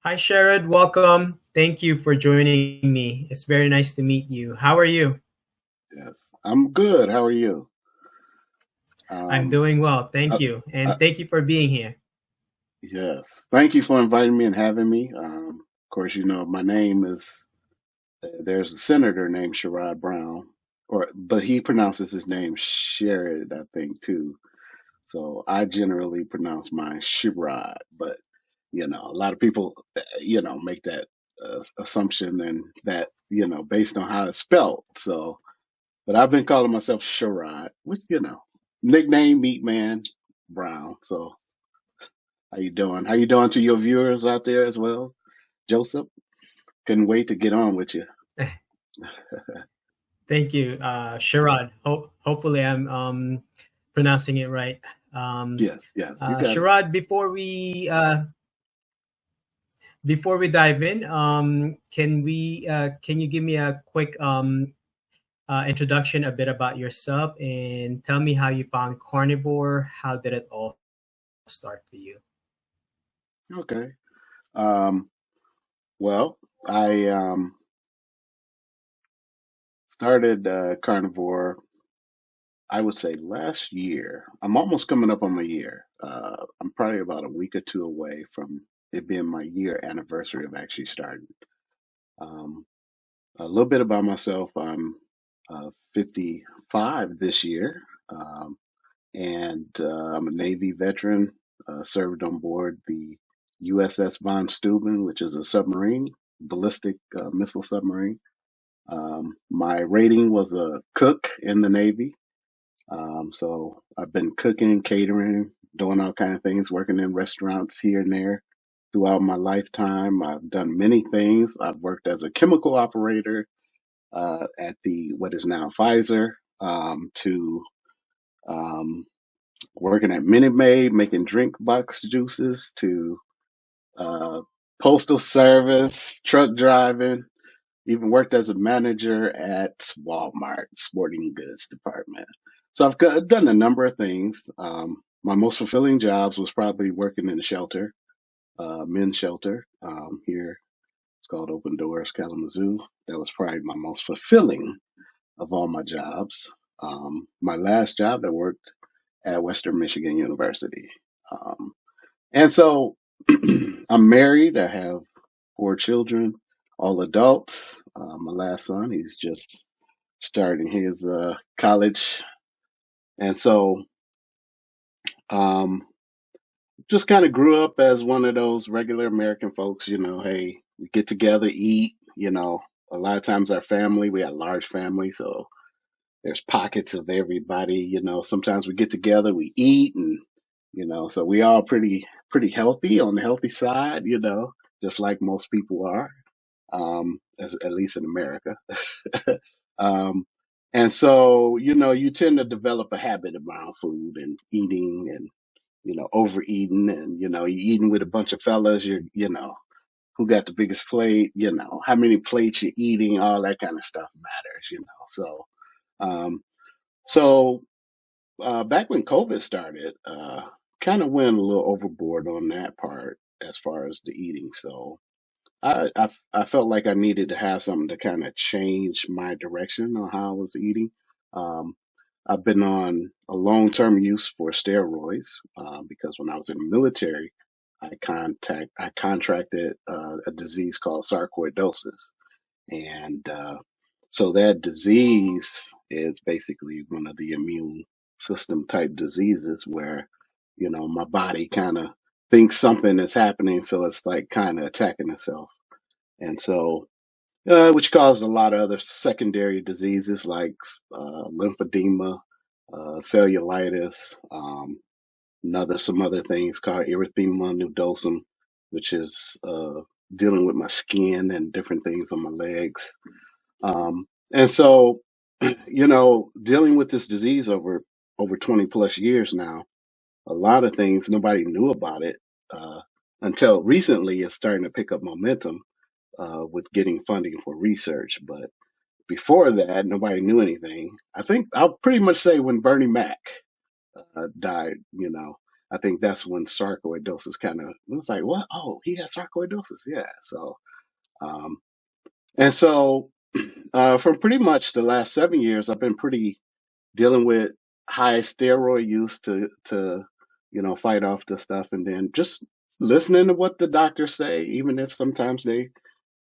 Hi, Sherrod. Welcome. Thank you for joining me. It's very nice to meet you. How are you? Yes, I'm good. How are you? I'm Um, doing well. Thank uh, you. uh, And thank you for being here. yes, thank you for inviting me and having me. Of course, my name is. There's a senator named Sherrod Brown, but he pronounces his name Sherrod, I think, too. So I generally pronounce mine Sherrod, but a lot of people, make that assumption and that based on how it's spelled. So, but I've been calling myself Sherrod, which nickname Meat Man Brown. So how you doing? How you doing to your viewers out there as well, Joseph? Couldn't wait to get on with you. Thank you, Sherrod. Hopefully, I'm pronouncing it right. Um, Yes, yes, you got it. Sherrod, before we dive in, can you give me a quick introduction, a bit about yourself, and tell me how you found carnivore? How did it all start for you? Okay. Um, well, I started carnivore. I would say last year. I'm almost coming up on my year. I'm probably about a week or two away from it being my year anniversary of actually starting. Um, a little bit about myself. I'm 55 this year, and I'm a Navy veteran. Served on board the USS Von Steuben, which is a submarine, ballistic missile submarine. My rating was a cook in the Navy. So I've been cooking, catering, doing all kind of things, working in restaurants here and there throughout my lifetime. I've done many things. I've worked as a chemical operator at the what is now Pfizer, to um, working at Minute Maid, making drink box juices, to uh, postal service, truck driving. Even worked as a manager at Walmart, sporting goods department. So done a number of things. My most fulfilling jobs was probably working in a shelter, men's shelter here. It's called Open Doors Kalamazoo. That was probably my most fulfilling of all my jobs. My last job, I worked at Western Michigan University. Um, and so I'm married. I have four children, all adults. My last son, he's just starting his college. And so um, just kind of grew up as one of those regular American folks, hey, we get together, eat, a lot of times our family, we had a large family. So there's pockets of everybody, sometimes we get together, we eat and, so we all pretty healthy on the healthy side, just like most people are, as at least in America. um, and so, you tend to develop a habit around food and eating and, overeating and, you eating with a bunch of fellas, who got the biggest plate, how many plates you're eating, all that kind of stuff matters, So, um, so back when COVID started, kind of went a little overboard on that part as far as the eating. So I felt like I needed to have something to kind of change my direction on how I was eating. Um, I've been on a long-term use for steroids because when I was in the military, I contracted a disease called sarcoidosis, and so that disease is basically one of the immune system type diseases where, my body kind of thinks something is happening, so it's like kind of attacking itself. And so, which caused a lot of other secondary diseases like lymphedema, cellulitis, some other things called erythema nodosum, which is dealing with my skin and different things on my legs. And so, dealing with this disease over 20 plus years now, a lot of things nobody knew about it until recently. It's starting to pick up momentum with getting funding for research. But before that, nobody knew anything. I think I'll pretty much say when Bernie Mac died, I think that's when sarcoidosis kind of, it was like, what? Oh, he has sarcoidosis. Yeah. So, um, and so, for pretty much the last 7 years, I've been pretty dealing with high steroid use to, fight off the stuff, and then just listening to what the doctors say, even if sometimes they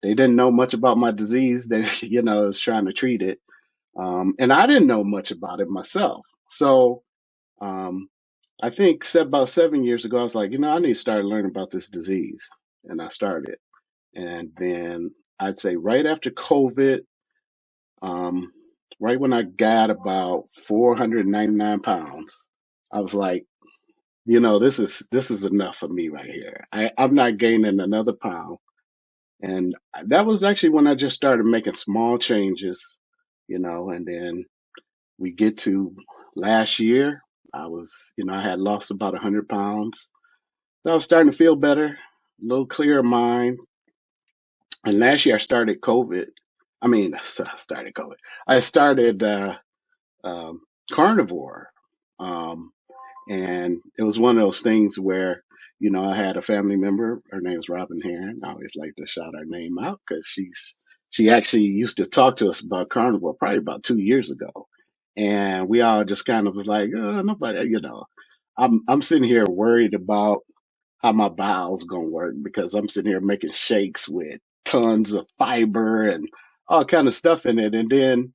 didn't know much about my disease. They, was trying to treat it. And I didn't know much about it myself. So, um, I think about 7 years ago, I was like, I need to start learning about this disease. And I started. And then I'd say right after COVID, um, right when I got about 499 pounds, I was like, this is enough for me right here. I'm not gaining another pound. And that was actually when I just started making small changes, and then we get to last year, I had lost about 100 pounds. So I was starting to feel better, a little clearer mind. And last year I started COVID. I mean, started COVID. I started um, Carnivore. Um, and it was one of those things where, I had a family member. Her name is Robin Heron. I always like to shout her name out because she actually used to talk to us about Carnivore probably about 2 years ago, and we all just kind of was like, nobody, I'm sitting here worried about how my bowels gonna work because I'm sitting here making shakes with tons of fiber and all kind of stuff in it, and then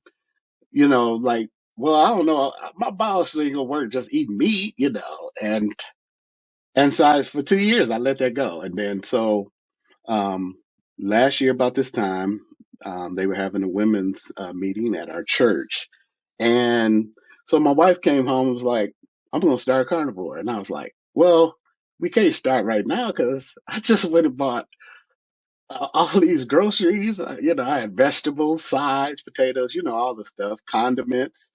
like, well, I don't know, my bowels ain't gonna work just eating meat, and so for 2 years I let that go, and then so um, last year about this time, they were having a women's meeting at our church, and so my wife came home and was like, "I'm gonna start Carnivore," and I was like, "Well, we can't start right now because I just went and bought all these groceries. I had vegetables, sides, potatoes, all the stuff, condiments.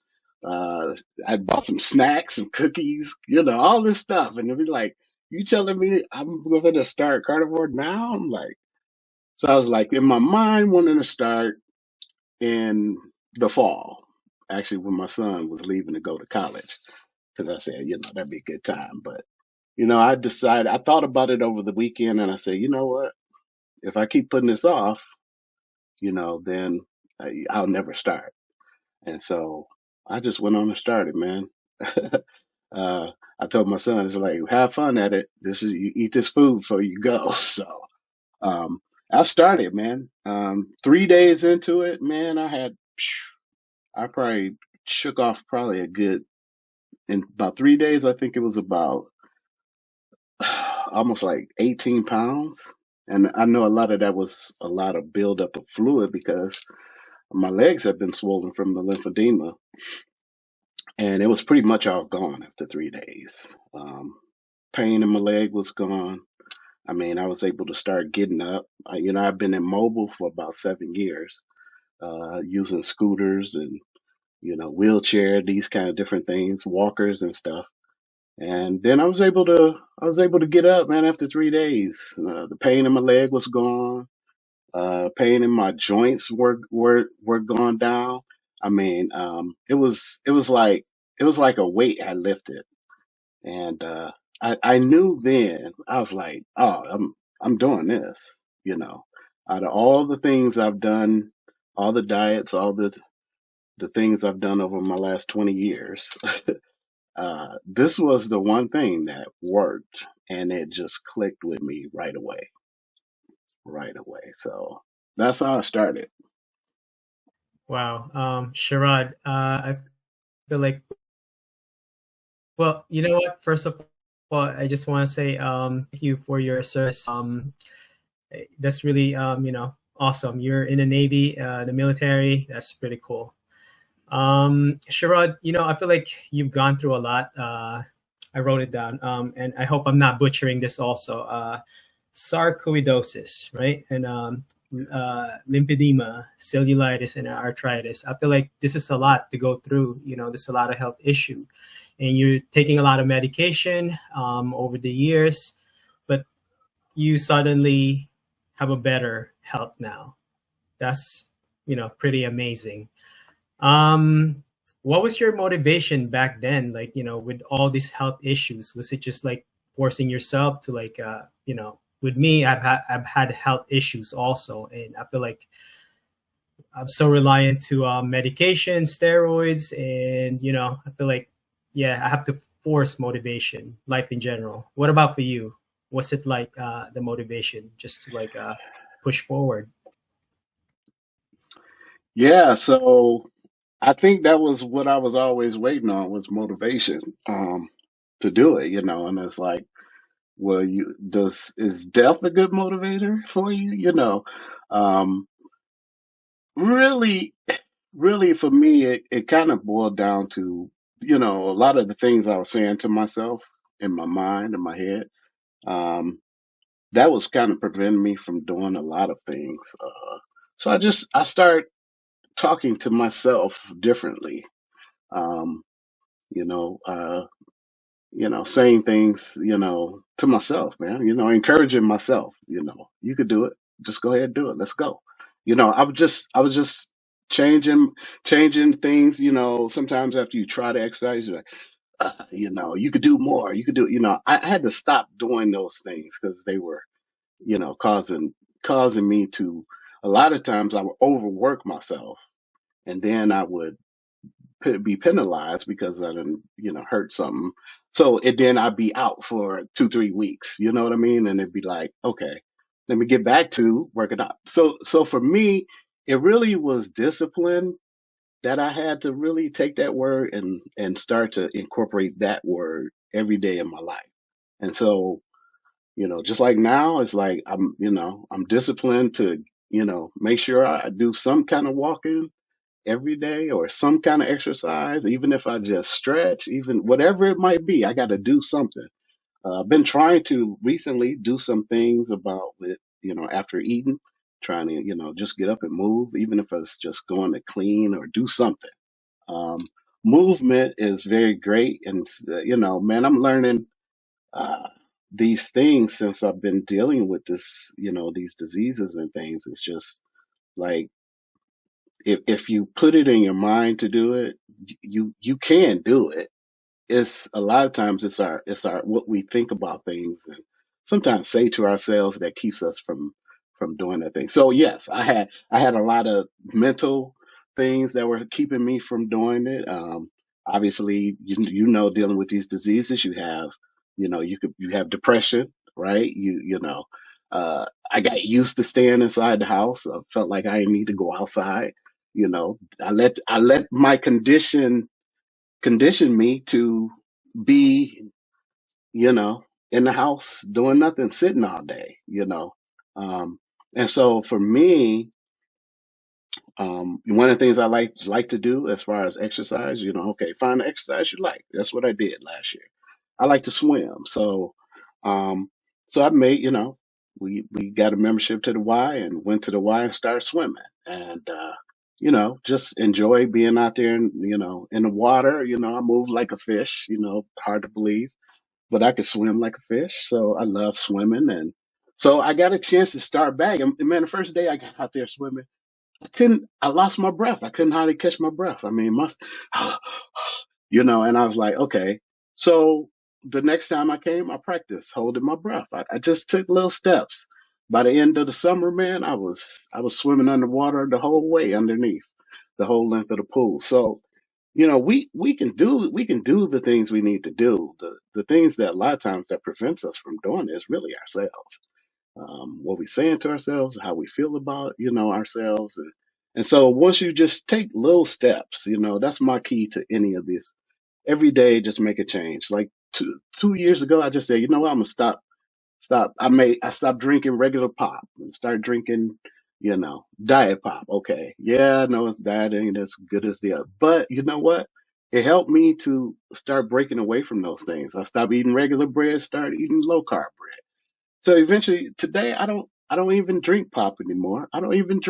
I bought some snacks, some cookies, all this stuff. And it'd be like, you telling me I'm going to start Carnivore now? I'm like, so I was like, in my mind, wanting to start in the fall, actually, when my son was leaving to go to college, because I said, that'd be a good time. But, I thought about it over the weekend and I said, you know what? If I keep putting this off, then I'll never start. And so I just went on and started, man. I told my son, it's like, have fun at it. You eat this food before you go. So um, I started, man. 3 days into it, man, I probably shook off probably in about 3 days, I think it was about almost like 18 pounds. And I know a lot of that was a lot of buildup of fluid because my legs have been swollen from the lymphedema, and it was pretty much all gone after 3 days. Pain in my leg was gone. I mean, I was able to start getting up. I've been immobile for about 7 years, using scooters and wheelchair, these kind of different things, walkers and stuff. And then I was able to get up, man, after 3 days. The pain in my leg was gone. Pain in my joints were gone down. I mean, it was like a weight had lifted, and I knew then. I was like, oh, I'm doing this. Out of all the things I've done, all the diets, all the things I've done over my last 20 years, this was the one thing that worked, and it just clicked with me right away, right away. So that's how I started. Wow. Sherrod, I feel like, well, you know what? First of all, I just want to say thank you for your service. That's really, awesome. You're in the Navy, the military. That's pretty cool. Sherrod, I feel like you've gone through a lot. I wrote it down, and I hope I'm not butchering this also. Sarcoidosis, right? And lymphedema, cellulitis, and arthritis. I feel like this is a lot to go through. This is a lot of health issue, and you're taking a lot of medication over the years, but you suddenly have a better health now. That's pretty amazing. Um, what was your motivation back then? Like, with all these health issues, was it just like forcing yourself to like, with me, I've had health issues also, and I feel like I'm so reliant to medication, steroids, and I feel like, yeah, I have to force motivation, life in general. What about for you? What's it like, the motivation just to like push forward? Yeah, so I think that was what I was always waiting on was motivation to do it, and it's like, well, is death a good motivator for you? Um, really, really for me, it kind of boiled down to, a lot of the things I was saying to myself in my mind, in my head. Um, that was kind of preventing me from doing a lot of things. So I started talking to myself differently. Um, you know, uh, saying things, to myself, man, encouraging myself, you could do it. Just go ahead and do it. Let's go. I was just changing, changing things, sometimes after you try to exercise, you're like, you could do more. You could do, I had to stop doing those things because they were, causing me to, a lot of times I would overwork myself and then I would be penalized because I didn't, hurt something. So then I'd be out for 2, 3 weeks. You know what I mean? And it'd be like, okay, let me get back to working out. So for me, it really was discipline that I had to really take that word and start to incorporate that word every day in my life. And so, just like now, it's like I'm disciplined to, make sure I do some kind of walking every day or some kind of exercise, even if I just stretch, even whatever it might be, I got to do something. I've been trying to recently do some things about it, after eating, trying to, just get up and move, even if it's just going to clean or do something. Um, Movement is very great. And, man, I'm learning uh, these things since I've been dealing with this, these diseases and things. It's just like, if you put it in your mind to do it, you can do it. It's a lot of times it's our what we think about things and sometimes say to ourselves that keeps us from doing that thing. So yes, I had a lot of mental things that were keeping me from doing it. Obviously, dealing with these diseases, you have, you have depression, right? I got used to staying inside the house. I felt like I didn't need to go outside. I let my condition me to be, you know, in the house doing nothing, sitting all day. Um, and so for me, one of the things I like to do as far as exercise, okay, find the exercise you like. That's what I did last year. I like to swim, um, so I made, we got a membership to the Y and went to the Y and started swimming, and just enjoy being out there and in the water. I move like a fish. Hard to believe, but I could swim like a fish. So I love swimming, and so I got a chance to start back. And man, the first day I got out there swimming. I lost my breath. I couldn't hardly catch my breath. I mean, and I was like, okay. So the next time I came, I practiced holding my breath. I just took little steps. By the end of the summer, man, I was swimming underwater the whole way underneath the whole length of the pool. So, we can do the things we need to do. The things that a lot of times that prevents us from doing is really ourselves, what we saying to ourselves, how we feel about ourselves, and so once you just take little steps, that's my key to any of this. Every day, just make a change. Like 2 years ago, I just said, you know what, I'm gonna stop. I stopped drinking regular pop and start drinking, diet pop. Okay, yeah, I know it's bad, ain't as good as the other, but you know what? It helped me to start breaking away from those things. I stopped eating regular bread, started eating low carb bread. So eventually today I don't even drink pop anymore. I don't even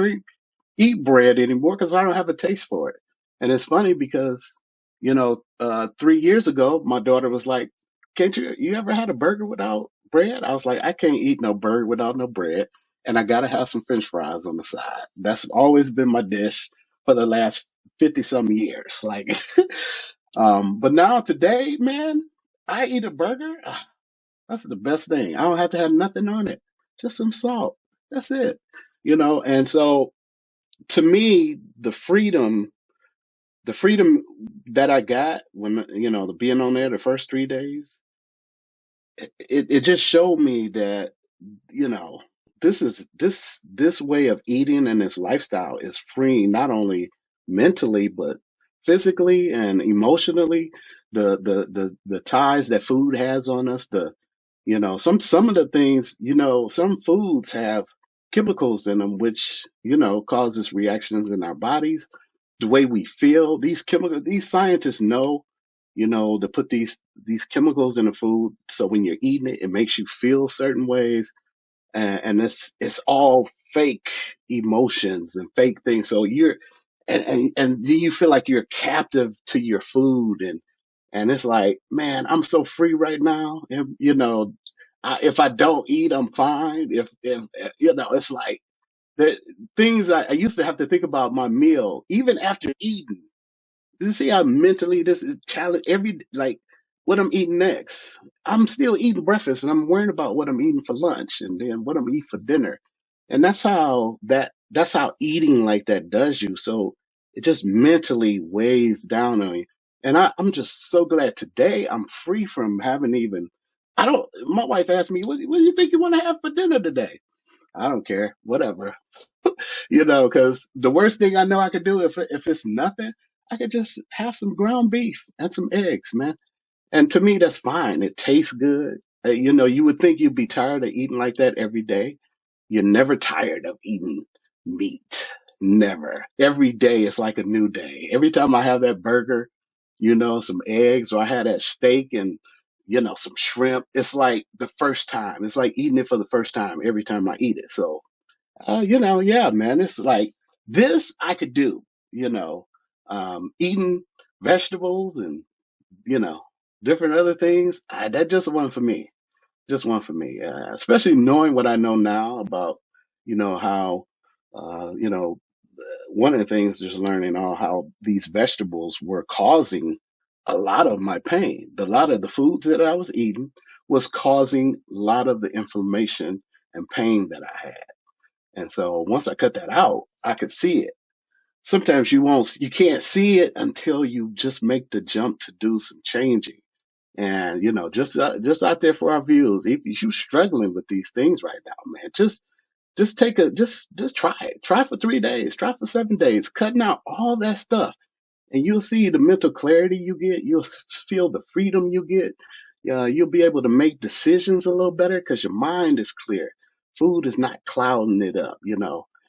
eat bread anymore because I don't have a taste for it. And it's funny because 3 years ago my daughter was like, "Can't you ever had a burger without bread?" I was like, "I can't eat no burger without no bread, and I gotta have some French fries on the side." That's always been my dish for the last 50 some years. Like, but now today, man, I eat a burger. That's the best thing. I don't have to have nothing on it, just some salt. That's it. And so to me, the freedom that I got when, the being on there the first 3 days, it just showed me that, you know, this way of eating and this lifestyle is freeing, not only mentally, but physically and emotionally. The ties that food has on us, some of the things, some foods have chemicals in them which, causes reactions in our bodies, the way we feel. These scientists know, to put these chemicals in the food, so when you're eating it, it makes you feel certain ways, and it's all fake emotions and fake things. So and then you feel like you're captive to your food, and it's like, man, I'm so free right now, and if I don't eat, I'm fine. If it's like the things I used to have to think about my meal even after eating. You see how mentally this is challenge every, like, what I'm eating next. I'm still eating breakfast and I'm worrying about what I'm eating for lunch and then what I'm eating for dinner. And that's how eating like that does you. So it just mentally weighs down on you. And I'm just so glad today I'm free from having even I don't my wife asked me, what do you think you want to have for dinner today? I don't care, whatever. Because the worst thing I know I could do, if it's nothing, I could just have some ground beef and some eggs, man. And to me, that's fine. It tastes good. You would think you'd be tired of eating like that every day. You're never tired of eating meat. Never. Every day is like a new day. Every time I have that burger, some eggs, or I had that steak and, some shrimp, it's like the first time. It's like eating it for the first time every time I eat it. So, yeah, man, it's like this I could do, eating vegetables and, you know, different other things. That just one for me, just one for me. Especially knowing what I know now about, how, one of the things just learning all how these vegetables were causing a lot of my pain. A lot of the foods that I was eating was causing a lot of the inflammation and pain that I had. And so once I cut that out, I could see it. Sometimes you can't see it until you just make the jump to do some changing. And just out there for our viewers, if you're struggling with these things right now, man, just just try it. Try for 3 days. Try for 7 days. Cutting out all that stuff, and you'll see the mental clarity you get. You'll feel the freedom you get. You'll be able to make decisions a little better because your mind is clear. Food is not clouding it up,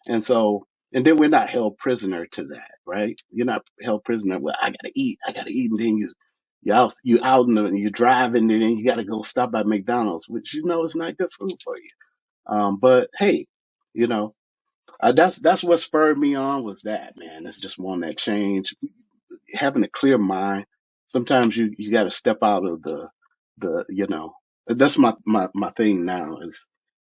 And so, and then we're not held prisoner to that, right? You're not held prisoner. Well, I gotta eat, and then you out and you're driving, and then you got to go stop by McDonald's, which is not good food for you. But hey, you know, that's what spurred me on was that, man. It's just wanting that change, having a clear mind. Sometimes you got to step out of the. That's my thing now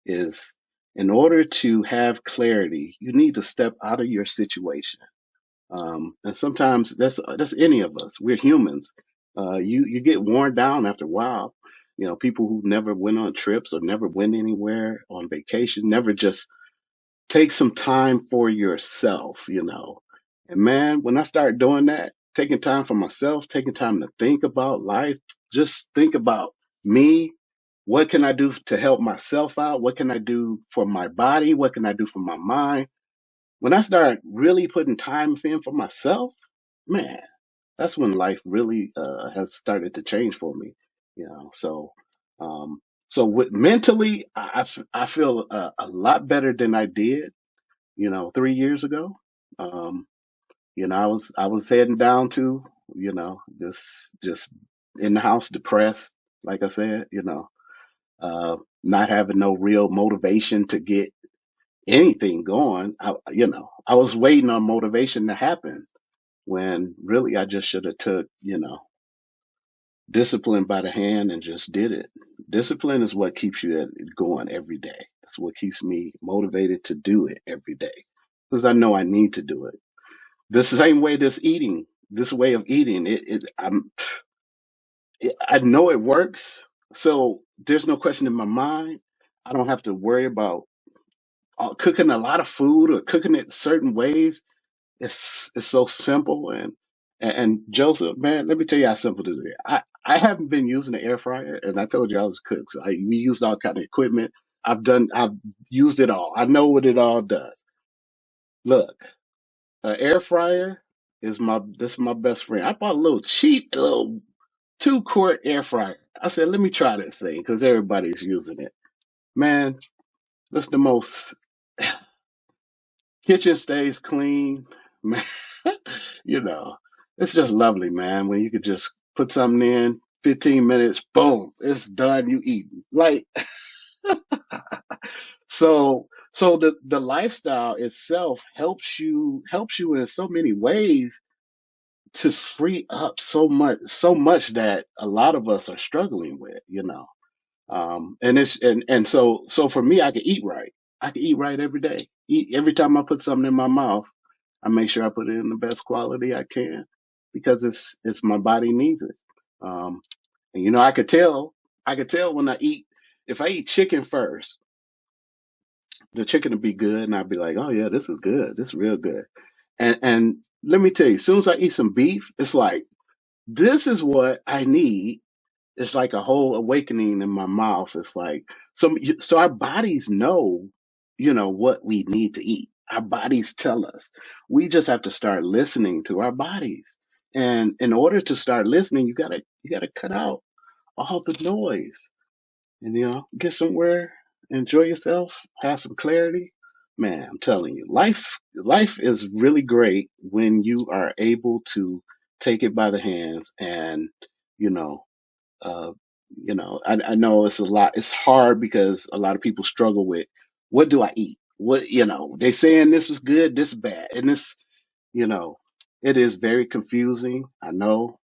is in order to have clarity, you need to step out of your situation. And sometimes that's any of us. We're humans. You get worn down after a while. People who never went on trips or never went anywhere on vacation, never just take some time for yourself. And man, when I start doing that, taking time for myself, taking time to think about life, just think about me. What can I do to help myself out? What can I do for my body? What can I do for my mind? When I start really putting time in for myself, man, that's when life really has started to change for me. So um, so mentally, I feel a lot better than I did, 3 years ago. Um, I was heading down to, just in the house, depressed, like I said, not having no real motivation to get anything going. I was waiting on motivation to happen when really I just should have took, discipline by the hand and just did it. Discipline is what keeps you going every day. That's what keeps me motivated to do it every day because I know I need to do it. This same way this way of eating, I know it works. So there's no question in my mind. I don't have to worry about cooking a lot of food or cooking it certain ways. It's so simple. And Joseph, man, let me tell you how simple this is. I haven't been using the air fryer, and I told you I was a cook, so we used all kind of equipment. I've used it all. I know what it all does. Look, an air fryer is my best friend. I bought a little cheap little 2-quart air fryer. I said, let me try this thing because everybody's using it. Man, that's the most kitchen stays clean. Man, you know, it's just lovely, man. When you could just put something in, 15 minutes, boom, it's done. You eating like so. The lifestyle itself helps you in so many ways to free up so much that a lot of us are struggling with. And for me, I can eat right. I can eat right every day. Eat every time I put something in my mouth, I make sure I put it in the best quality I can because it's my body needs it. Um, and I could tell when I eat. If I eat chicken first, the chicken will be good, and I'll be like, oh yeah, this is good. This is real good. And let me tell you, as soon as I eat some beef, it's like this is what I need. It's like a whole awakening in my mouth. It's like so our bodies know what we need to eat. Our bodies tell us. We just have to start listening to our bodies. And in order to start listening, you gotta cut out all the noise and get somewhere, enjoy yourself, have some clarity. Man, I'm telling you, life is really great when you are able to take it by the hands and you know uh, I know it's a lot. It's hard because a lot of people struggle with what do I eat? They saying this was good, this bad, and you know, it is very confusing. I know,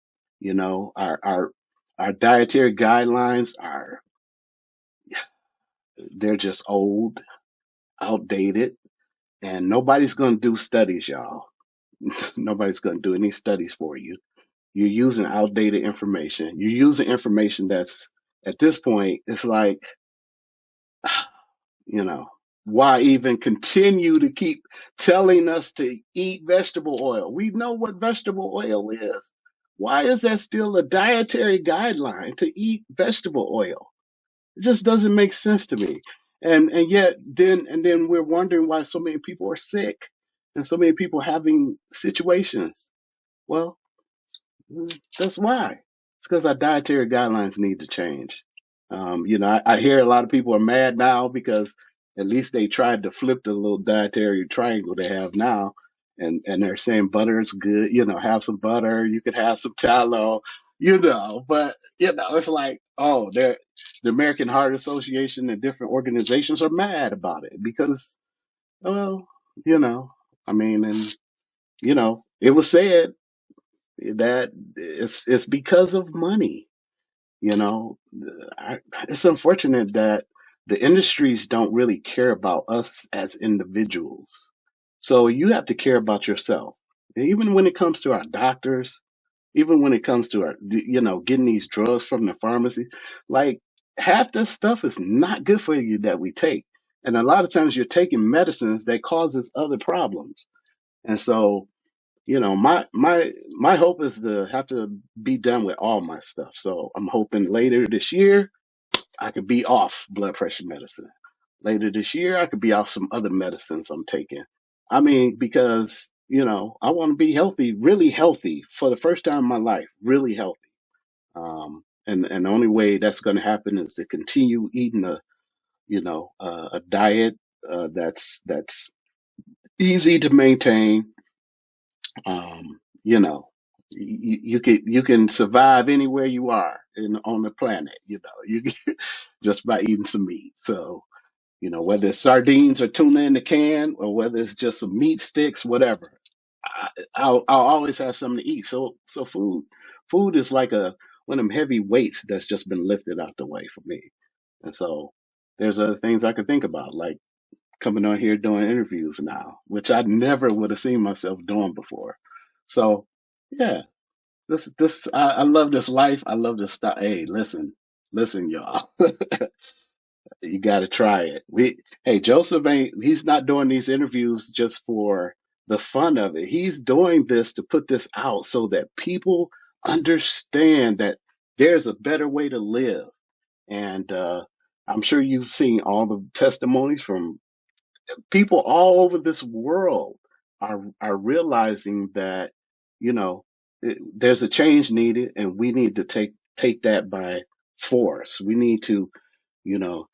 our dietary guidelines they're just old, outdated, and nobody's going to do studies, y'all. Nobody's going to do any studies for you. You're using outdated information. You're using information that's at this point, it's like You know, why even continue to keep telling us to eat vegetable oil? We know what vegetable oil is. Why is that still a dietary guideline to eat vegetable oil? It just doesn't make sense to me. And yet then we're wondering why so many people are sick and so many people having situations. Well, that's why. It's because our dietary guidelines need to change. I hear a lot of people are mad now because at least they tried to flip the little dietary triangle they have now, and they're saying butter is good. Have some butter. You could have some tallow. But it's like, oh, the American Heart Association and different organizations are mad about it because, well, you know, I mean, and it was said that it's because of money. You know, it's unfortunate that the industries don't really care about us as individuals. So you have to care about yourself. And even when it comes to our doctors, even when it comes to getting these drugs from the pharmacy, like half this stuff is not good for you that we take. And a lot of times you're taking medicines that causes other problems. And so my hope is to have to be done with all my stuff. So I'm hoping later this year I could be off blood pressure medicine. Later this year I could be off some other medicines I'm taking. I mean, because I want to be healthy, really healthy for the first time in my life, really healthy. And the only way that's going to happen is to continue eating a diet that's easy to maintain. Um, you know, you can survive anywhere you are on the planet. You just by eating some meat. So whether it's sardines or tuna in the can, or whether it's just some meat sticks, whatever, I'll always have something to eat. So food is like one of them heavy weights that's just been lifted out the way for me. And so there's other things I could think about, like coming on here doing interviews now, which I never would have seen myself doing before. So yeah, I love this life. I love this stuff. Hey, listen, y'all. You got to try it. Hey, Joseph he's not doing these interviews just for the fun of it. He's doing this to put this out so that people understand that there's a better way to live. And I'm sure you've seen all the testimonies from people all over this world are realizing that, you know, there's a change needed, and we need to take that by force. We need to, you know,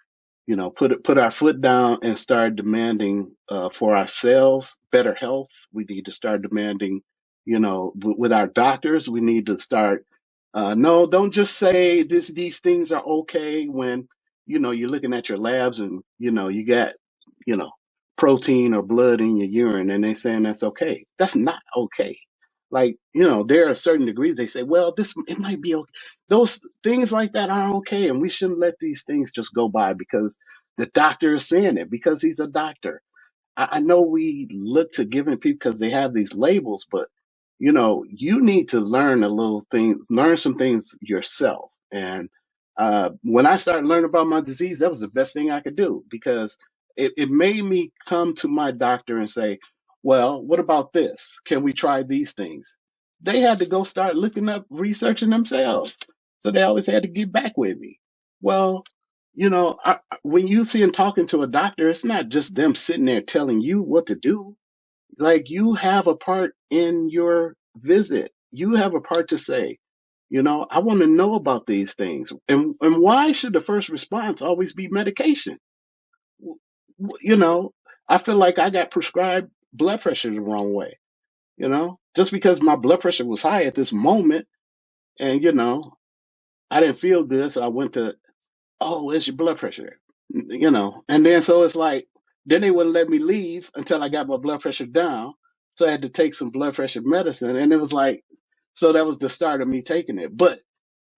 put our foot down and start demanding for ourselves better health. We need to start demanding, with our doctors. We need to start. No, don't just say these things are okay when you're looking at your labs and you got you know protein or blood in your urine and they saying that's okay. That's not okay. Like there are certain degrees they say, well, it might be okay. Those things like that are okay, and we shouldn't let these things just go by because the doctor is saying it because he's a doctor. I know we look to giving people because they have these labels, but you need to learn some things yourself. And when I started learning about my disease, that was the best thing I could do because it made me come to my doctor and say, well, what about this? Can we try these things? They had to go start looking up, researching themselves. So they always had to get back with me. Well, when you see and talking to a doctor, it's not just them sitting there telling you what to do. Like you have a part in your visit. You have a part to say, I want to know about these things. And why should the first response always be medication? W- You know, I feel like I got prescribed blood pressure the wrong way, just because my blood pressure was high at this moment and, I didn't feel good. So I went to, oh, where's your blood pressure? And then so it's like, then they wouldn't let me leave until I got my blood pressure down. So I had to take some blood pressure medicine. And it was like, so that was the start of me taking it. But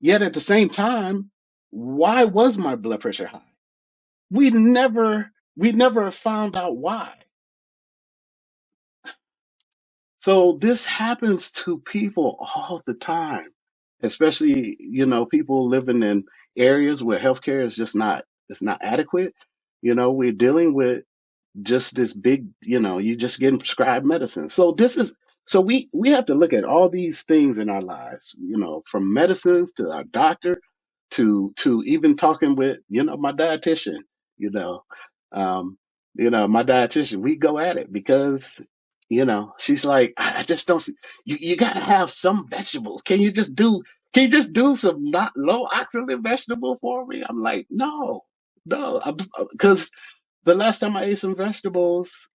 yet at the same time, why was my blood pressure high? We never found out why. So this happens to people all the time, especially, people living in areas where healthcare is just not, it's not adequate. We're dealing with just this big, you just getting prescribed medicine. So we have to look at all these things in our lives, from medicines to our doctor to even talking with, my dietitian, you know, um, my dietitian, we go at it because, she's like, I just don't see, you got to have some vegetables. Can you just do some not low oxalate vegetable for me? I'm like, no, because the last time I ate some vegetables,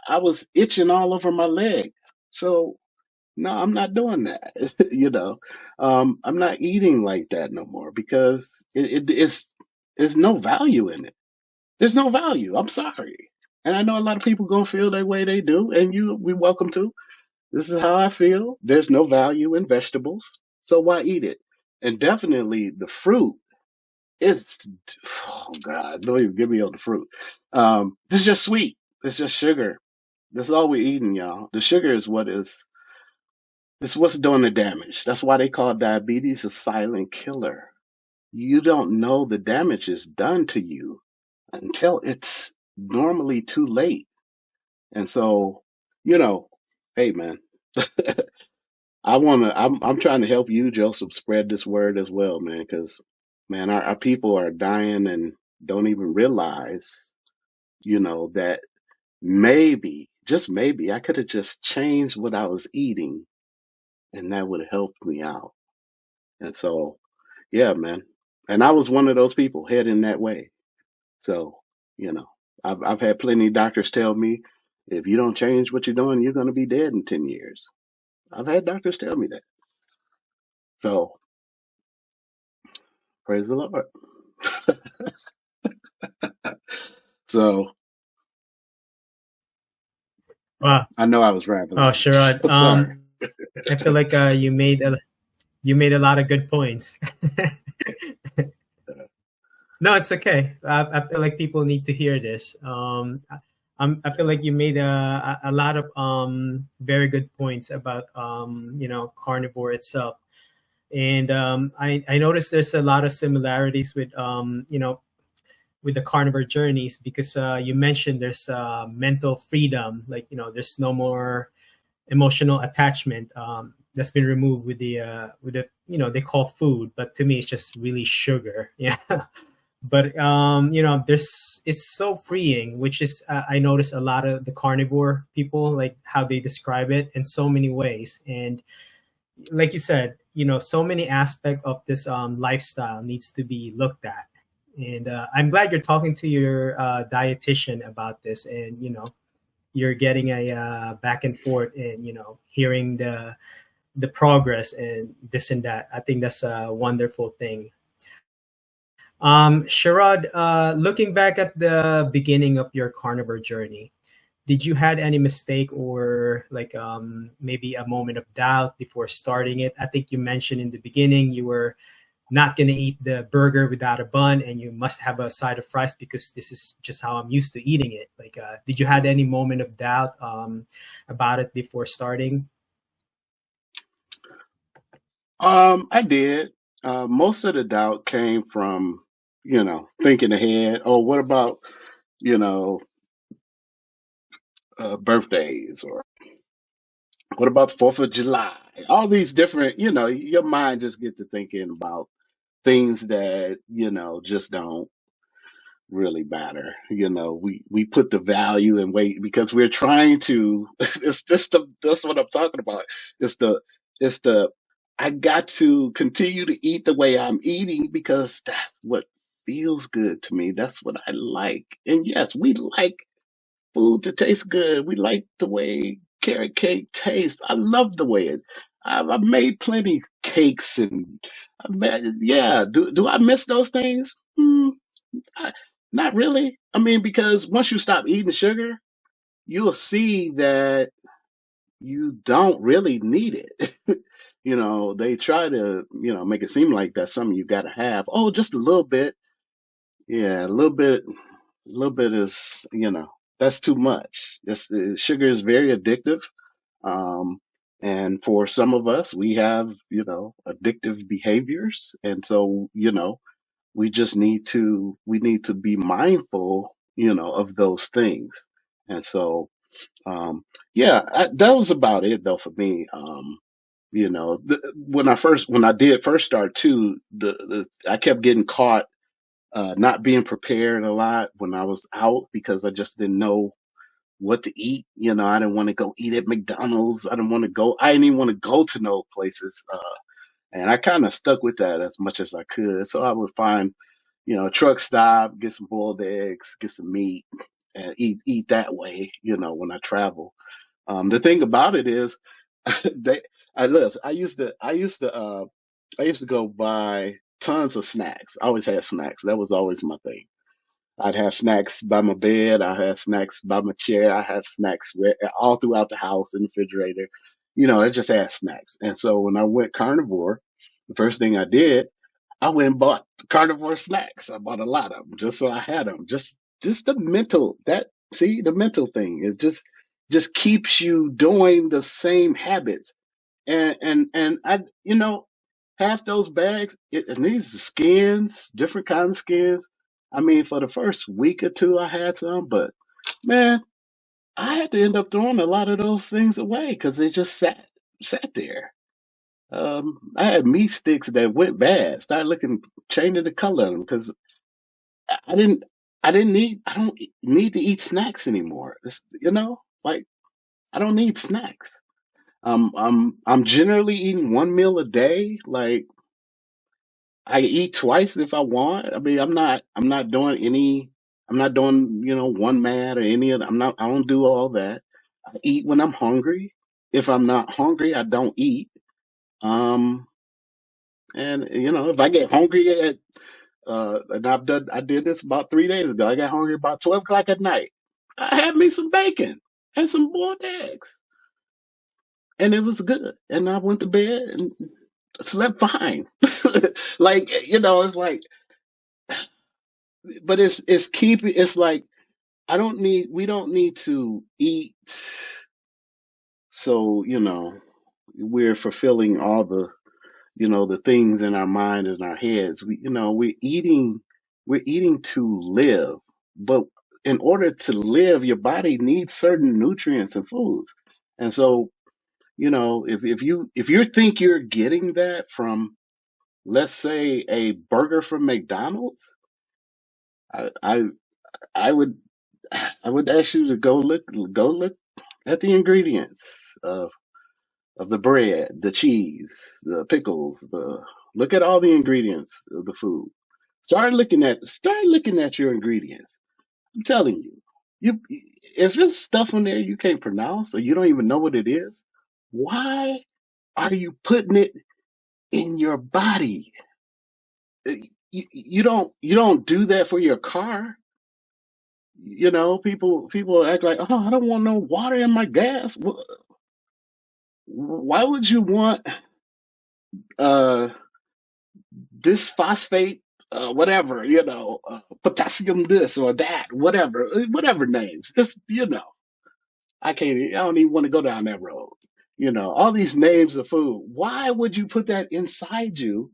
I was itching all over my leg. So no, I'm not doing that. I'm not eating like that no more because it's no value in it. There's no value. I'm sorry, and I know a lot of people gonna feel that way. They do, and we welcome to. This is how I feel. There's no value in vegetables, so why eat it? And definitely the fruit. It's oh God, don't even get me on the fruit. This is just sweet. It's just sugar. That's all we're eating, y'all. The sugar is it's what's doing the damage. That's why they call diabetes a silent killer. You don't know the damage is done to you until it's normally too late. And so, you know, hey man, I'm trying to help you, Joseph, spread this word as well, man, because man, our people are dying and don't even realize, that maybe, just maybe, I could have just changed what I was eating and that would have helped me out. And so, yeah, man. And I was one of those people heading that way. So, you know, I've had plenty of doctors tell me, if you don't change what you're doing, you're going to be dead in 10 years. I've had doctors tell me that. So, praise the Lord. So, Wow. I know I was Oh, rambling. Sherrod. So sorry. I feel like you made a lot of good points. No, it's okay. I feel like people need to hear this. I feel like you made a lot of very good points about carnivore itself, and I noticed there's a lot of similarities with with the carnivore journeys, because you mentioned there's mental freedom, like there's no more emotional attachment that's been removed with the they call food, but to me it's just really sugar. Yeah. But there's it's so freeing, which is I notice a lot of the carnivore people, like how they describe it in so many ways. And like you said, so many aspect of this lifestyle needs to be looked at. And I'm glad you're talking to your dietitian about this, and you're getting a back and forth, and hearing the progress and this and that. I think that's a wonderful thing. Sherrod, looking back at the beginning of your carnivore journey, did you had any mistake, or like maybe a moment of doubt before starting it? I think you mentioned in the beginning you were not going to eat the burger without a bun, and you must have a side of fries because this is just how I'm used to eating it. Like, did you had any moment of doubt about it before starting? I did. Most of the doubt came from, thinking ahead. Oh, what about, you know, birthdays, or what about the 4th of July? All these different, your mind just get to thinking about things that, just don't really matter. We put the value in weight because we're trying to, that's what I'm talking about. It's the, it's the, I got to continue to eat the way I'm eating because that's what feels good to me. That's what I like. And yes, we like food to taste good. We like the way carrot cake tastes. I love the way it. I've made plenty cakes, and yeah. Do I miss those things? I, not really. I mean, because once you stop eating sugar, you'll see that you don't really need it. They try to, make it seem like that's something you got to have. Oh, just a little bit. Yeah, a little bit is, that's too much. Sugar is very addictive. Um, and for some of us, we have, addictive behaviors. And so, we need to be mindful, of those things. And so, yeah, that was about it though for me. When I did first start too, I kept getting caught not being prepared a lot when I was out because I just didn't know what to eat. I didn't want to go eat at McDonald's. I didn't even want to go to no places. And I kind of stuck with that as much as I could. So I would find, a truck stop, get some boiled eggs, get some meat, and eat that way, when I travel. The thing about it is, they, I used to go buy tons of snacks. I always had snacks. That was always my thing. I'd have snacks by my bed. I had snacks by my chair. I had snacks all throughout the house in the refrigerator. I just had snacks. And so when I went carnivore, the first thing I did, I went and bought carnivore snacks. I bought a lot of them just so I had them. Just the mental thing is just keeps you doing the same habits. And I, half those bags, it needs the skins, different kinds of skins. I mean, for the first week or two, I had some, but man, I had to end up throwing a lot of those things away because they just sat there. I had meat sticks that went bad. Started changing the color of them because I didn't, I don't need to eat snacks anymore. Like I don't need snacks. I'm generally eating one meal a day. Like I eat twice if I want. I mean, I'm not doing, one mat or any of that. I don't do all that. I eat when I'm hungry. If I'm not hungry, I don't eat. Um, and if I get hungry and I did this about 3 days ago. I got hungry about 12 o'clock at night. I had me some bacon and some boiled eggs, and it was good. And I went to bed and slept fine. Like, it's like, but it's like we don't need to eat so, we're fulfilling all the, the things in our minds and our heads. We're eating to live. But in order to live, your body needs certain nutrients and foods. And so, if you think you're getting that from, let's say, a burger from McDonald's, I I, I would I would ask you to go look at the ingredients of the bread, the cheese, the pickles, the look at all the ingredients of the food. Start looking at your ingredients. I'm telling you, you if it's stuff in there you can't pronounce or you don't even know what it is, why are you putting it in your body? You don't do that for your car. People act like, oh, I don't want no water in my gas. Why would you want uh this phosphate, whatever, potassium this or that, whatever names. Just, I don't even want to go down that road. All these names of food. Why would you put that inside you?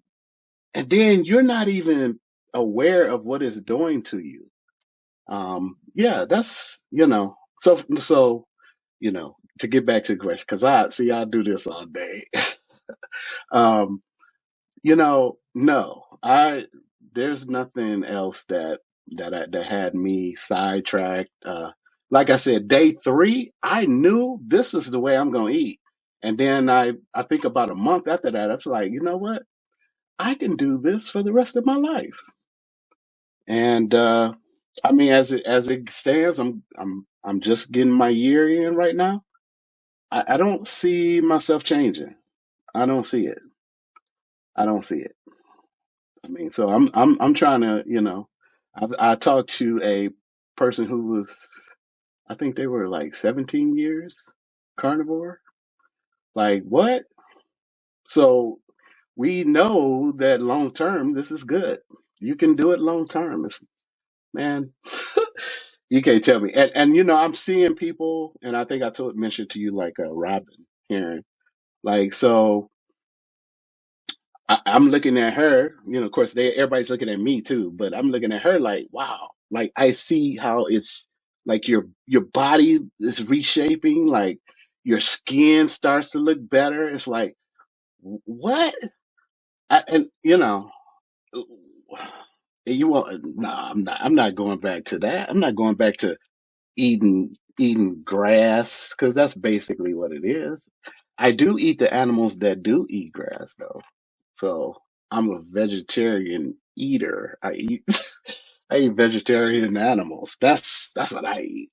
And then you're not even aware of what it's doing to you. Yeah, that's, to get back to the question, because I do this all day. um, no, there's nothing else that had me sidetracked. Like I said, day 3, I knew this is the way I'm gonna eat, and then I think about a month after that, I was like, you know what, I can do this for the rest of my life. And I mean, as it stands, I'm just getting my year in right now. I don't see myself changing. I don't see it. I don't see it. I mean, so I'm trying to, I talked to a person who was, I think they were like 17 years carnivore. Like what? So we know that long term this is good. You can do it long term. It's, man, you can't tell me. And I'm seeing people, and I think I mentioned to you like Robin here. Like so I'm looking at her, of course, everybody's looking at me too, but I'm looking at her like, wow, like I see how it's like your body is reshaping, like your skin starts to look better. It's like, what? And you want? No, I'm not. I'm not going back to that. I'm not going back to eating grass because that's basically what it is. I do eat the animals that do eat grass though. So I'm a vegetarian eater. I eat vegetarian animals. That's what I eat.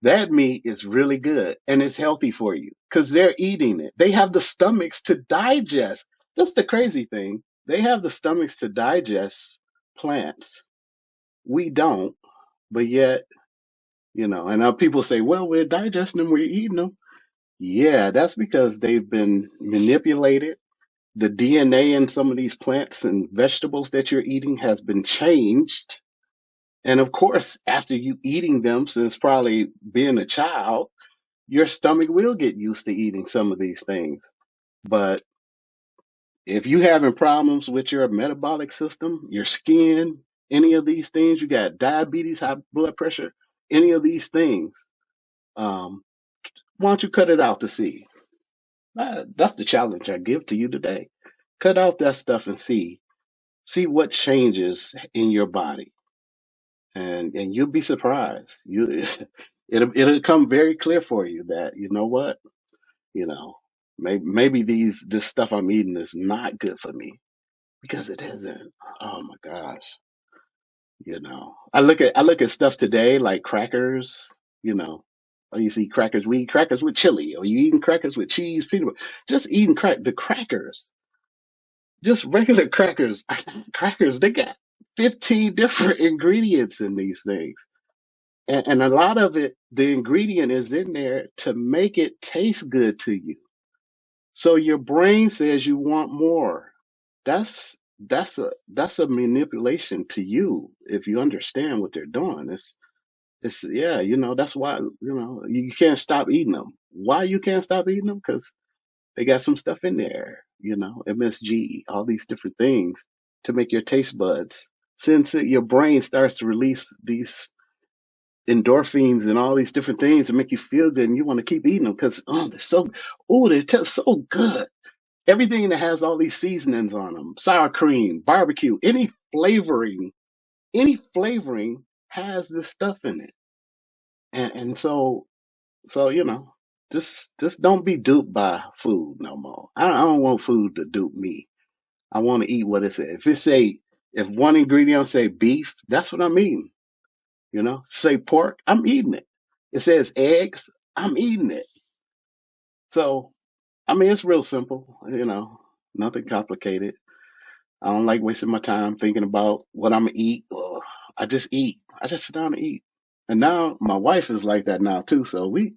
That meat is really good and it's healthy for you because they're eating it. They have the stomachs to digest. That's the crazy thing. They have the stomachs to digest plants. We don't, but yet, and now people say, well, we're digesting them, we're eating them. Yeah, that's because they've been manipulated. The DNA in some of these plants and vegetables that you're eating has been changed. And of course, after you eating them since probably being a child, your stomach will get used to eating some of these things. But if you having problems with your metabolic system, your skin, any of these things, you got diabetes, high blood pressure, any of these things, um, why don't you cut it out to see? That's the challenge I give to you today. Cut out that stuff and see what changes in your body, and you'll be surprised. It'll come very clear for you that you know what, you know maybe this stuff I'm eating is not good for me because it isn't. Oh my gosh. I look at stuff today like crackers. you know or you see crackers, we eat crackers with chili, or you eating crackers with cheese, peanut butter. Just eating the crackers, just regular crackers are not crackers. They got 15 different ingredients in these things. And a lot of it, the ingredient is in there to make it taste good to you. So your brain says you want more. That's a manipulation to you if you understand what they're doing. It's yeah, that's why you can't stop eating them. Why you can't stop eating them? Because they got some stuff in there, MSG, all these different things to make your taste buds. Since your brain starts to release these endorphins and all these different things to make you feel good, and you want to keep eating them because they taste so good. Everything that has all these seasonings on them, sour cream, barbecue, any flavoring has this stuff in it, and so just don't be duped by food no more. I don't want food to dupe me. I want to eat what it says. If one ingredient say beef, that's what I'm eating. Say pork, I'm eating it. It says eggs, I'm eating it. So I mean, it's real simple. Nothing complicated. I don't like wasting my time thinking about what I'm gonna eat. Or I just eat. I just sit down and eat. And now my wife is like that now too. So we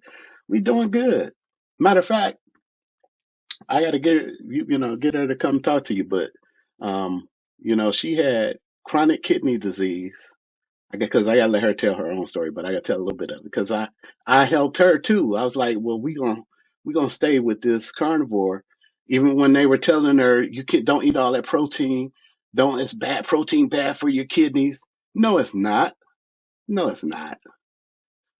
doing good. Matter of fact, I got to get her to come talk to you. But she had chronic kidney disease. Because I gotta let her tell her own story, but I gotta tell a little bit of it because I helped her too. I was like, well, we gonna stay with this carnivore, even when they were telling her don't eat all that protein, don't it's bad protein bad for your kidneys. No, it's not. No, it's not.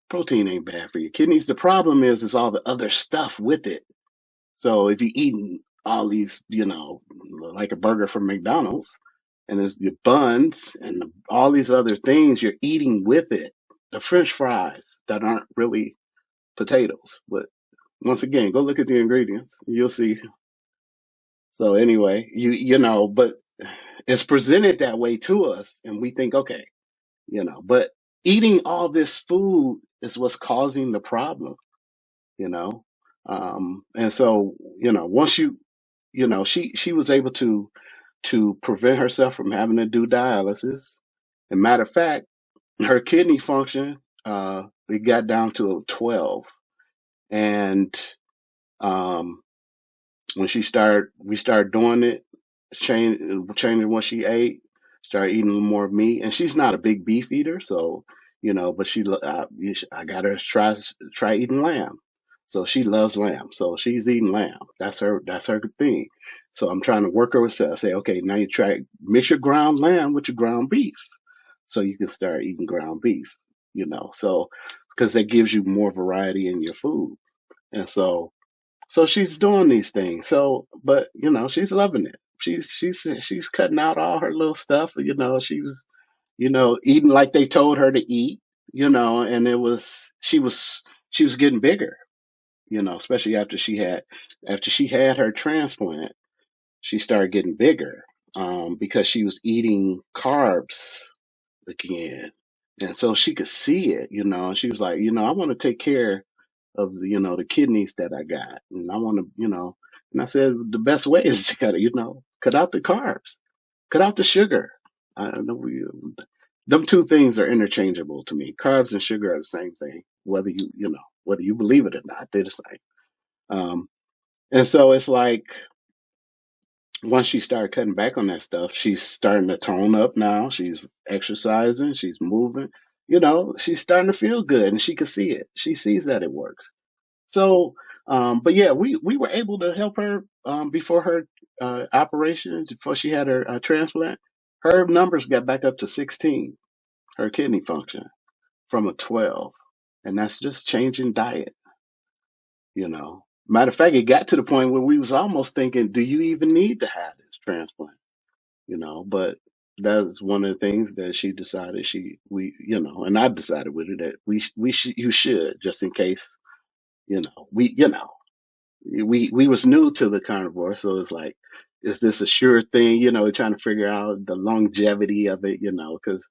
Protein ain't bad for your kidneys. The problem is all the other stuff with it. So if you're eating all these, like a burger from McDonald's, and there's the buns and all these other things you're eating with it, the French fries that aren't really potatoes. But once again, go look at the ingredients, you'll see. So anyway, but it's presented that way to us, and we think, okay, but eating all this food is what's causing the problem, you know. And so, once she was able to prevent herself from having to do dialysis. And matter of fact, her kidney function, it got down to a 12. And um, when we started doing it, changing what she ate, started eating a little more meat. And she's not a big beef eater, so but I got her to try eating lamb. So she loves lamb, so she's eating lamb. That's her thing. So I'm trying to work her with. I say, okay, now you try mix your ground lamb with your ground beef, so you can start eating ground beef. So because that gives you more variety in your food, and so she's doing these things. So, but she's loving it. She's cutting out all her little stuff. She was eating like they told her to eat. And she was getting bigger. Especially after she had her transplant, she started getting bigger because she was eating carbs again, and so she could see it. And she was like, I want to take care of the kidneys that I got, and I want to, and I said the best way is to cut out the carbs, cut out the sugar. I don't know. Them two things are interchangeable to me. Carbs and sugar are the same thing, whether you believe it or not. They're the same. And so it's like once she started cutting back on that stuff, she's starting to tone up now. She's exercising, she's moving. She's starting to feel good, and she can see it. She sees that it works. So, but yeah, we were able to help her before her operation, before she had her transplant. Her numbers got back up to 16, her kidney function from a 12, and that's just changing diet. Matter of fact, it got to the point where we was almost thinking, do you even need to have this transplant? But that's one of the things that she decided and I decided with her that you should, just in case, we was new to the carnivore, so it's like, is this a sure thing? Trying to figure out the longevity of it, because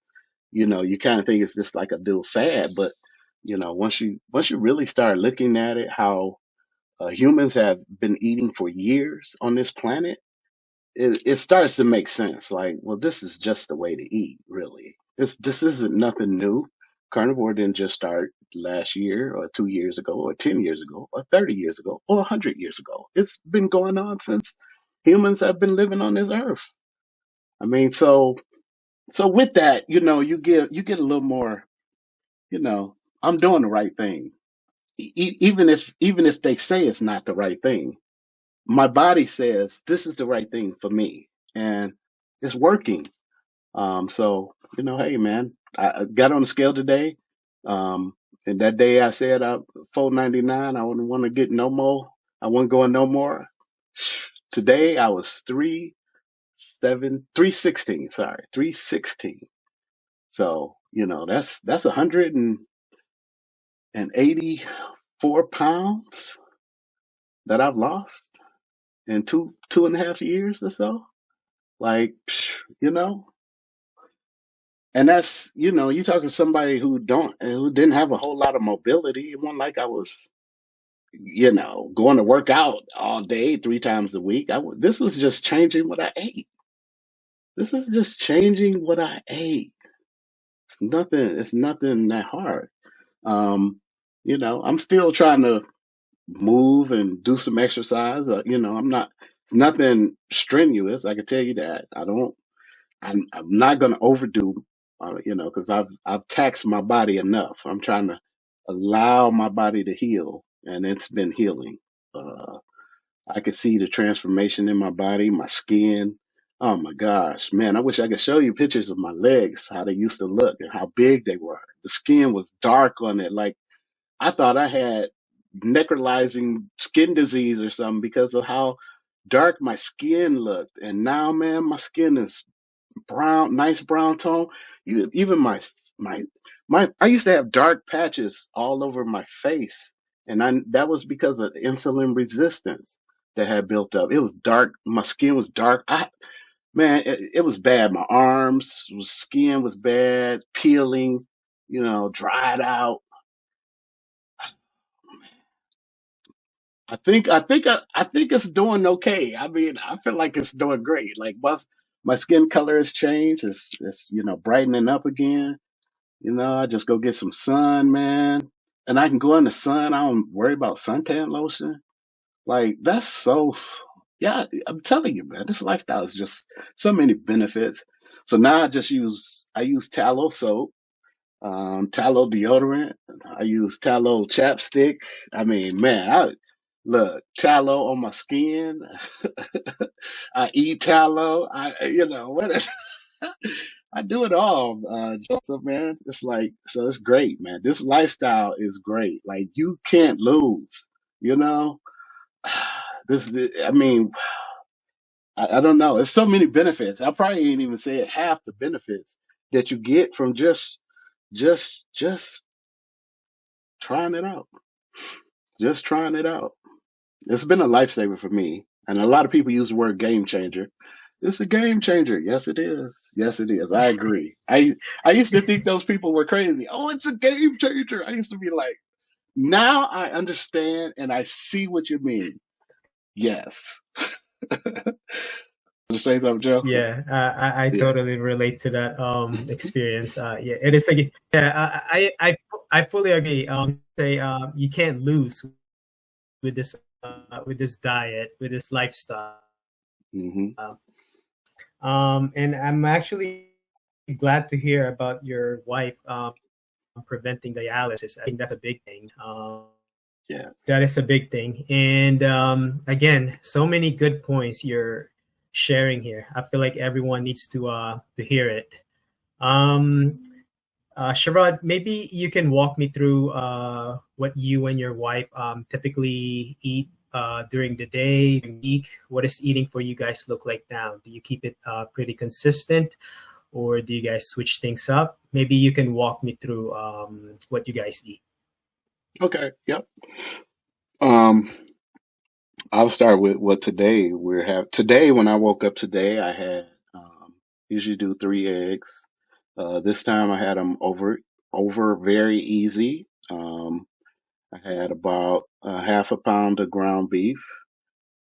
you kind of think it's just like a dual fad, but once you really start looking at it, how humans have been eating for years on this planet, it starts to make sense. Like, well, this is just the way to eat, really. This isn't nothing new. Carnivore didn't just start last year or 2 years ago or 10 years ago or 30 years ago or 100 years ago. It's been going on since humans have been living on this earth. I mean, so with that, you get a little more. you know, I'm doing the right thing. Even if they say it's not the right thing, my body says this is the right thing for me, and it's working. So hey, man, I got on the scale today, um, and that day I said 499. I wouldn't want to get no more. I wasn't going no more. Today I was 316. Sorry, 316. So that's 184 pounds that I've lost in two and a half years or so. Like, and that's you talking to somebody who didn't have a whole lot of mobility. It wasn't like I was going to work out all day 3 times a week. This was just changing what I ate. This is just changing what I ate. It's nothing that hard. I'm still trying to move and do some exercise. I'm not. It's nothing strenuous. I can tell you that. I'm not going to overdo, because I've taxed my body enough. I'm trying to allow my body to heal, and it's been healing. Uh, I could see the transformation in my body, my skin. Oh my gosh, man! I wish I could show you pictures of my legs, how they used to look and how big they were. The skin was dark on it, like I thought I had necrotizing skin disease or something because of how dark my skin looked. And now, man, my skin is brown, nice brown tone. Even my I used to have dark patches all over my face, and that was because of insulin resistance that had built up. It was dark. My skin was dark. Man, it was bad. My skin was bad, peeling, dried out. I think it's doing okay. I mean, I feel like it's doing great. Like my skin color has changed. It's brightening up again. I just go get some sun, man, and I can go in the sun. I don't worry about suntan lotion. Like that's so. Yeah, I'm telling you, man, this lifestyle is just so many benefits. So now I use tallow soap, tallow deodorant. I use tallow chapstick. I mean, man, I look tallow on my skin. I eat tallow. What? I do it all, Joseph, man. It's like, so it's great, man. This lifestyle is great. Like you can't lose, you know. I mean, I don't know. There's so many benefits. I probably ain't even say it half the benefits that you get from just trying it out. Just trying it out. It's been a lifesaver for me. And a lot of people use the word game changer. It's a game changer. Yes, it is. Yes, it is. I agree. I used to think those people were crazy. Oh, it's a game changer. I used to be like, now I understand and I see what you mean. Yes. To say something, Joseph? Yeah, I Yeah. totally relate to that experience. Yeah, it is like yeah, I fully agree. Say you can't lose with this diet, with this lifestyle. Hmm. And I'm actually glad to hear about your wife preventing dialysis. I think that's a big thing. Yeah. That is a big thing. And again, so many good points you're sharing here. I feel like everyone needs to hear it. Um, Sherrod, maybe you can walk me through what you and your wife typically eat during the day, the week. What does eating for you guys look like now? Do you keep it pretty consistent, or do you guys switch things up? Maybe you can walk me through what you guys eat. Okay. Yep. Um, I'll start with what today we have. Today, when I woke up today, I had usually do 3 eggs. This time I had them over very easy. I had about a half a pound of ground beef,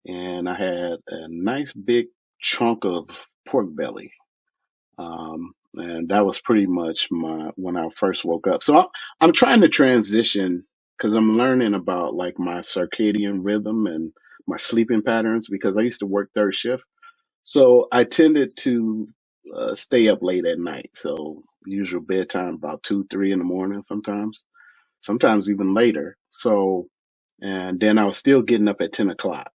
and I had a nice big chunk of pork belly. And that was pretty much my when I first woke up. So I'm trying to transition because I'm learning about like my circadian rhythm and my sleeping patterns because I used to work third shift. So I tended to stay up late at night. So usual bedtime about 2, 3 in the morning sometimes even later. So, and then I was still getting up at 10 o'clock.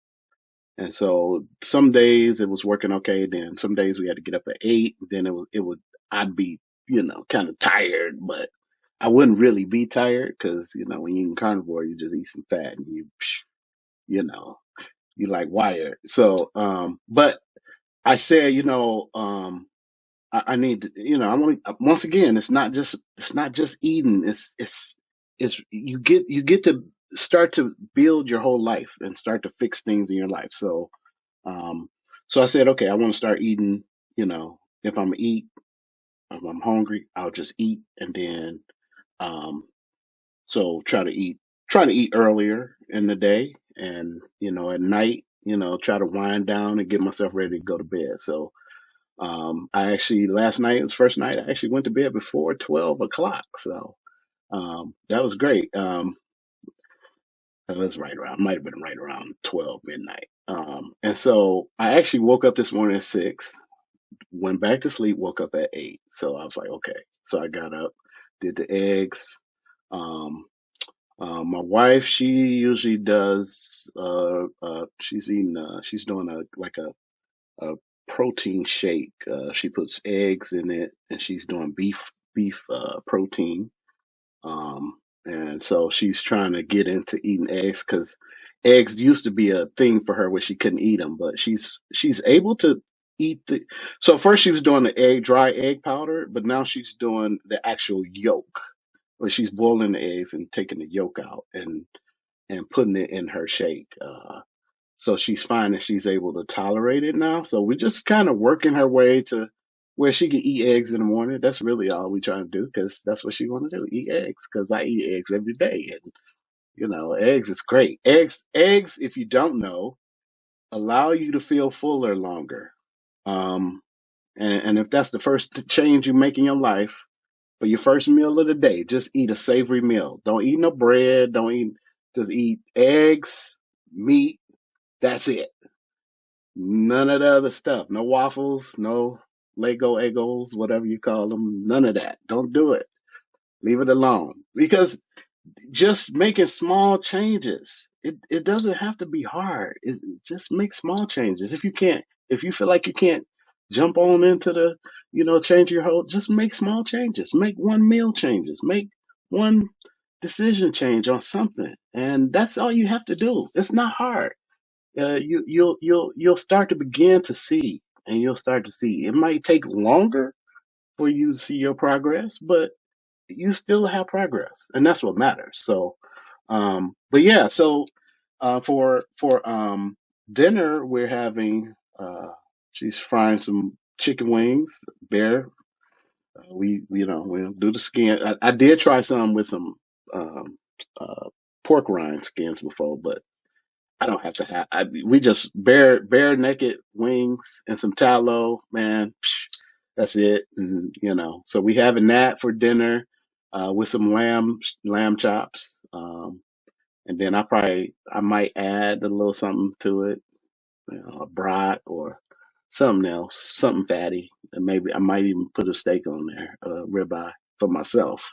And so some days it was working okay. Then some days we had to get up at 8. Then I'd be, kind of tired, but I wouldn't really be tired because, when you eat carnivore, you just eat some fat and you know, you like wired. So, but I said, I need to, I'm only, once again, it's not just eating. It's you get to start to build your whole life and start to fix things in your life. Um, so I said, okay, I want to start eating, if if I'm hungry, I'll just eat. And then, um, so try to eat earlier in the day and, at night, try to wind down and get myself ready to go to bed. So, I actually, last night was first night, I actually went to bed before 12 o'clock. So, that was great. That was right around, might have been right around 12 midnight. And so I actually woke up this morning at 6, went back to sleep, woke up at 8. So I was like, okay. So I got up, did the eggs. Um, my wife, she usually does, she's doing a protein shake. She puts eggs in it and she's doing beef protein. Um, and so she's trying to get into eating eggs because eggs used to be a thing for her where she couldn't eat them, but she's able to eat the. So first she was doing the dry egg powder, but now she's doing the actual yolk, where she's boiling the eggs and taking the yolk out and putting it in her shake. So she's fine and she's able to tolerate it now. So we're just kind of working her way to where she can eat eggs in the morning. That's really all we trying to do because that's what she want to do, eat eggs. Because I eat eggs every day, and eggs is great. Eggs, if you don't know, allow you to feel fuller longer. Um, and if that's the first change you make in your life for your first meal of the day, just eat a savory meal. Don't eat no bread. Don't eat. Just eat eggs, meat. That's it. None of the other stuff. No waffles, no Lego Eggos, whatever you call them. None of that. Don't do it. Leave it alone. Because just making small changes, it doesn't have to be hard. Just make small changes. If you feel like you can't jump on into change your whole, just make small changes. Make one meal changes. Make one decision change on something. And that's all you have to do. It's not hard. You'll start to begin to see, and you'll start to see. It might take longer for you to see your progress, but you still have progress, and that's what matters. So, but yeah, so for dinner we're having she's frying some chicken wings. Bear, we'll do the skin. I did try some with some um, pork rind skins before, but I don't have to have. We just bare naked wings and some tallow, man. That's it. And so we having that for dinner, with some lamb chops. And then I might add a little something to it, a brat or something else, something fatty. And maybe I might even put a steak on there, ribeye for myself.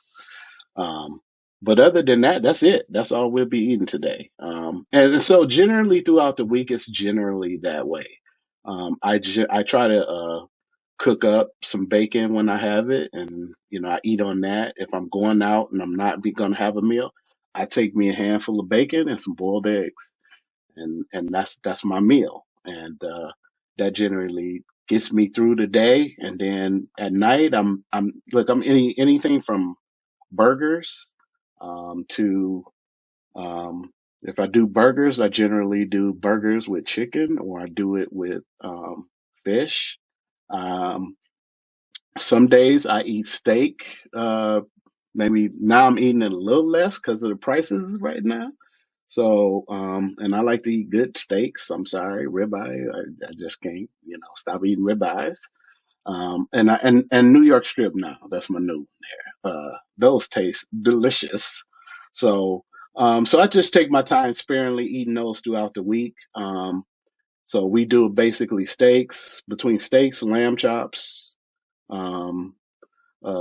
Um, but other than that, that's it. That's all we'll be eating today. And so generally throughout the week, it's generally that way. I try to cook up some bacon when I have it, and I eat on that. If I'm going out and I'm not gonna have a meal, I take me a handful of bacon and some boiled eggs, and that's my meal, and that generally gets me through the day. And then at night, I'm anything from burgers, to if I do burgers, I generally do burgers with chicken or I do it with fish. Um, some days I eat steak. Maybe now I'm eating it a little less because of the prices right now. So, and I like to eat good steaks. I'm sorry, ribeye. I just can't, stop eating ribeyes. And New York strip now. That's my new one there. Those taste delicious. So, so I just take my time sparingly eating those throughout the week. So we do basically steaks, between steaks, lamb chops. Um,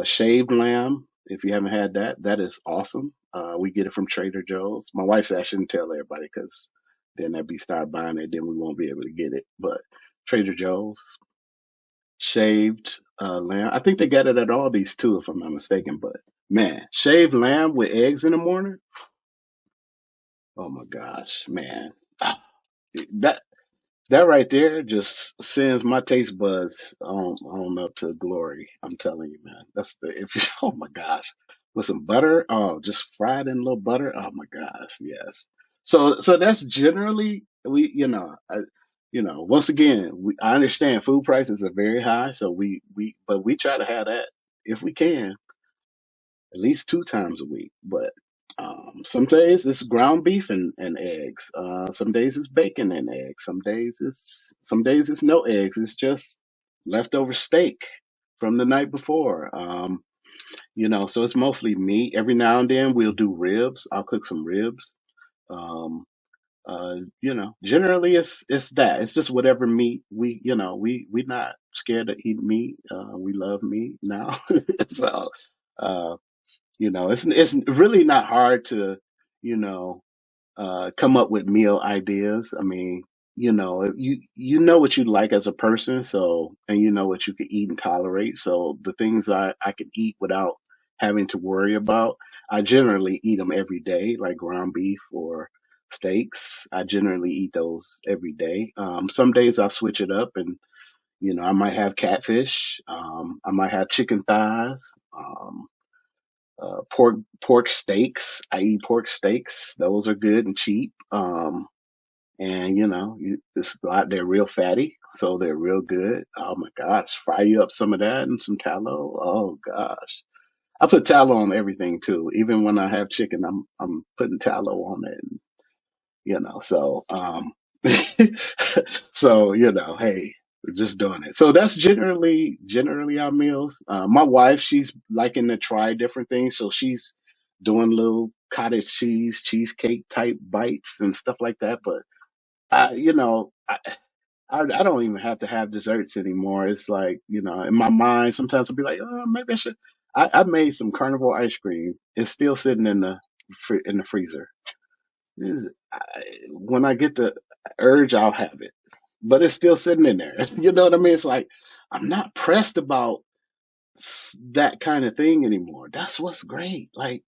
Shaved lamb, if you haven't had that, that is awesome. We get it from Trader Joe's. My wife said I shouldn't tell everybody because then they'd be start buying it, then we won't be able to get it. But Trader Joe's shaved lamb. I think they got it at Aldi's too, if I'm not mistaken. But man, shaved lamb with eggs in the morning. Oh my gosh, man. That that right there just sends my taste buds on up to glory. I'm telling you, man. That's the if you, oh my gosh, with some butter, oh, just fried in a little butter. Oh my gosh, yes. So that's generally we, once again, I understand food prices are very high, so but we try to have that if we can at least 2 times a week. But some days it's ground beef and eggs. Some days it's bacon and eggs. Some days it's no eggs. It's just leftover steak from the night before. So it's mostly meat. Every now and then we'll do ribs. I'll cook some ribs. Um, Generally it's that. It's just whatever meat we're not scared to eat meat. We love meat now. So uh, it's really not hard to, you know, come up with meal ideas. I mean, you know what you like as a person, so and you know what you can eat and tolerate. So the things I can eat without having to worry about, I generally eat them every day, like ground beef or steaks. I generally eat those every day. Some days I'll switch it up and I might have catfish. I might have chicken thighs. Pork steaks. I eat pork steaks. Those are good and cheap. And they're real fatty, so they're real good. Oh my gosh, fry you up some of that and some tallow. Oh gosh, I put tallow on everything too. Even when I have chicken, I'm putting tallow on it. So hey, just doing it. So that's generally our meals. My wife, she's liking to try different things, so she's doing little cottage cheesecake type bites and stuff like that. But I don't even have to have desserts anymore. It's like in my mind, sometimes I'll be like, oh, maybe I should. I made some carnivore ice cream. It's still sitting in the freezer. When I get the urge, I'll have it, but it's still sitting in there. You know what I mean? It's like I'm not pressed about that kind of thing anymore. That's what's great. Like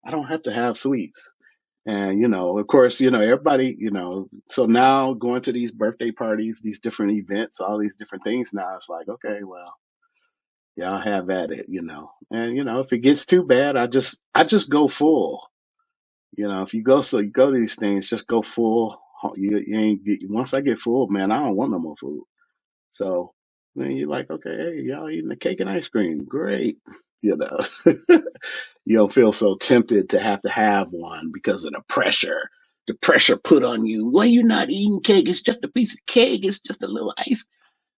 I don't have to have sweets. And of course, everybody, so now going to these birthday parties, these different events, all these different things now, it's like, okay, well, yeah, I'll have at it. And if it gets too bad, I just go full. If you go to these things, just go full. You ain't once I get full, man, I don't want no more food. So then you're like, okay, hey, y'all eating the cake and ice cream, great. You know, you don't feel so tempted to have one because of the pressure put on you. Why you not eating cake? It's just a piece of cake. It's just a little ice.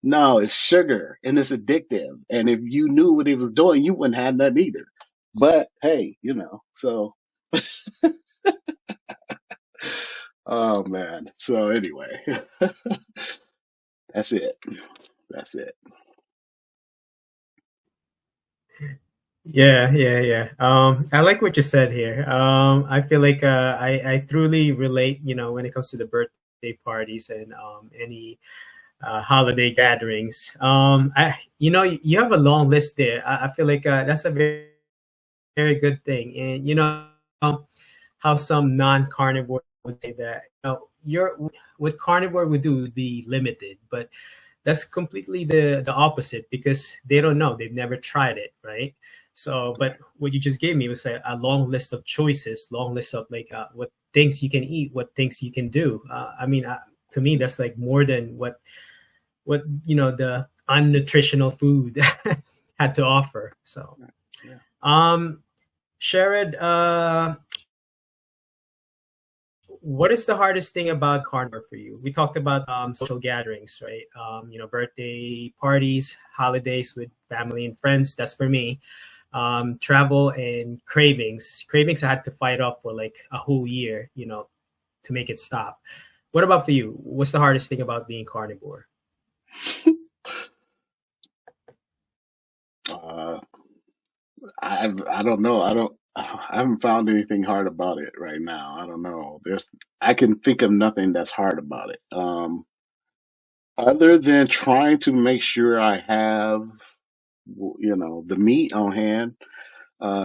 No, it's sugar and it's addictive. And if you knew what it was doing, you wouldn't have nothing either. But hey, so oh man. So anyway, that's it. That's it. Yeah, yeah, yeah. I like what you said here. I feel like I truly relate, when it comes to the birthday parties and any holiday gatherings. You have a long list there. I feel like that's a very, very good thing. And how some non-carnivore would say that, what carnivore would do would be limited, but that's completely the opposite because they don't know, they've never tried it, right? So but what you just gave me was a long list of choices, long list of like what things you can eat, what things you can do. I mean, to me that's like more than what the unnutritional food had to offer. So Yeah. um Sherrod, what is the hardest thing about carnivore for you? We talked about social gatherings, right? Birthday parties, holidays with family and friends. That's for me. Travel and cravings. Cravings I had to fight off for like a whole year, to make it stop. What about for you? What's the hardest thing about being carnivore? I don't know. I haven't found anything hard about it right now. I don't know. I can think of nothing that's hard about it. Other than trying to make sure I have, the meat on hand,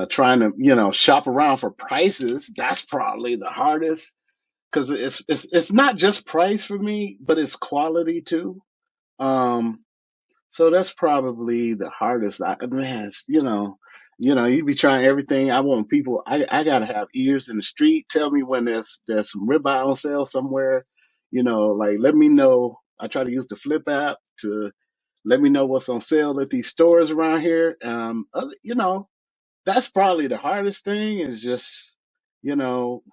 trying to, shop around for prices. That's probably the hardest because it's not just price for me, but it's quality too. Um, So that's probably the hardest. Man, you be trying everything. I want people. I gotta have ears in the street. Tell me when there's some ribeye on sale somewhere. Like let me know. I try to use the Flip app to let me know what's on sale at these stores around here. That's probably the hardest thing is just, you know,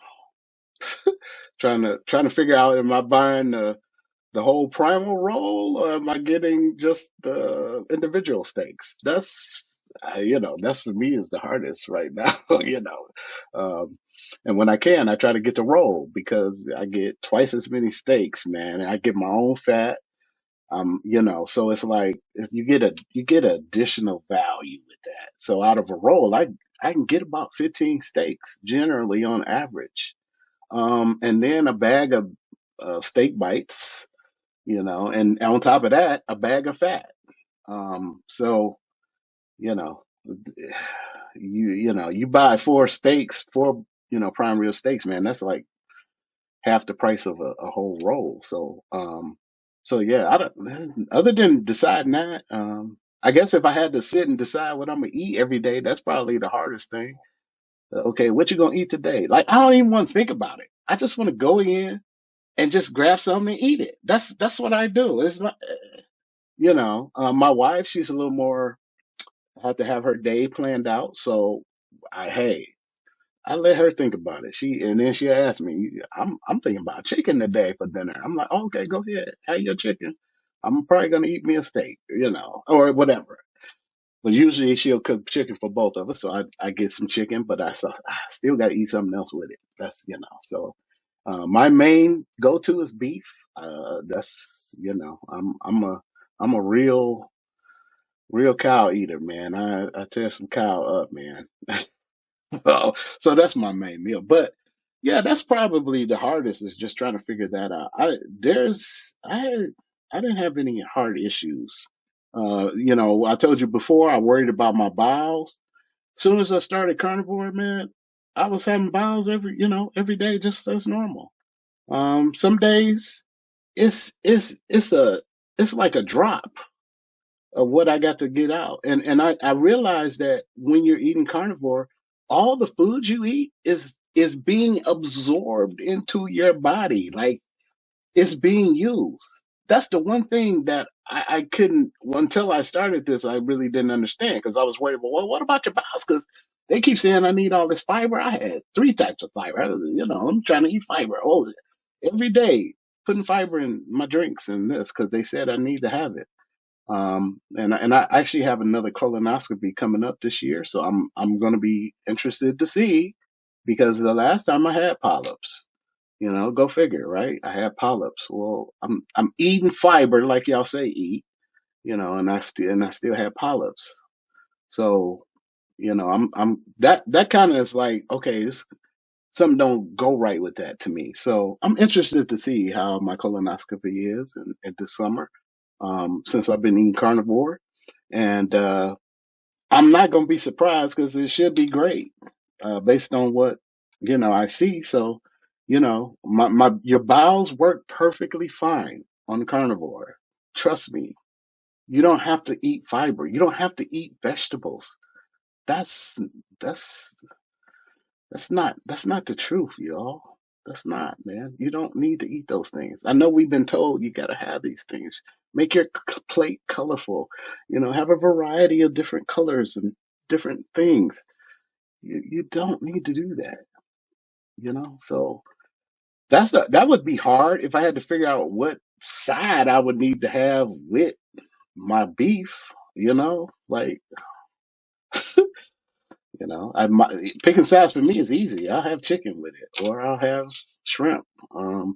trying to figure out, am I buying the whole primal roll, or am I getting just the individual steaks? That's for me is the hardest right now. Um, and when I can, I try to get the roll because I get twice as many steaks, man. And I get my own fat. So it's like you get additional value with that. So out of a roll, I can get about 15 steaks generally on average, and then a bag of steak bites, and on top of that, a bag of fat. So you know, you buy four prime rib steaks, man. That's like half the price of a whole roll. So yeah, I don't. Other than deciding that, I guess if I had to sit and decide what I'm gonna eat every day, that's probably the hardest thing. Okay, what you gonna eat today? Like I don't even want to think about it. I just want to go in and just grab something and eat it. That's what I do. It's not. My wife, she's a little more, have to have her day planned out. So hey, I let her think about it. And then she asked me, I'm thinking about chicken today for dinner. I'm like, okay, go ahead, have your chicken. I'm probably gonna eat me a steak, or whatever. But usually she'll cook chicken for both of us, so I get some chicken, but I still got to eat something else with it. So my main go-to is beef. That's I'm a real cow eater, man. I tear some cow up, man. So that's my main meal. But yeah, that's probably the hardest is just trying to figure that out. I didn't have any heart issues. I told you before I worried about my bowels. Soon as I started carnivore, man, I was having bowels every day just as normal. Some days it's like a drop of what I got to get out. And I realized that when you're eating carnivore, all the food you eat is being absorbed into your body. Like it's being used. That's the one thing that I couldn't, well, until I started this, I really didn't understand because I was worried, well, what about your bowels? Because they keep saying I need all this fiber. I had three types of fiber. I'm trying to eat fiber. Oh, every day, putting fiber in my drinks and this because they said I need to have it. And I actually have another colonoscopy coming up this year, so I'm going to be interested to see because the last time I had polyps, go figure, right? I had polyps. Well, I'm eating fiber like y'all say eat, and I still had polyps. So, I'm that kind of is like, okay, this something don't go right with that to me. So I'm interested to see how my colonoscopy is in this summer, since I've been eating carnivore, and I'm not going to be surprised because it should be great, based on what I see. So, my your bowels work perfectly fine on carnivore. Trust me. You don't have to eat fiber. You don't have to eat vegetables. That's that's that's not the truth, y'all. That's not, man. You don't need to eat those things. I know we've been told you got to have these things. Make your plate colorful. Have a variety of different colors and different things. You don't need to do that. So that would be hard if I had to figure out what side I would need to have with my beef. Like picking sides for me is easy. I'll have chicken with it, or I'll have shrimp,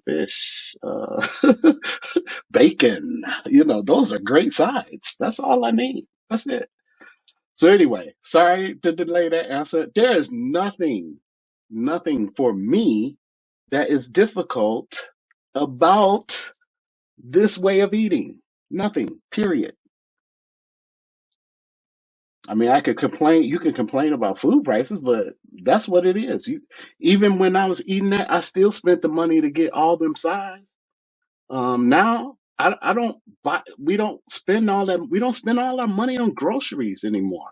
fish, bacon. Those are great sides. That's all I need. That's it. So anyway, sorry to delay that answer. There is nothing for me that is difficult about this way of eating. Nothing, period. I mean, I could complain, you can complain about food prices, but that's what it is. Even when I was eating that, I still spent the money to get all them sides. Now I don't buy, we don't spend all our money on groceries anymore.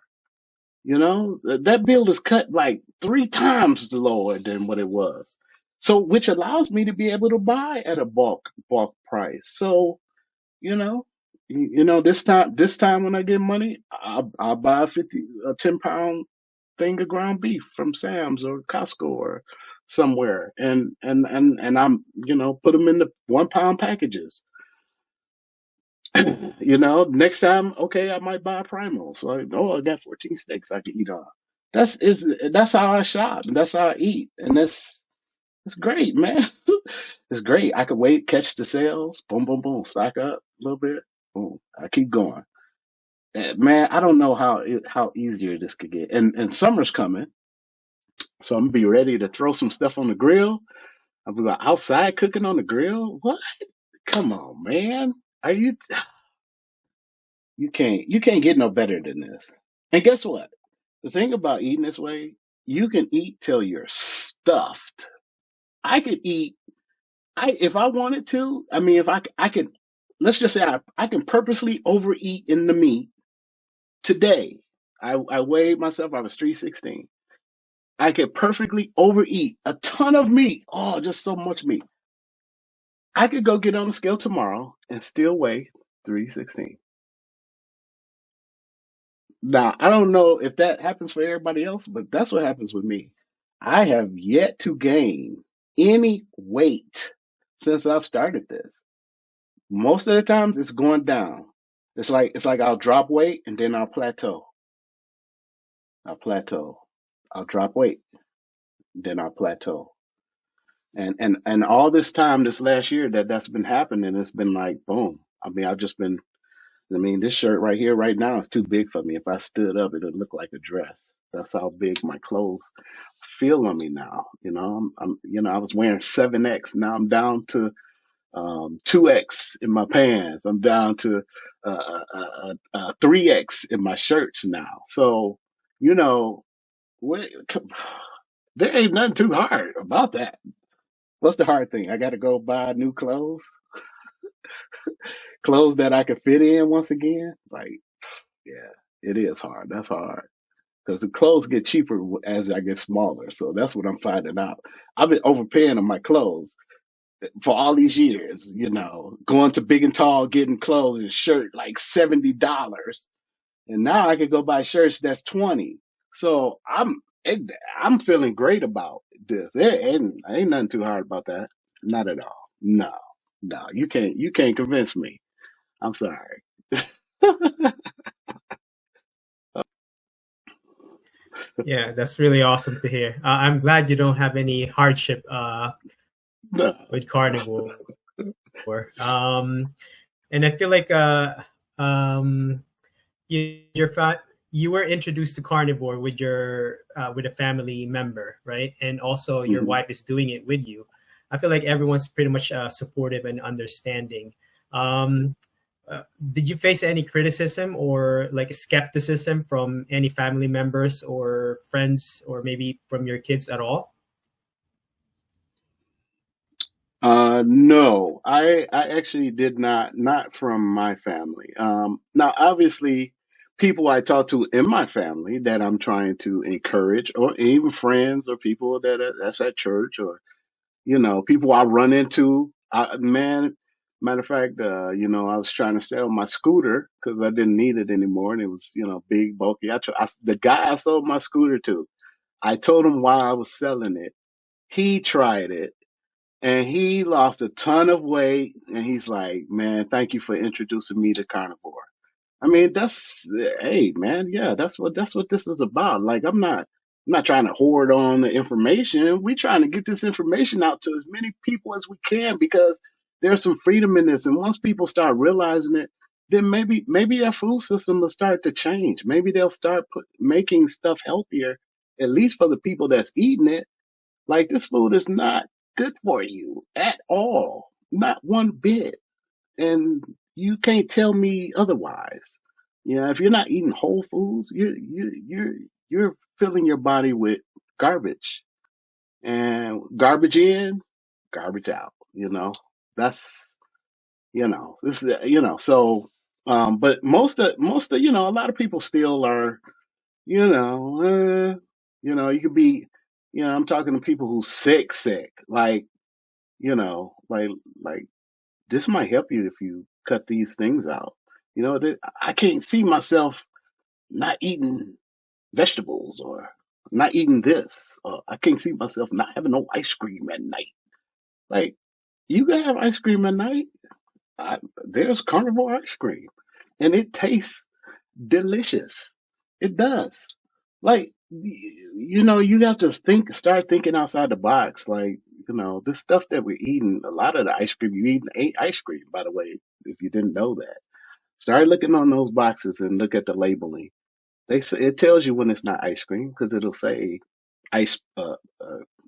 You know, that bill is cut like three times lower than what it was. So, which allows me to be able to buy at a bulk price. So, you know, this time when I get money, I'll buy a 10 pound thing of ground beef from Sam's or Costco or somewhere, and I'm, put them in the 1 pound packages. Next time, okay, I might buy a Primo. So I got 14 steaks I can eat on. That's how I shop. And that's how I eat, and it's great, man. It's great. I could wait, catch the sales, boom, boom, boom, stock up a little bit, boom. I keep going. Man, I don't know how easier this could get. And summer's coming, so I'm gonna be ready to throw some stuff on the grill. I'll be like outside cooking on the grill. What? Come on, man. Are you? You can't get no better than this. And guess what? The thing about eating this way, you can eat till you're stuffed. I could eat. I If I wanted to. I mean, if I could. Let's just say I can purposely overeat in the meat today. I weighed myself. I was 316. I could perfectly overeat a ton of meat. Oh, just so much meat. I could go get on the scale tomorrow and still weigh 316. Now, I don't know if that happens for everybody else, but that's what happens with me. I have yet to gain any weight since I've started this. Most of the times it's going down. It's like I'll drop weight and then I'll plateau. I'll plateau. I'll drop weight, then I'll plateau. And all this time, this last year that's been happening, it's been like boom. I mean, this shirt right here, right now, is too big for me. If I stood up, it would look like a dress. That's how big my clothes feel on me now. I was wearing 7X. Now I'm down to 2X in my pants. I'm down to 3X in my shirts now. So, you know, what, there ain't nothing too hard about that. What's the hard thing? I got to go buy new clothes that I can fit in once again. Like, yeah, it is hard. That's hard because the clothes get cheaper as I get smaller. So that's what I'm finding out. I've been overpaying on my clothes for all these years. Going to Big and Tall, getting clothes and shirt like $70, and now I can go buy shirts that's 20. So I'm feeling great about this. Ain't nothing too hard about that. Not at all. No, no, you can't convince me. I'm sorry. Yeah, that's really awesome to hear. I'm glad you don't have any hardship No. with carnivore. And I feel like you were introduced to carnivore with a family member, right? And also your Mhm. wife is doing it with you. I feel like everyone's pretty much supportive and understanding. Um, did you face any criticism or like skepticism from any family members or friends or maybe from your kids at all? No, I actually did not from my family. Now, obviously, people I talk to in my family that I'm trying to encourage, or even friends or people that's at church, or people I run into. Matter of fact, I was trying to sell my scooter because I didn't need it anymore, and it was big, bulky. The guy I sold my scooter to, I told him why I was selling it. He tried it and he lost a ton of weight, and he's like, man, thank you for introducing me to carnivore. I mean, hey, man, yeah, that's what this is about. Like, I'm not trying to hoard on the information. We're trying to get this information out to as many people as we can because there's some freedom in this. And once people start realizing it, then maybe their food system will start to change. Maybe they'll start making stuff healthier, at least for the people that's eating it. Like, this food is not good for you at all, not one bit. And you can't tell me otherwise. You know, if you're not eating whole foods, you're filling your body with garbage, and garbage in, garbage out. You know, that's, this is, so, but most of, a lot of people still are, you know, you could be, I'm talking to people who sick, like, like, like this might help you if you cut these things out. I can't see myself not eating vegetables, or not eating this. Or I can't see myself not having no ice cream at night. Like, you can have ice cream at night. There's carnivore ice cream, and it tastes delicious. It does. Like, you have to start thinking outside the box. Like, this stuff that we're eating, a lot of the ice cream you eat ain't ice cream, by the way, if you didn't know that. Start looking on those boxes and look at the labeling. They say it tells you when it's not ice cream, because it'll say ice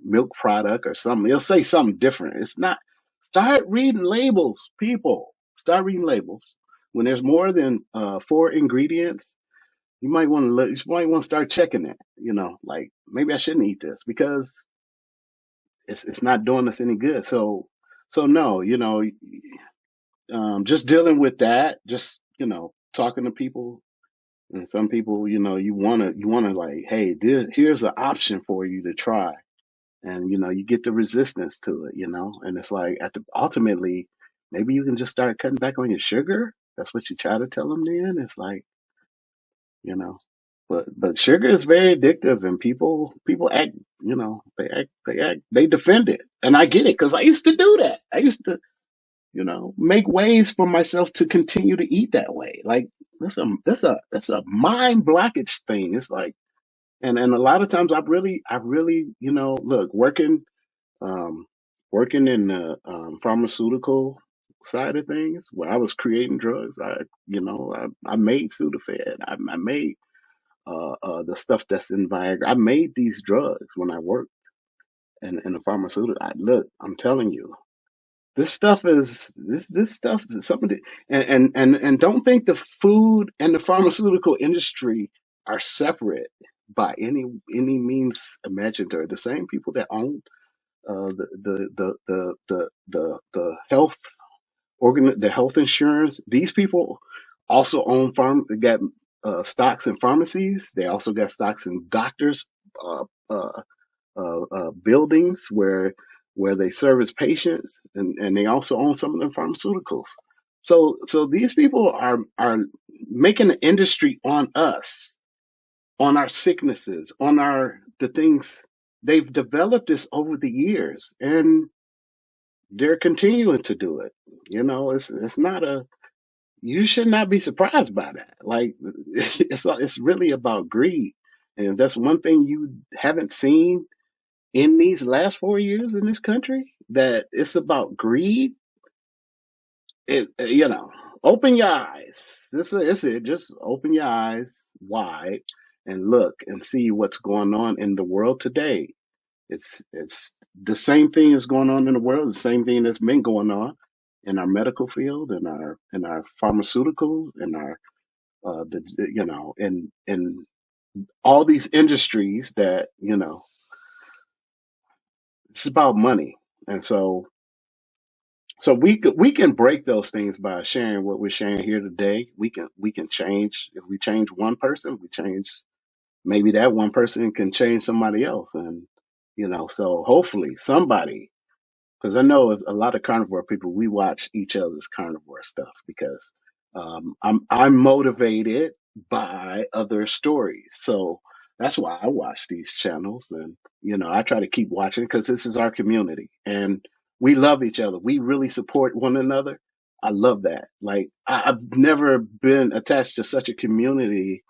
milk product or something. It'll say something different. It's not. Start reading labels, people. Start reading labels. When there's more than four ingredients, you might want to start checking it. Like, maybe I shouldn't eat this because it's not doing us any good. So no, just dealing with that. Just, talking to people. And some people, you wanna like, hey, here's an option for you to try, and you get the resistance to it, and it's like, ultimately, maybe you can just start cutting back on your sugar. That's what you try to tell them. Then it's like, you know, but sugar is very addictive, and people act, they defend it, and I get it, because I used to do that. I used to, make ways for myself to continue to eat that way. Like, that's a mind blockage thing. It's like, and a lot of times I really, look, um, working in the pharmaceutical side of things, where I was creating drugs. I made Sudafed. I made the stuff that's in Viagra. I made these drugs when I worked in the pharmaceutical. Look, I'm telling you, this stuff is something. And don't think the food and the pharmaceutical industry are separate by any means imaginary. The same people that own the health the health insurance, these people also own got stocks in pharmacies. They also got stocks in doctors uh, uh, buildings where they service patients, and they also own some of the pharmaceuticals. So these people are making an industry on us, on our sicknesses, on the things. They've developed this over the years, and they're continuing to do it. It's not a. You should not be surprised by that. Like, it's really about greed, and if that's one thing you haven't seen in these last 4 years in this country, that it's about greed. Open your eyes. This is it. Just open your eyes wide and look and see what's going on in the world today. It's the same thing that's going on in the world. The same thing that's been going on in our medical field, in our pharmaceuticals, in our in all these industries that it's about money. And so we can break those things by sharing what we're sharing here today. We can change. If we change one person, we change. Maybe that one person can change somebody else, and so hopefully somebody. Because I know as a lot of carnivore people, we watch each other's carnivore stuff, because I'm motivated by other stories. So that's why I watch these channels, and I try to keep watching, because this is our community, and we love each other. We really support one another. I love that. Like, I've never been attached to such a community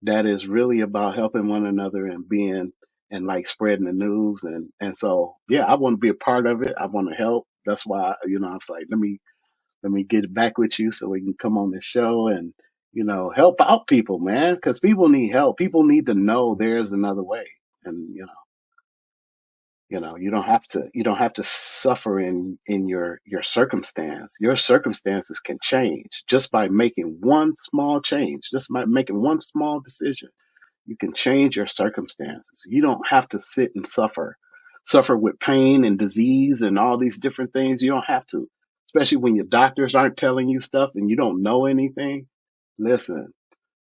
that is really about helping one another and being, and like spreading the news, and so yeah, I want to be a part of it. I want to help. That's why I was like, let me let me get back with you so we can come on the show and, help out people, man, because people need help. People need to know there's another way. And, you don't have to suffer in your circumstance. Your circumstances can change just by making one small change, just by making one small decision. You can change your circumstances. You don't have to sit and suffer with pain and disease and all these different things. You don't have to, especially when your doctors aren't telling you stuff and you don't know anything. Listen,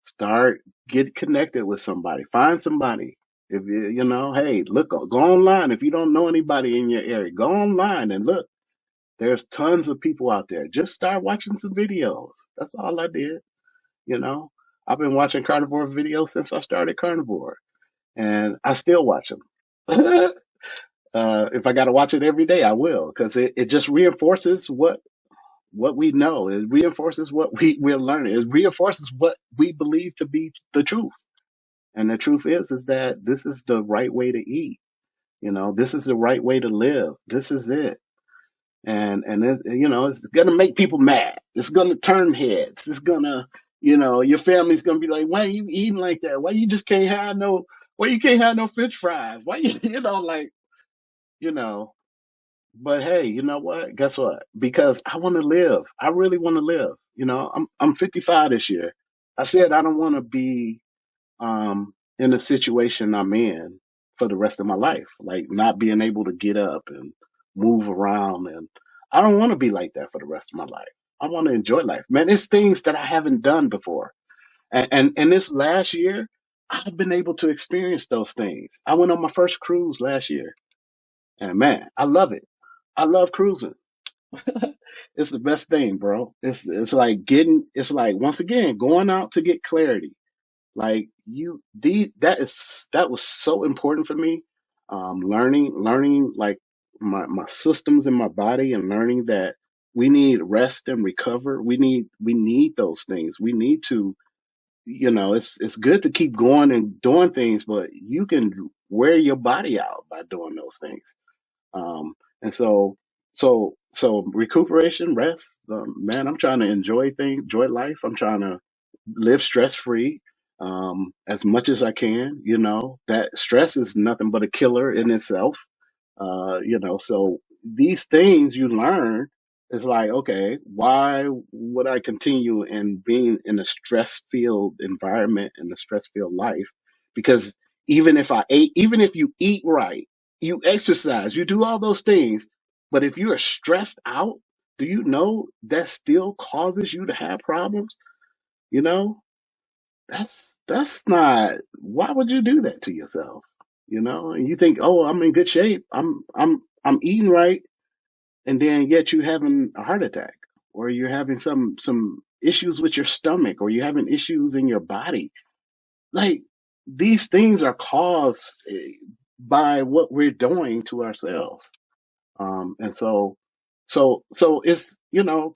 start, get connected with somebody. Find somebody. If hey, look, go online. If you don't know anybody in your area, go online and look. There's tons of people out there. Just start watching some videos. That's all I did. You know, I've been watching carnivore videos since I started carnivore, and I still watch them. If I got to watch it every day, I will, because it just reinforces what we know. It reinforces what we're learning. It reinforces what we believe to be the truth. And the truth is that this is the right way to eat. This is the right way to live. This is it. And it's gonna make people mad. It's gonna turn heads. It's gonna, your family's gonna be like, why are you eating like that? Why you just can't have no? Why you can't have no French fries? Why you, like, you know? But hey, you know what? Guess what? Because I want to live. I really want to live. I'm 55 this year. I said I don't want to be in the situation I'm in for the rest of my life, like not being able to get up and move around. And I don't want to be like that for the rest of my life. I want to enjoy life, man. It's things that I haven't done before, and this last year, I've been able to experience those things. I went on my first cruise last year, and man, I love it. I love cruising. It's the best thing, bro. It's like once again going out to get clarity. Like that was so important for me. Learning like my systems in my body, and learning that we need rest and recover. We need those things. We need to, it's good to keep going and doing things, but you can wear your body out by doing those things. And so recuperation, rest, man, I'm trying to enjoy life. I'm trying to live stress free, as much as I can. That stress is nothing but a killer in itself. So these things you learn is like, okay, why would I continue in being in a stress filled environment, in a stress filled life? Because even if you eat right, you exercise, you do all those things, but if you are stressed out, do you know that still causes you to have problems? You know, that's not. Why would you do that to yourself? And you think, oh, I'm in good shape. I'm eating right, and then yet you having a heart attack, or you're having some issues with your stomach, or you're having issues in your body. Like, these things are caused by what we're doing to ourselves. And so it's,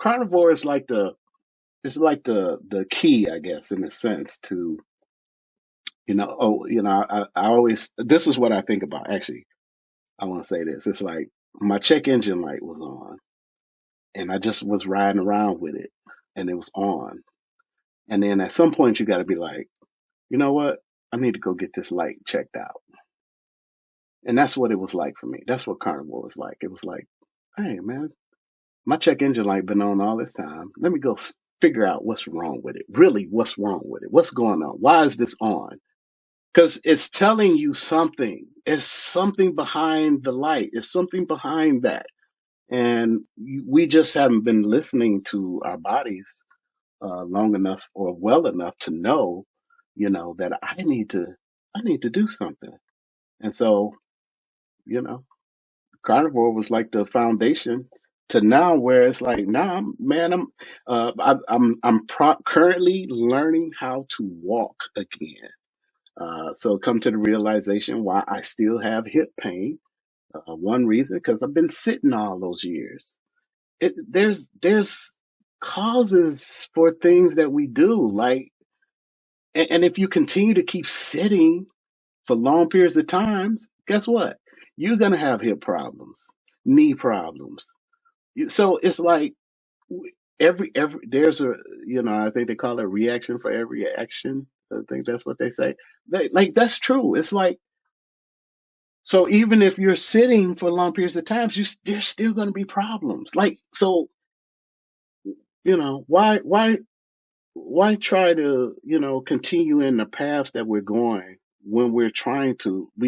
carnivore is like the key, I guess, in a sense, to, I always, this is what I think about, actually. I want to say this. It's like my check engine light was on, and I just was riding around with it, and it was on. And then at some point, you got to be like, you know what? I need to go get this light checked out. And that's what it was like for me. That's what carnivore was like. It was like, hey, man, my check engine light been on all this time. Let me go figure out what's wrong with it. Really, what's wrong with it? What's going on? Why is this on? Because it's telling you something. It's something behind the light. It's something behind that. And we just haven't been listening to our bodies long enough or well enough to know, that I need to do something. And so, you know, carnivore was like the foundation to now, where it's like, now, man, I'm currently learning how to walk again. So come to the realization why I still have hip pain. One reason, because I've been sitting all those years. There's causes for things that we do, like, and if you continue to keep sitting for long periods of times, guess what? You're gonna have hip problems, knee problems. So it's like, there's a, I think they call it reaction for every action. I think that's what they say. Like that's true. It's like, so even if you're sitting for long periods of time, there's still going to be problems. Like, so, why try to, continue in the path that we're going when we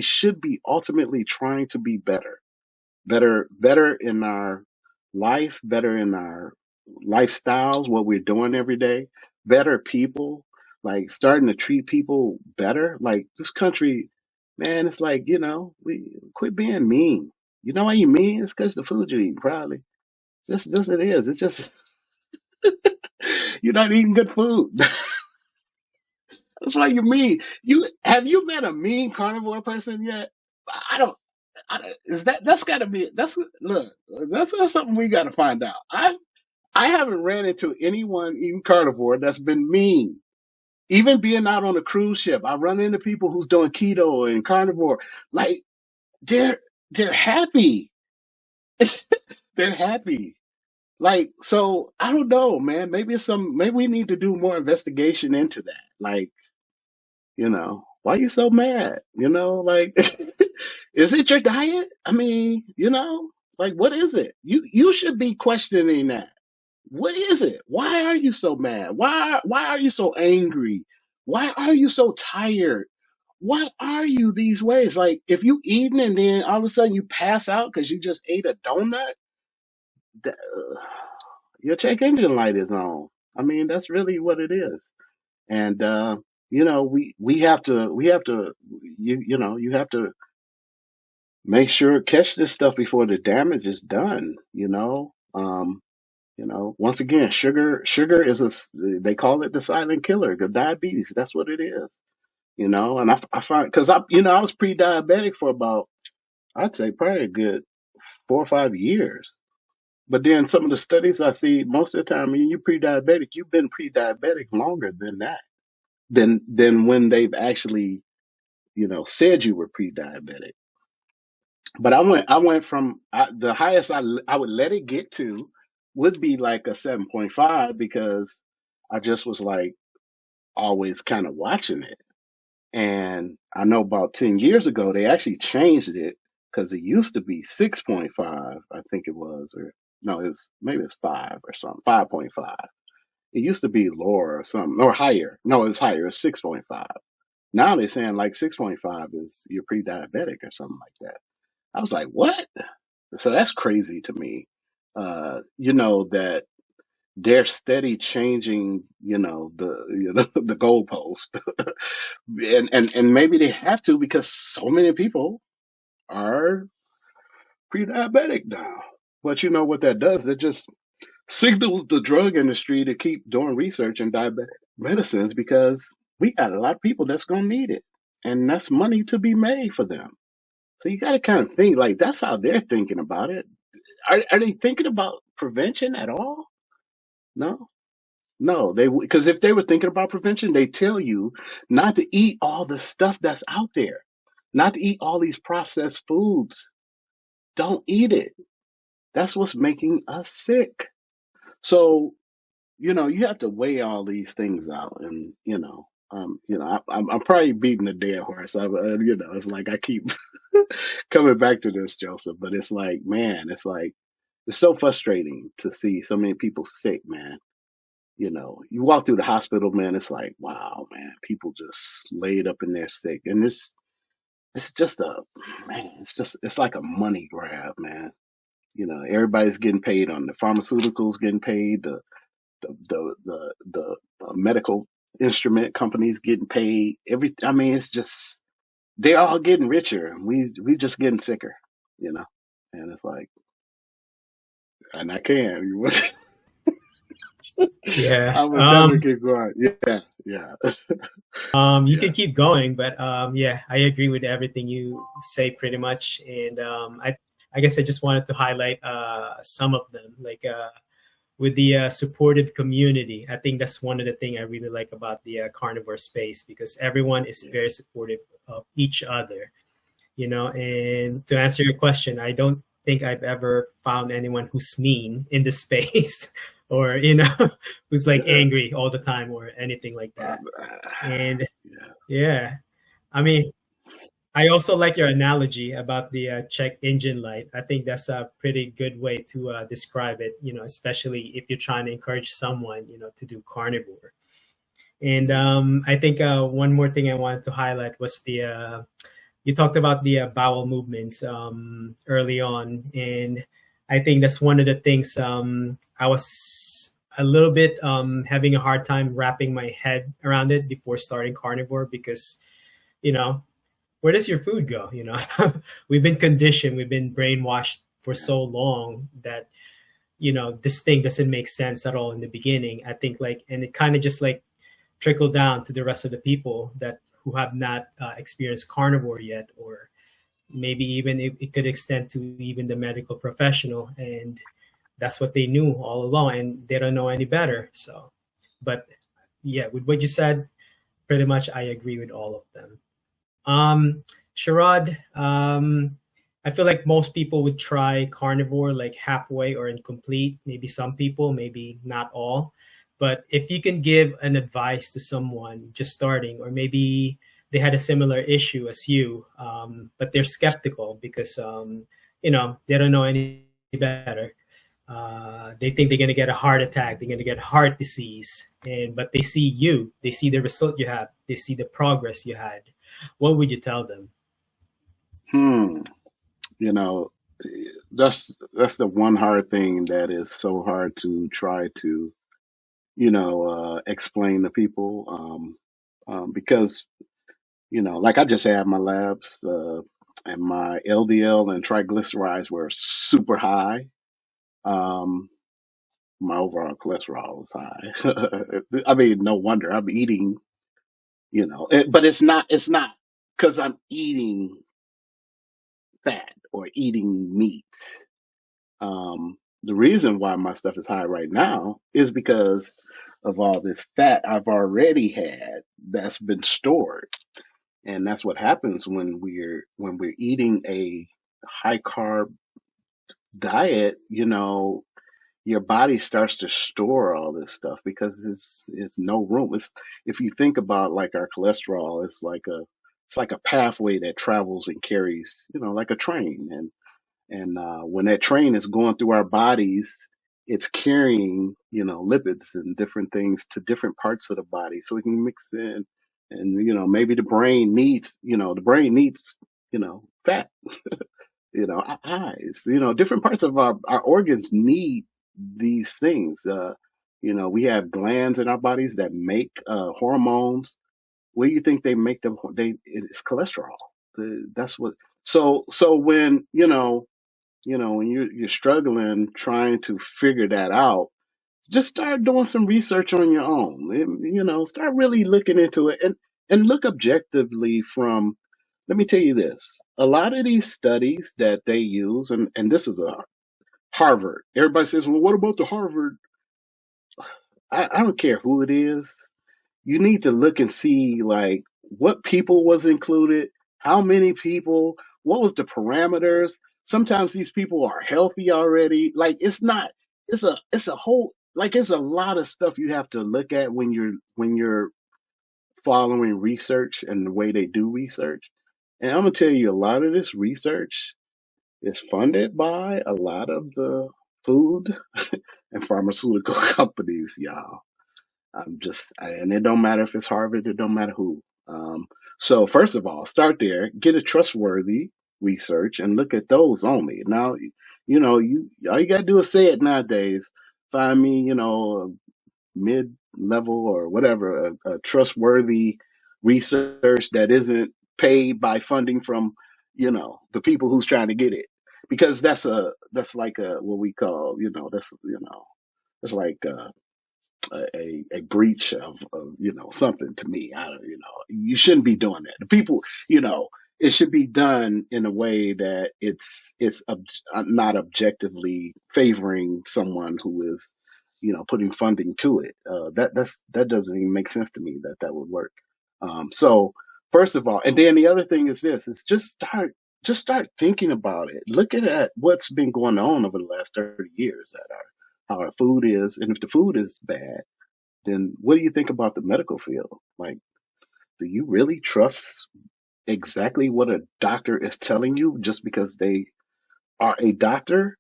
should be ultimately trying to be better in our life, better in our lifestyles, what we're doing every day, better people, like starting to treat people better. Like this country, man, it's like, we quit being mean. You know why you mean? It's because the food you eat, probably. Just it is. It's just you're not eating good food. That's why you mean. Have you met a mean carnivore person yet? I don't. That's got to be look. That's something we got to find out. I haven't ran into anyone eating carnivore that's been mean. Even being out on a cruise ship, I run into people who's doing keto and carnivore. Like they're happy. They're happy. Like, so I don't know, man. Maybe we need to do more investigation into that. Like, why you so mad? Like, is it your diet? I mean, like, what is it? You should be questioning that. What is it? Why are you so mad? Why are you so angry? Why are you so tired? Why are you these ways? Like, if you eating and then all of a sudden you pass out because you just ate a donut, th- your check engine light is on. I mean, that's really what it is. And we have to you have to make sure catch this stuff before the damage is done. Once again, sugar is they call it the silent killer, the diabetes. That's what it is. And I find, because I was pre-diabetic for about, I'd say probably a good 4 or 5 years. But then some of the studies I see, most of the time, when you're pre-diabetic, you've been pre-diabetic longer than that, than when they've actually, said you were pre-diabetic. But I went from the highest I would let it get to would be like a 7.5, because I just was like always kind of watching it. And I know about 10 years ago, they actually changed it, because it used to be 6.5, I think it was, or no, maybe it's 5 or something, 5.5. It used to be lower or something, or higher. No, it's higher. It's 6.5. Now they're saying like 6.5 is you're pre-diabetic or something like that. I was like, what? So that's crazy to me. That they're steady changing, the goalpost, and maybe they have to, because so many people are pre-diabetic now. But you know what that does? It just signals the drug industry to keep doing research in diabetic medicines, because we got a lot of people that's gonna need it, and that's money to be made for them. So you got to kind of think like that's how they're thinking about it. Are they thinking about prevention at all? No, no. Because if they were thinking about prevention, they tell you not to eat all the stuff that's out there, not to eat all these processed foods. Don't eat it. That's what's making us sick. So you have to weigh all these things out, and I'm probably beating a dead horse. It's like I keep coming back to this, Joseph, but it's like, man, it's so frustrating to see so many people sick, man. You walk through the hospital, man, it's like, wow, man, people just laid up in there sick. And it's just it's like a money grab, man. Everybody's getting paid on the pharmaceuticals, getting paid, the medical instrument companies getting paid. I mean, it's just, they're all getting richer. We just getting sicker, you know. And it's like, and I can. Yeah. I would definitely keep going. Yeah, yeah. You Yeah. can keep going, but yeah, I agree with everything you say pretty much. And I guess I just wanted to highlight some of them, like with the supportive community. I think that's one of the things I really like about the carnivore space, because everyone is very supportive of each other. And to answer your question, I don't think I've ever found anyone who's mean in the space or who's like Yes. angry all the time or anything like that. And Yes. yeah, I mean, I also like your analogy about the check engine light. I think that's a pretty good way to describe it, especially if you're trying to encourage someone, to do carnivore. And I think one more thing I wanted to highlight was you talked about the bowel movements early on. And I think that's one of the things I was a little bit having a hard time wrapping my head around it before starting carnivore because, you know, where does your food go? We've been conditioned, we've been brainwashed for Yeah. so long that this thing doesn't make sense at all in the beginning. I think and it kind of just trickled down to the rest of the people that who have not experienced carnivore yet, or maybe even it could extend to even the medical professional, and that's what they knew all along, and they don't know any better. So, but yeah, with what you said, pretty much I agree with all of them. Sherrod, I feel like most people would try carnivore like halfway or incomplete. Maybe some people, maybe not all. But if you can give an advice to someone just starting, or maybe they had a similar issue as you, but they're skeptical because they don't know any better. They think they're gonna get a heart attack, they're gonna get heart disease, and but they see you, they see the result you have, they see the progress you had. What would you tell them? Hmm. You know, that's the one hard thing that is so hard to try to, explain to people. Because, like I just had my labs, and my LDL and triglycerides were super high. Um, my overall cholesterol was high. I mean, no wonder I'm eating, but it's not because I'm eating fat or eating meat. The reason why my stuff is high right now is because of all this fat I've already had that's been stored. And that's what happens when we're eating a high carb diet, your body starts to store all this stuff because it's no room. It's if you think about like our cholesterol, it's like a pathway that travels and carries, like a train. And when that train is going through our bodies, it's carrying, lipids and different things to different parts of the body so we can mix in. And, maybe the brain needs, fat, eyes, different parts of our organs need these things. We have glands in our bodies that make hormones. Where do you think they make them? It's cholesterol. That's what. So when when you're struggling trying to figure that out, just start doing some research on your own. Start really looking into it and look objectively from. Let me tell you this: a lot of these studies that they use, and this is a Harvard. Everybody says, "Well, what about the Harvard?" I don't care who it is. You need to look and see like what people was included, how many people, what was the parameters. Sometimes these people are healthy already. Like it's a whole like it's a lot of stuff you have to look at when you're following research and the way they do research. And I'm gonna tell you, a lot of this research is funded by a lot of the food and pharmaceutical companies, y'all. And it don't matter if it's Harvard, it don't matter who. Um, so first of all, start there, get a trustworthy research, and look at those only. Now, you all you gotta do is say it nowadays. Find me, mid-level or whatever, a trustworthy research that isn't paid by funding from, the people who's trying to get it, because that's like a what we call, that's like a breach of something to me. I don't, you shouldn't be doing that. The people, it should be done in a way that it's not objectively favoring someone who is, putting funding to it. That doesn't even make sense to me that would work. So first of all, and then the other thing is this: is just start thinking about it. Look at what's been going on over the last 30 years how our food is. And if the food is bad, then what do you think about the medical field? Like, do you really trust exactly what a doctor is telling you just because they are a doctor?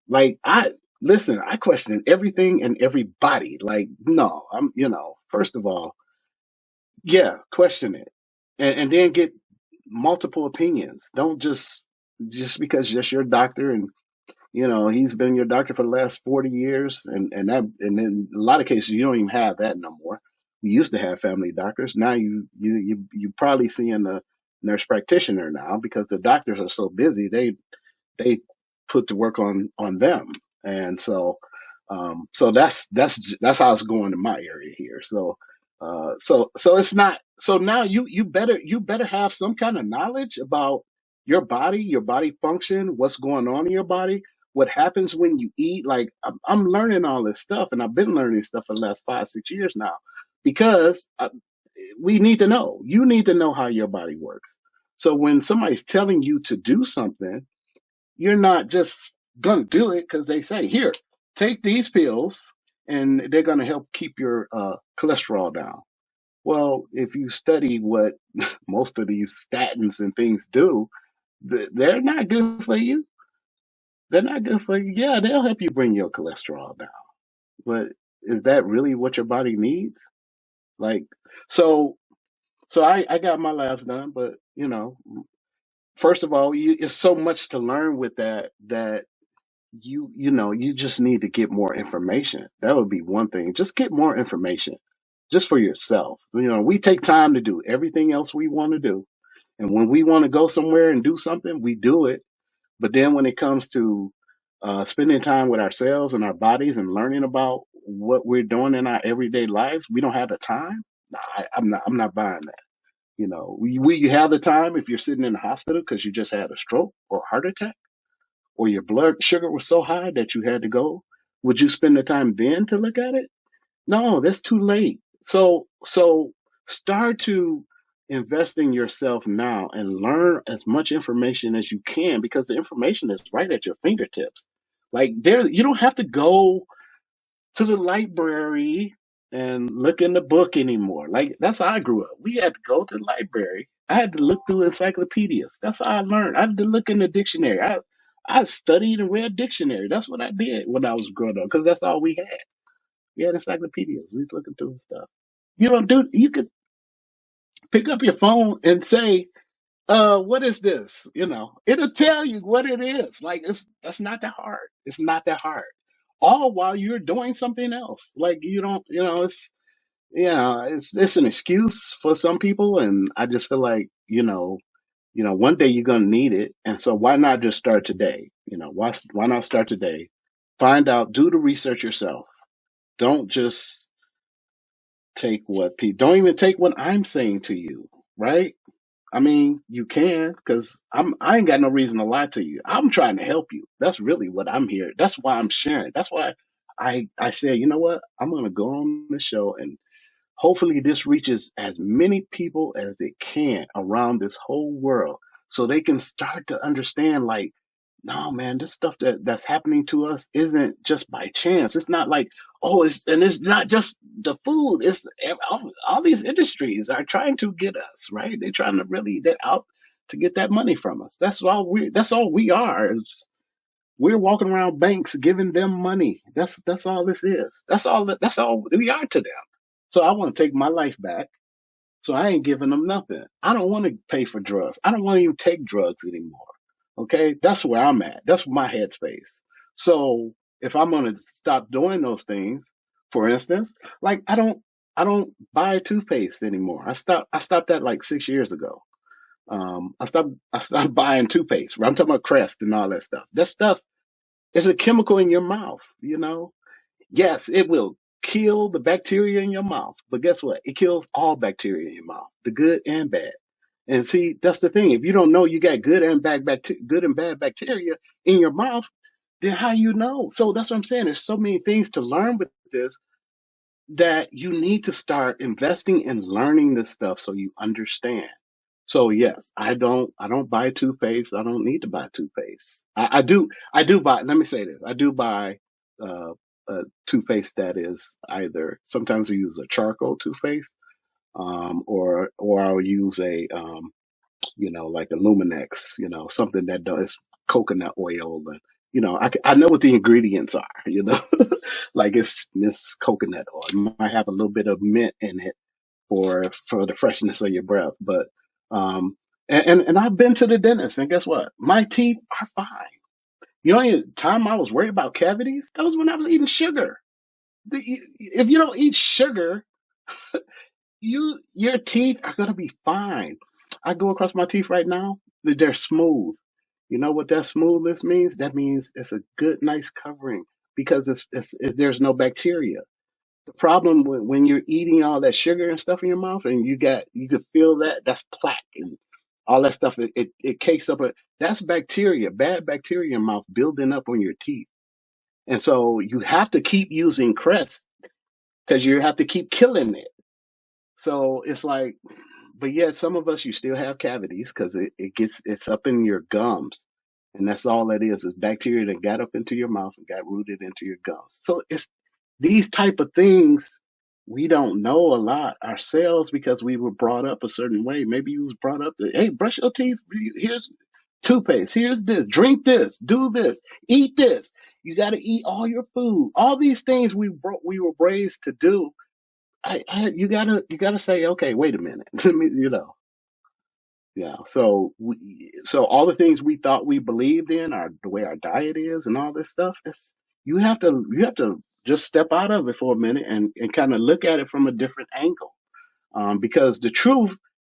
Like I listen, I question everything and everybody. Like, no, first of all, yeah, question it, and then get multiple opinions. Don't just because just your doctor and he's been your doctor for the last 40 years, and in a lot of cases you don't even have that no more. You used to have family doctors. Now you probably seeing a nurse practitioner now because the doctors are so busy. They put the work on them, and so that's how it's going in my area here. So it's not. So now you better have some kind of knowledge about your body function, what's going on in your body, what happens when you eat. Like I'm learning all this stuff, and I've been learning stuff for the last 5 6 years now, because we need to know. You need to know how your body works. So when somebody's telling you to do something, you're not just gonna do it because they say, here, take these pills and they're gonna help keep your cholesterol down. Well, if you study what most of these statins and things do, they're not good for you. They're not good for you. Yeah, they'll help you bring your cholesterol down, but is that really what your body needs? Like, so, so I got my labs done, but first of all, it's so much to learn with that you just need to get more information. That would be one thing. Just get more information just for yourself. We take time to do everything else we want to do. And when we want to go somewhere and do something, we do it. But then when it comes to spending time with ourselves and our bodies and learning about what we're doing in our everyday lives, we don't have the time. Nah, I'm not buying that. Will you have the time if you're sitting in the hospital because you just had a stroke or heart attack? Or your blood sugar was so high that you had to go, would you spend the time then to look at it? No, that's too late. So start to invest in yourself now and learn as much information as you can, because the information is right at your fingertips. Like, you don't have to go to the library and look in the book anymore. Like, that's how I grew up. We had to go to the library. I had to look through encyclopedias. That's how I learned. I had to look in the dictionary. I studied and read dictionary. That's what I did when I was growing up, because that's all we had. We had encyclopedias. We was looking through stuff. You could pick up your phone and say, what is this? It'll tell you what it is. Like, that's not that hard. It's not that hard. All while you're doing something else. Like, you don't, it's an excuse for some people, and I just feel like, one day you're gonna need it, and so why not just start today? Why not start today? Find out, do the research yourself. Don't just don't even take what I'm saying to you, right? I mean, you can, because I ain't got no reason to lie to you. I'm trying to help you. That's really what I'm here. That's why I'm sharing. That's why I said, you know what? I'm gonna go on the show, and hopefully this reaches as many people as it can around this whole world, so they can start to understand, like, no, man, this stuff that's happening to us isn't just by chance. It's not like, oh, it's not just the food. It's all these industries are trying to get us, right? They're trying to really, they're out to get that money from us. That's all we are. We're walking around banks giving them money. That's all this is. That's all we are to them. So I want to take my life back. So I ain't giving them nothing. I don't want to pay for drugs. I don't want to even take drugs anymore. Okay, that's where I'm at. That's my headspace. So if I'm gonna stop doing those things, for instance, like I don't buy toothpaste anymore. I stopped that like 6 years ago. I stopped buying toothpaste. I'm talking about Crest and all that stuff. That stuff is a chemical in your mouth. Yes, it will kill the bacteria in your mouth, but guess what? It kills all bacteria in your mouth, the good and bad. And see, that's the thing. If you don't know you got good and bad bacteria in your mouth, then how you know? So that's what I'm saying. There's so many things to learn with this, that you need to start investing in learning this stuff so you understand. So yes, I don't buy toothpaste. I don't need to buy toothpaste. I do buy. Let me say this. I do buy toothpaste that is either, sometimes I use a charcoal toothpaste, or I'll use a, like a Luminex, something that does coconut oil. And, I know what the ingredients are, like it's coconut oil. It might have a little bit of mint in it for the freshness of your breath. But, and I've been to the dentist, and guess what? My teeth are fine. The only time I was worried about cavities, that was when I was eating sugar. If you don't eat sugar, your teeth are gonna be fine. I go across my teeth right now, they're smooth. You know what that smoothness means? That means it's a good, nice covering because there's no bacteria. The problem when you're eating all that sugar and stuff in your mouth, and you could feel that's plaque and all that stuff. It cakes up. That's bacteria, bad bacteria in your mouth building up on your teeth. And so you have to keep using Crest because you have to keep killing it. So it's like, but yet some of us, you still have cavities because it's up in your gums. And that's all it is bacteria that got up into your mouth and got rooted into your gums. So it's these type of things we don't know a lot ourselves because we were brought up a certain way. Maybe you was brought up to, hey, brush your teeth. Here's toothpaste. Here's this. Drink this. Do this. Eat this. You got to eat all your food. All these things we were raised to do. You gotta say, okay, wait a minute. Let me, yeah. So all the things we thought we believed in, the way our diet is, and all this stuff, you have to just step out of it for a minute and kind of look at it from a different angle, because the truth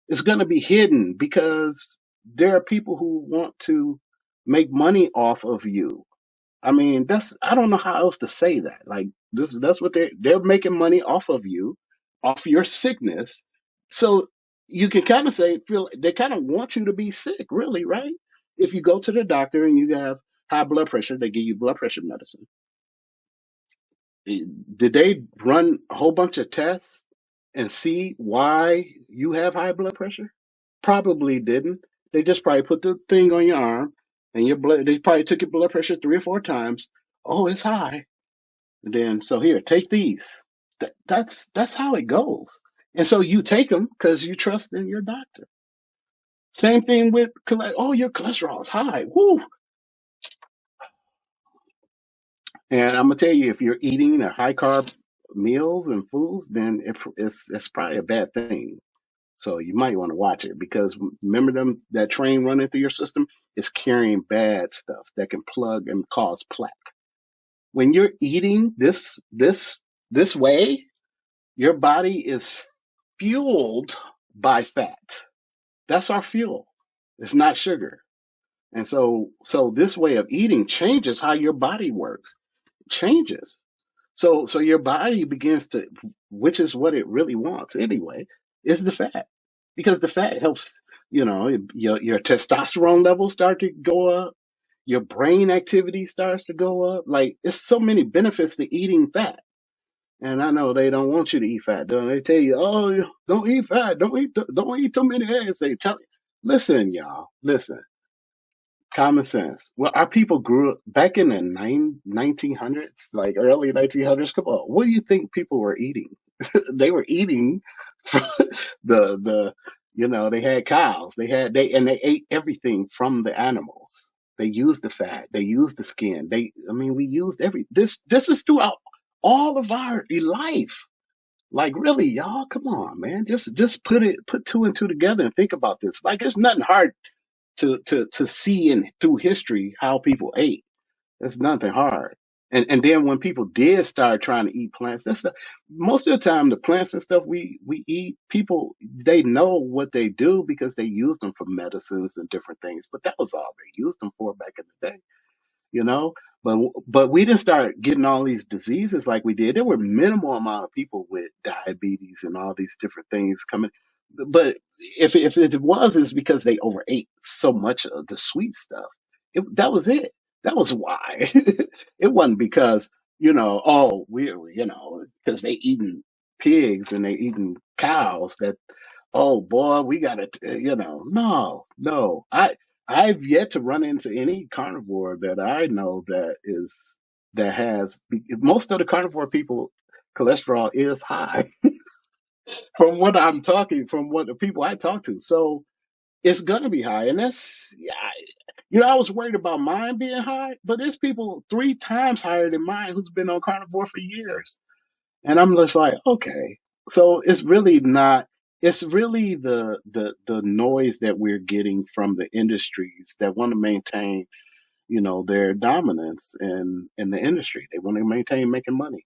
is going to be hidden because there are people who want to make money off of you. I mean, I don't know how else to say that. Like that's what they're making money off of you, off your sickness. So you can kind of feel they kind of want you to be sick, really, right? If you go to the doctor and you have high blood pressure, they give you blood pressure medicine. Did they run a whole bunch of tests and see why you have high blood pressure? Probably didn't. They just probably put the thing on your arm and your blood. They probably took your blood pressure 3 or 4 times. Oh, it's high. And then so here, take these. That's how it goes. And so you take them because you trust in your doctor. Same thing with oh, your cholesterol is high. Woo! And I'm gonna tell you, if you're eating a high carb meals and foods, then it's probably a bad thing. So you might want to watch it because remember that train running through your system is carrying bad stuff that can plug and cause plaque. When you're eating this way, your body is fueled by fat. That's our fuel. It's not sugar. And so this way of eating changes how your body works. It changes. So your body begins to, which is what it really wants anyway, is the fat, because the fat helps. Your testosterone levels start to go up, your brain activity starts to go up. Like it's so many benefits to eating fat. And I know they don't want you to eat fat. Don't they? Tell you, oh, don't eat fat, don't eat too many eggs. They tell you, listen, y'all, listen. Common sense. Well, our people grew up back in the 1900s, like early 1900s. Come on, what do you think people were eating? They were eating from the they had cows. They ate everything from the animals. They used the fat. They used the skin. We used this is throughout all of our life. Like really, y'all, come on, man. Just put two and two together and think about this. Like there's nothing hard to see in through history how people ate. That's nothing hard. And then when people did start trying to eat plants, most of the time the plants and stuff we eat, people they know what they do because they use them for medicines and different things. But that was all they used them for back in the day, you know. But we didn't start getting all these diseases like we did. There were minimal amount of people with diabetes and all these different things coming. But if it was, it's because they overate so much of the sweet stuff. That was it. That was why. It wasn't because oh we're because they eating pigs and they eating cows that oh boy, we gotta, no. I've yet to run into any carnivore that I know that is. that has most of the carnivore people cholesterol is high from what I'm talking from what the people I talk to. So it's gonna be high, and that's yeah. I was worried about mine being high, but there's people 3 times higher than mine who's been on carnivore for years, and I'm just like, okay. So it's really not. It's really the noise that we're getting from the industries that want to maintain their dominance in the industry. They want to maintain making money.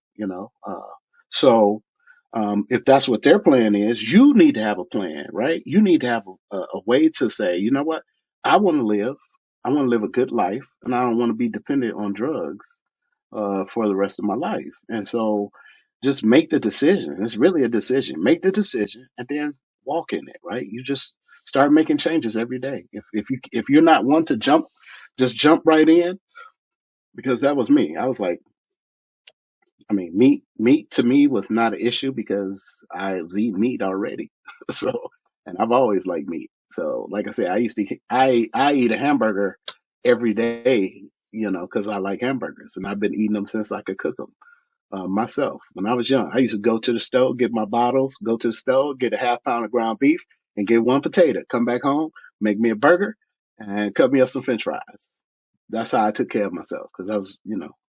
So if that's what their plan is, you need to have a plan, right? You need to have a way to say, you know what, I want to live. I want to live a good life, and I don't want to be dependent on drugs for the rest of my life. And so, just make the decision. It's really a decision. Make the decision, and then walk in it. Right? You just start making changes every day. If you're not one to jump, just jump right in, because that was me. I was like, I mean, meat to me was not an issue because I was eating meat already. So, and I've always liked meat. So, like I said, I eat a hamburger every day, because I like hamburgers, and I've been eating them since I could cook them myself. When I was young, I used to go to the stove, get my bottles, go to the stove, get a half pound of ground beef, and get one potato. Come back home, make me a burger, and cut me up some French fries. That's how I took care of myself, because I was,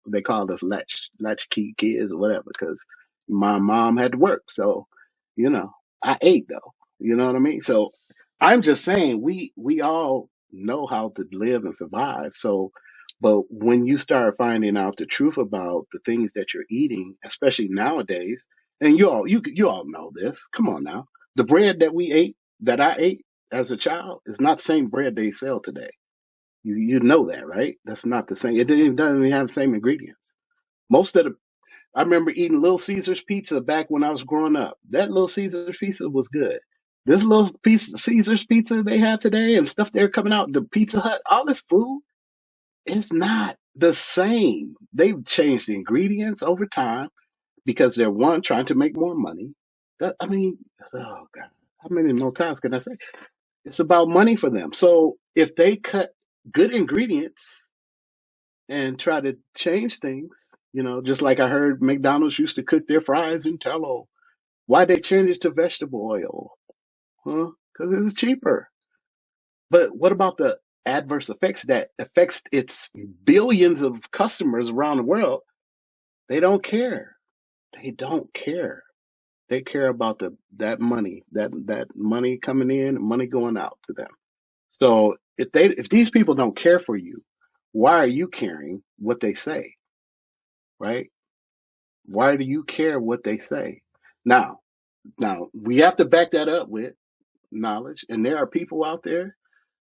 they called us latchkey kids or whatever, because my mom had to work. So, you know, I ate though. You know what I mean? So I'm just saying we all know how to live and survive. So, but when you start finding out the truth about the things that you're eating, especially nowadays, and you all know this. Come on now, the bread that I ate as a child is not the same bread they sell today. You know that, right? That's not the same. Doesn't even have the same ingredients. Most of the I remember eating Little Caesars pizza back when I was growing up. That Little Caesars pizza was good. This little piece of Caesars pizza they have today and stuff they're coming out, the Pizza Hut, all this food, it's not the same. They've changed the ingredients over time because they're one trying to make more money. I mean, oh God, how many more times can I say? It's about money for them. So if they cut good ingredients and try to change things, just like I heard McDonald's used to cook their fries in tallow. Why they change it to vegetable oil? Huh? Because it was cheaper. But what about the adverse effects that affects its billions of customers around the world? They don't care. They don't care. They care about that money, that money coming in, money going out to them. So if these people don't care for you, why are you caring what they say, right? Why do you care what they say? Now, we have to back that up with knowledge. And there are people out there.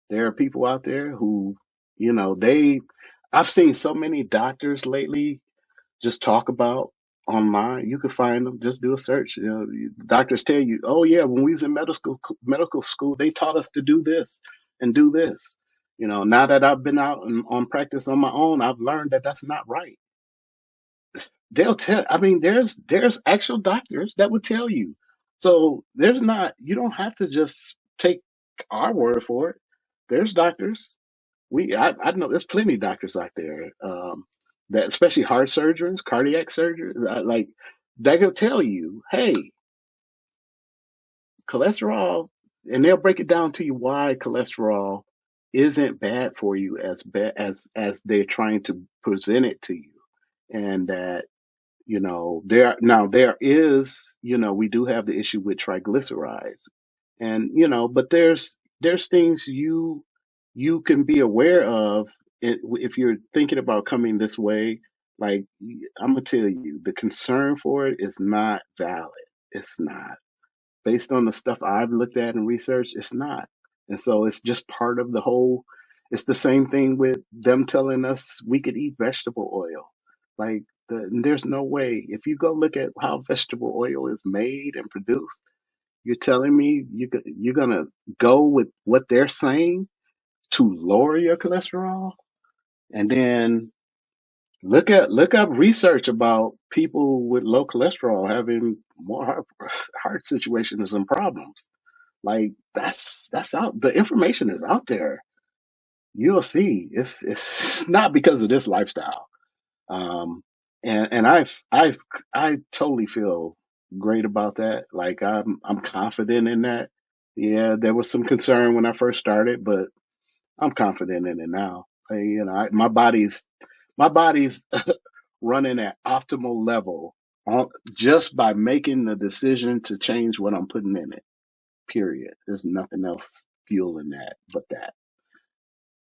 There are people out there who, they. I've seen so many doctors lately just talk about online. You can find them. Just do a search. Doctors tell you, "Oh yeah, when we was in medical school, they taught us to do this and do this." Now that I've been out and on practice on my own, I've learned that that's not right. They'll tell. I mean, there's actual doctors that would tell you. So there's not. You don't have to just take our word for it. There's doctors. I know there's plenty of doctors out there that, especially heart surgeons, cardiac surgeons, like they will tell you, hey, cholesterol, and they'll break it down to you why cholesterol isn't bad for you as bad as they're trying to present it to you, and that there is, we do have the issue with triglycerides, and but there's things you can be aware of if you're thinking about coming this way. Like, I'm gonna tell you, the concern for it is not valid. It's not. Based on the stuff I've looked at and researched, it's not. And so it's just part of the whole. It's the same thing with them telling us we could eat vegetable oil. Like, there's no way. If you go look at how vegetable oil is made and produced, you're telling me you're gonna go with what they're saying to lower your cholesterol, and then look up research about people with low cholesterol having more heart situations and problems. Like, that's out. The information is out there. You'll see. It's not because of this lifestyle. Um, and I totally feel great about that. Like I'm confident in that. Yeah, there was some concern when I first started, but I'm confident in it now. My body's running at optimal level just by making the decision to change what I'm putting in it. Period. There's nothing else fueling that but that.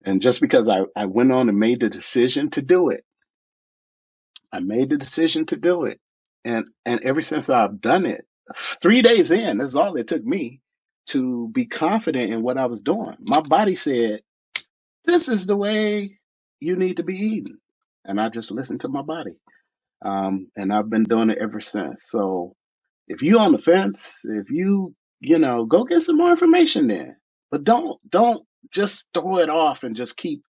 And just because I went on and made the decision to do it, I made the decision to do it. And ever since I've done it, 3 days in, that's all it took me to be confident in what I was doing. My body said, this is the way you need to be eating. And I just listened to my body. And I've been doing it ever since. So if you on the fence, if go get some more information then. But don't just throw it off and just keep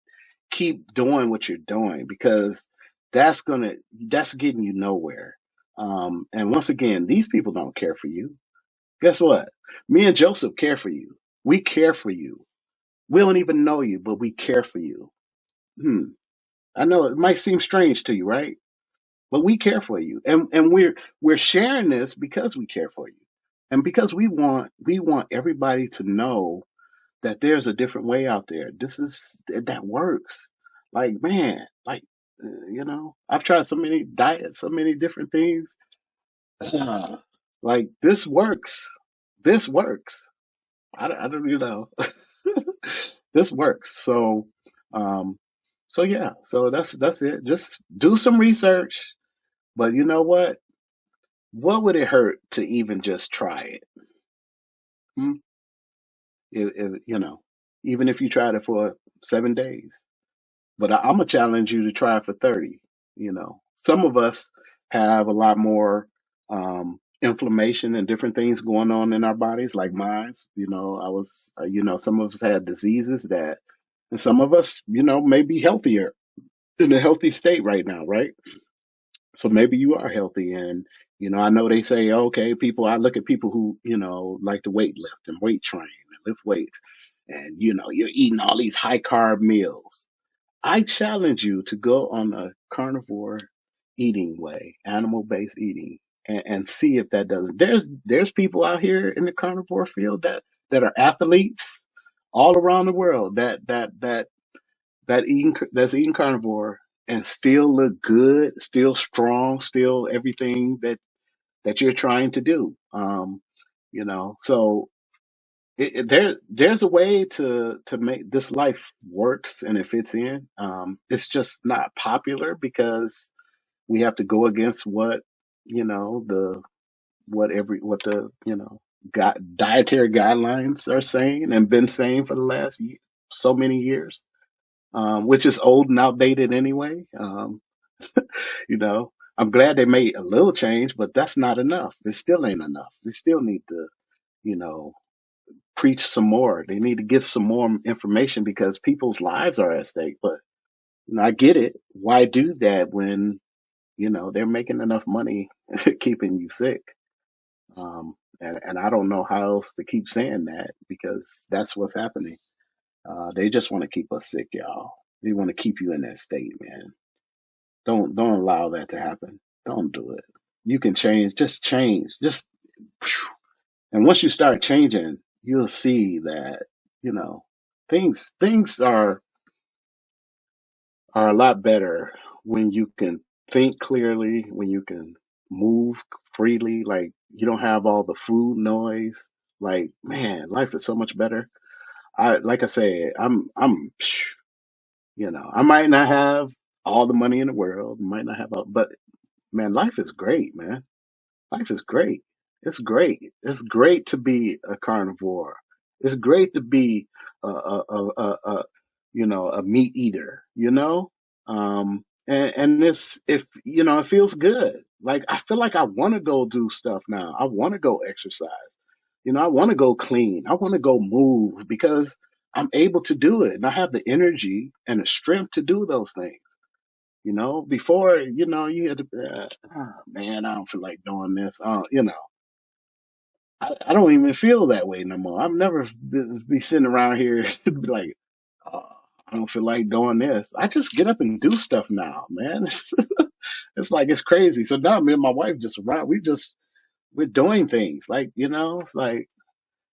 doing what you're doing, because that's getting you nowhere. And once again, these people don't care for you. Guess what? Me and Joseph care for you. We care for you. We don't even know you, but we care for you. Hmm. I know it might seem strange to you, right? But we care for you, and we're sharing this because we care for you, and because we want everybody to know that there's a different way out there. That works. Like, man, like, I've tried so many diets, so many different things. Like, this works. This works. I don't, this works. Um, so yeah, so that's it. Just do some research. But you know what? What would it hurt to even just try it? Hmm? Even if you tried it for 7 days. But I'm gonna challenge you to try it for 30. Some of us have a lot more inflammation and different things going on in our bodies, like mine's. Some of us had diseases and some of us, may be healthier in a healthy state right now, right? So maybe you are healthy, and I know they say, okay, people. I look at people who like to weight lift and weight train and lift weights, and you're eating all these high carb meals. I challenge you to go on a carnivore eating way, animal based eating, and see if that does. There's people out here in the carnivore field that are athletes all around the world that's eating carnivore and still look good, still strong, still everything that you're trying to do. So there's a way to make this life works and it fits in. It's just not popular because we have to go against what the what the dietary guidelines are saying and been saying for the last so many years, which is old and outdated anyway. I'm glad they made a little change, but that's not enough. It still ain't enough. We still need to, you know, preach some more. They need to give some more information because people's lives are at stake. But I get it. Why do that when they're making enough money keeping you sick? And I don't know how else to keep saying that because that's what's happening. They just want to keep us sick, y'all. They want to keep you in that state, man. Don't allow that to happen. Don't do it. You can change. Just change. And once you start changing, you'll see that you know things are a lot better when you can think clearly, when you can move freely, like you don't have all the food noise. Like, man, life is so much better. Like I said, I might not have all the money in the world, might not have, but man, life is great, man. Life is great. It's great. It's great to be a carnivore. It's great to be a meat eater. And this if it feels good. Like I feel like I want to go do stuff now. I want to go exercise. I want to go clean. I want to go move because I'm able to do it, and I have the energy and the strength to do those things. Before, you had to, "Oh, man, I don't feel like doing this." I don't even feel that way no more. I've never be sitting around here be like, oh, I don't feel like doing this. I just get up and do stuff now, man. It's like it's crazy. So now me and my wife just around. We're doing things like it's like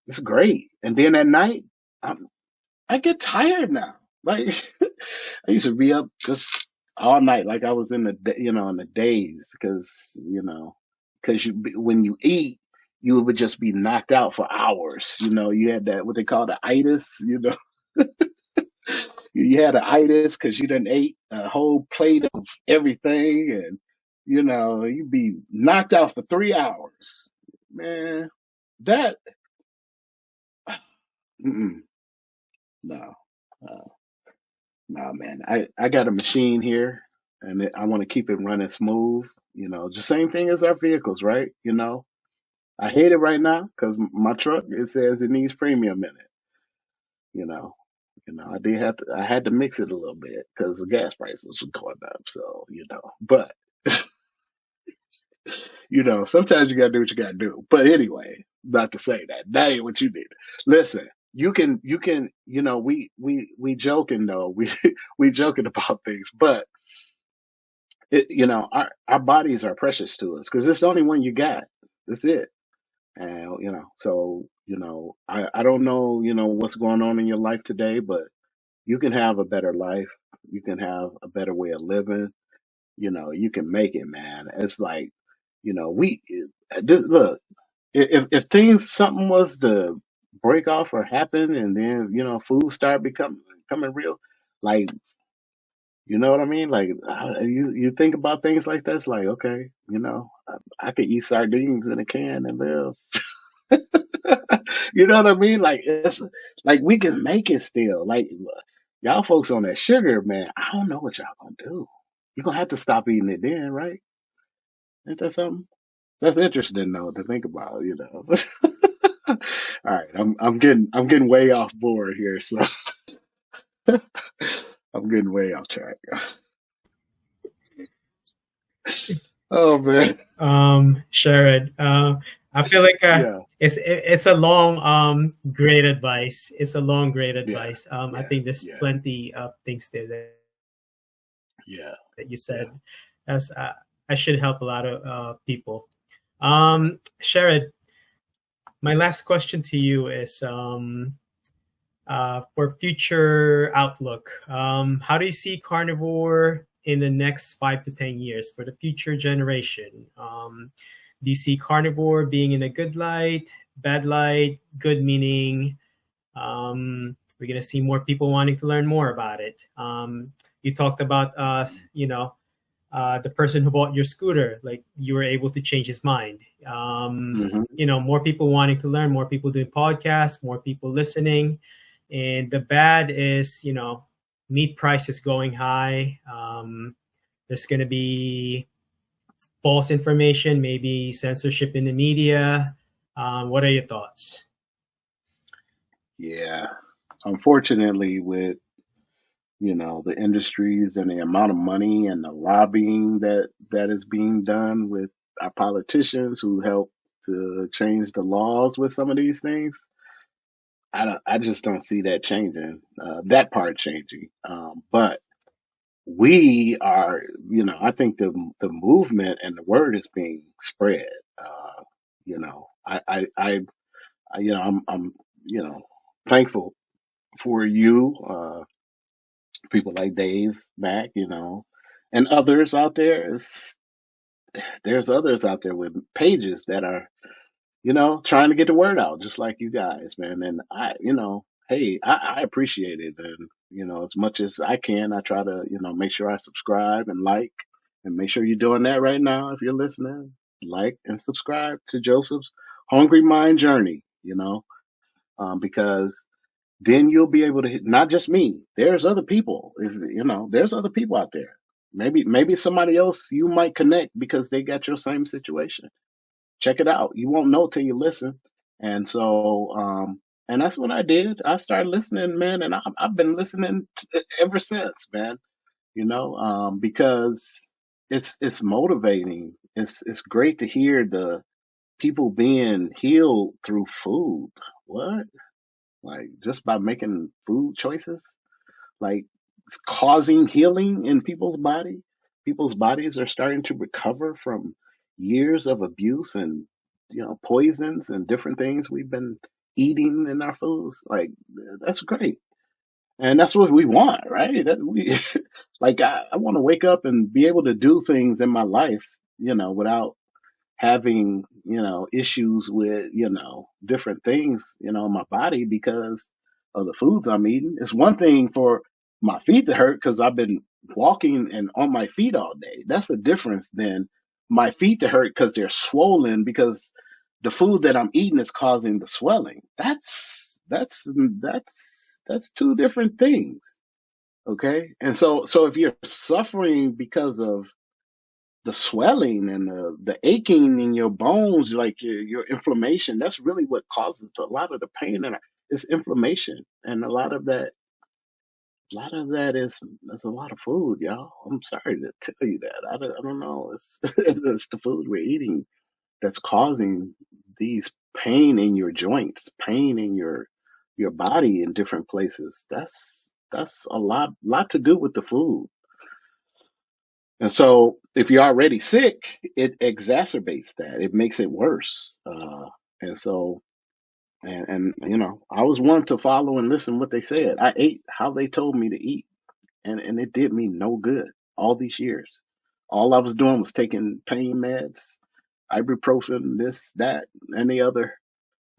it's great. And then at night, I get tired now. Like I used to be up just all night, like I was in in the days, because when you eat, you would just be knocked out for hours. You had that what they call the itis. You had an itis because you didn't ate a whole plate of everything, and you'd be knocked out for 3 hours. Man, that mm-mm, no. Uh, Nah, man. I got a machine here, and I want to keep it running smooth. The same thing as our vehicles, right? I hate it right now because my truck it says it needs premium in it. You know, I had to mix it a little bit because the gas prices were going up. So but sometimes you gotta do what you gotta do. But anyway, not to say that ain't what you need. Listen, you can we joking though we joking about things, but our bodies are precious to us because it's the only one you got. That's it. And so I don't know what's going on in your life today, but you can have a better life. You can have a better way of living. You can make it, man. It's like we this look if things something was to break off or happen, and then food start becoming real, like you know what I mean? Like you think about things like that. It's like okay, I could eat sardines in a can and live. You know what I mean? Like it's like we can make it still. Like y'all folks on that sugar, man. I don't know what y'all gonna do. You're gonna have to stop eating it then, right? Ain't that something? That's interesting though to think about. All right, I'm getting way off board here, so I'm getting way off track. Oh man, Sherrod, I feel like yeah, it's a long great advice. It's a long great yeah, advice. I yeah, think there's yeah, plenty of things there yeah, that you yeah, said. As I should help a lot of people. Sherrod, my last question to you is for future outlook. How do you see carnivore in the next 5 to 10 years for the future generation? Do you see carnivore being in a good light, bad light, good meaning? We're going to see more people wanting to learn more about it. You talked about, the person who bought your scooter, like you were able to change his mind. hmm More people wanting to learn, more people doing podcasts, more people listening. And the bad is, meat prices going high. There's going to be false information, maybe censorship in the media. What are your thoughts? yeah. Unfortunately, with the industries and the amount of money and the lobbying that is being done with our politicians who help to change the laws with some of these things, I just don't see that changing, that part changing. But we are, I think the movement and the word is being spread. I'm thankful for you, people like Dave Mack, and others out there. There's others out there with pages that are trying to get the word out, just like you guys, man. And hey, I appreciate it. And, as much as I can, I try to, make sure I subscribe and like, and make sure you're doing that right now. If you're listening, like and subscribe to Joseph's Hungry Mind Journey, because then you'll be able to hit, not just me, there's other people. If, there's other people out there. Maybe somebody else you might connect because they got your same situation. Check it out. You won't know till you listen. And so, and that's what I did. I started listening, man, and I've been listening ever since, man. Because it's motivating. It's great to hear the people being healed through food. What? Like just by making food choices? like causing healing in people's body. People's bodies are starting to recover from years of abuse and poisons and different things we've been eating in our foods. Like that's great, and that's what we want, right? That we like I want to wake up and be able to do things in my life, without having issues with different things in my body because of the foods I'm eating. It's one thing for my feet to hurt because I've been walking and on my feet all day. That's a difference than my feet to hurt because they're swollen because the food that I'm eating is causing the swelling. That's two different things. Okay, and so if you're suffering because of the swelling and the aching in your bones, like your inflammation, that's really what causes a lot of the pain. And it's inflammation, and a lot of that is a lot of food, y'all. I'm sorry to tell you that. I don't know. It's it's the food we're eating that's causing these pain in your joints, pain in your body in different places. That's a lot to do with the food. And so, if you're already sick, it exacerbates that. It makes it worse. And so, and I was one to follow and listen what they said. I ate how they told me to eat, and it did me no good all these years. All I was doing was taking pain meds, ibuprofen, this, that, and the other,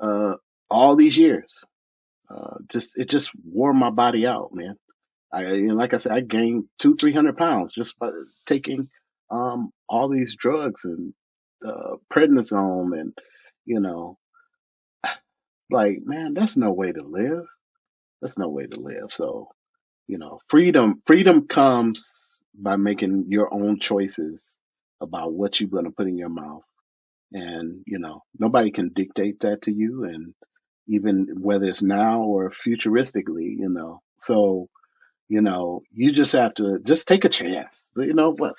uh, all these years. Just it just wore my body out, man. Like I said, I gained 300 pounds just by taking all these drugs and prednisone and you know, like man, that's no way to live. That's no way to live. So freedom comes by making your own choices about what you're going to put in your mouth, and nobody can dictate that to you, and even whether it's now or futuristically, so. You just have to just take a chance. But you know what?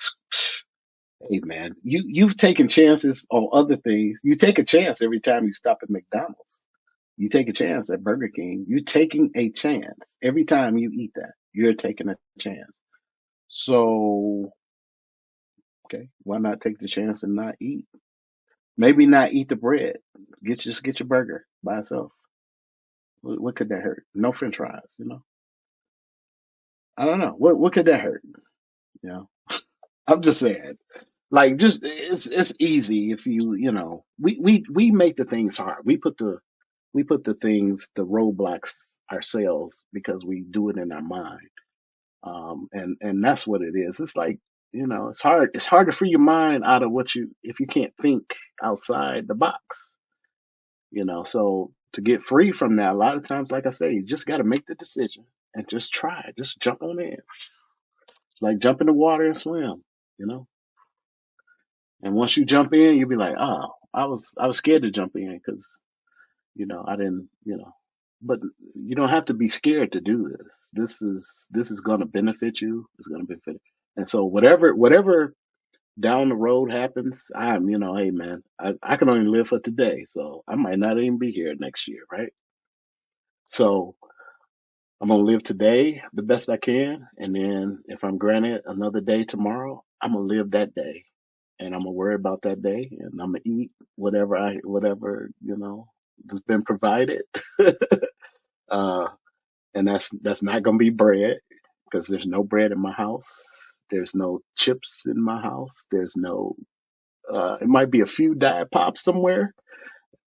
Hey man, you've taken chances on other things. You take a chance every time you stop at McDonald's. You take a chance at Burger King. You're taking a chance every time you eat that. You're taking a chance. So, okay, why not take the chance and not eat? Maybe not eat the bread. Just get your burger by itself. What could that hurt? No French fries. I don't know. What could that hurt? You know, I'm just saying. Like just it's easy if we make the things hard. We put the things, the roadblocks ourselves because we do it in our mind. And that's what it is. It's like, it's hard to free your mind out of what you if you can't think outside the box. So to get free from that, a lot of times, like I say, you just gotta make the decision and just try. Just jump on in. It's like jump in the water and swim, you know? And once you jump in, you'll be like, oh, I was scared to jump in because I didn't but you don't have to be scared to do this. This is going to benefit you. It's going to benefit. And so whatever down the road happens, hey man, I can only live for today, so I might not even be here next year, right? So I'm gonna live today the best I can, and then if I'm granted another day tomorrow, I'm gonna live that day and I'm gonna worry about that day, and I'm gonna eat whatever has been provided, uh, and that's not gonna be bread because there's no bread in my house. There's no chips in my house. There's no. It might be a few diet pops somewhere,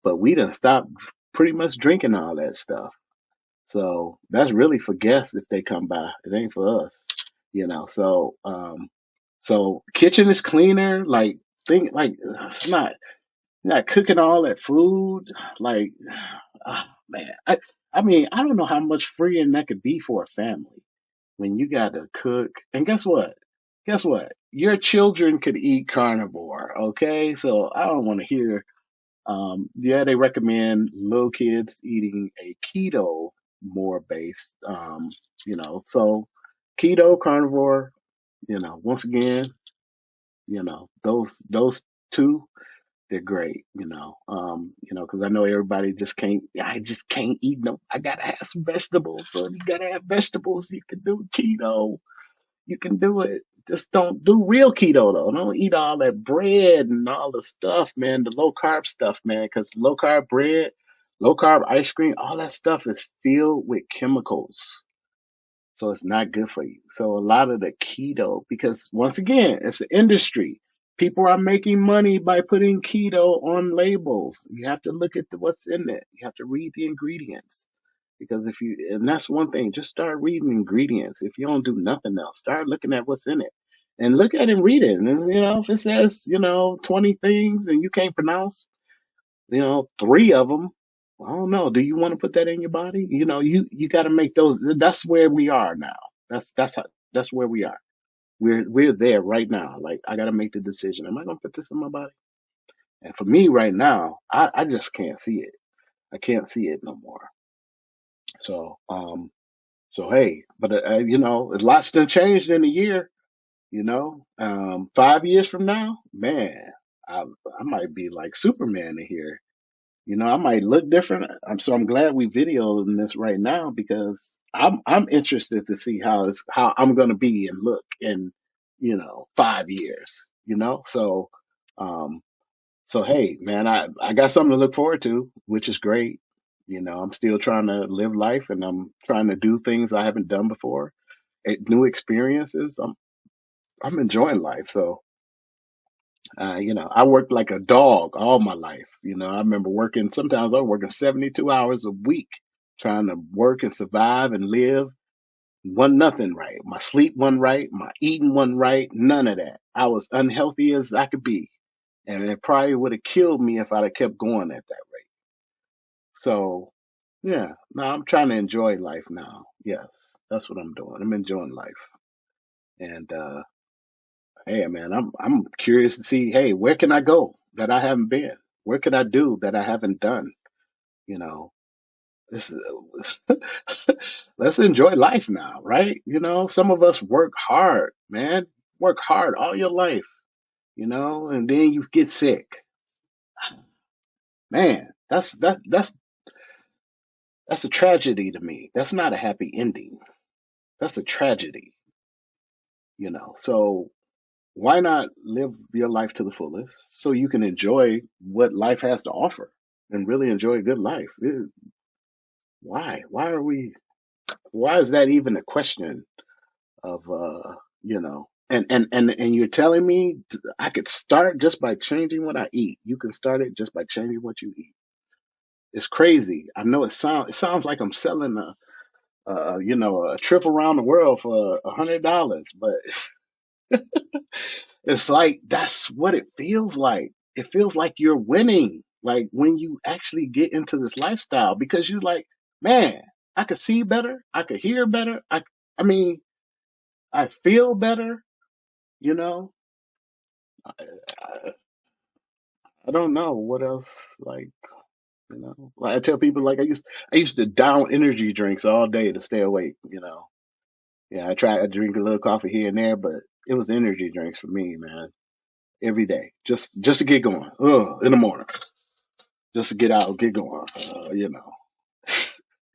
but we done stopped pretty much drinking all that stuff. So that's really for guests if they come by. It ain't for us. So kitchen is cleaner. Like think like it's not cooking all that food. Like man, I mean I don't know how much freeing that could be for a family when you got to cook. And guess what? Guess what? Your children could eat carnivore. Okay, so I don't want to hear. Yeah, they recommend little kids eating a keto more based. So keto, carnivore. Once again, those two. They're great, because I know everybody just can't. I just can't eat no. I gotta have some vegetables. So you gotta have vegetables. You can do keto. You can do it. Just don't do real keto though. Don't eat all that bread and all the stuff, man. The low carb stuff, man. Because low carb bread, low carb ice cream, all that stuff is filled with chemicals. So it's not good for you. So a lot of the keto, because once again, it's an industry. People are making money by putting keto on labels. You have to look at what's in it. You have to read the ingredients. Because and that's one thing, just start reading ingredients. If you don't do nothing else, start looking at what's in it. And look at it and read it. And, if it says, 20 things and you can't pronounce, three of them, I don't know. Do you want to put that in your body? You got to make those. That's where we are now. That's where we are. We're there right now. Like I got to make the decision. Am I going to put this in my body? And for me right now, I just can't see it. I can't see it no more. So, hey, but a lot's done changed in a year. 5 years from now, man, I might be like Superman in here. I might look different. I'm glad we videoing this right now because I'm interested to see how I'm gonna be and look in 5 years. Um, so hey, man, I got something to look forward to, which is great. I'm still trying to live life and I'm trying to do things I haven't done before, new experiences. I'm enjoying life. So I worked like a dog all my life. I remember working, sometimes I was working 72 hours a week trying to work and survive and live. Wasn't nothing right. My sleep wasn't right. My eating wasn't right. None of that. I was unhealthy as I could be. And it probably would have killed me if I'd have kept going at that rate. So, yeah, now I'm trying to enjoy life now. Yes, that's what I'm doing. I'm enjoying life. And, hey, man, I'm curious to see, hey, where can I go that I haven't been? Where can I do that I haven't done? You know, this is, let's enjoy life now, right? Some of us work hard, man. Work hard all your life, and then you get sick. Man, that's a tragedy to me. That's not a happy ending. That's a tragedy, So why not live your life to the fullest so you can enjoy what life has to offer and really enjoy a good life? Why? Why is that even a question of, and you're telling me I could start just by changing what I eat. You can start it just by changing what you eat. It's crazy. I know it sounds like I'm selling a trip around the world for $100, but it's like that's what it feels like. It feels like you're winning. Like when you actually get into this lifestyle because you're like, man, I could see better, I could hear better. I mean, I feel better, you know. I, I don't know what else Like I tell people like I used to down energy drinks all day to stay awake. Yeah, I try to drink a little coffee here and there, but it was energy drinks for me, man. Every day, just to get going. In the morning, just to get out, get going.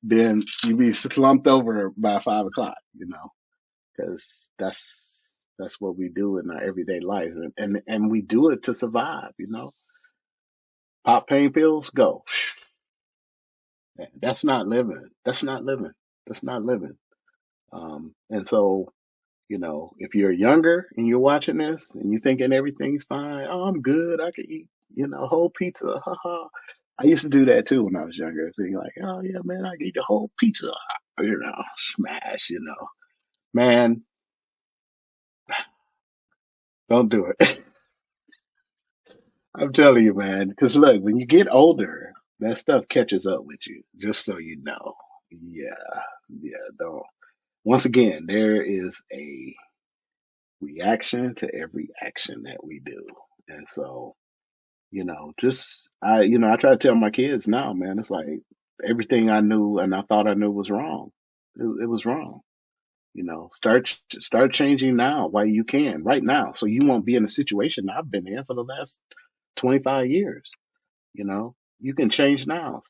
Then you be slumped over by 5 o'clock. Because that's what we do in our everyday lives, and we do it to survive. Pop pain pills, go. That's not living. That's not living. That's not living. And so if you're younger and you're watching this and you're thinking everything's fine, oh, I'm good. I could eat, whole pizza. Haha. I used to do that too when I was younger. Thinking like, oh yeah, man, I could eat the whole pizza. Smash. Man, don't do it. I'm telling you, man. Because look, when you get older, that stuff catches up with you. Just so you know. Yeah, yeah. Don't. Once again, there is a reaction to every action that we do, and so I try to tell my kids now, man, it's like everything I knew and I thought I knew was wrong. It was wrong. Start changing now while you can, right now, so you won't be in a situation I've been in for the last 25 years. You know, you can change now.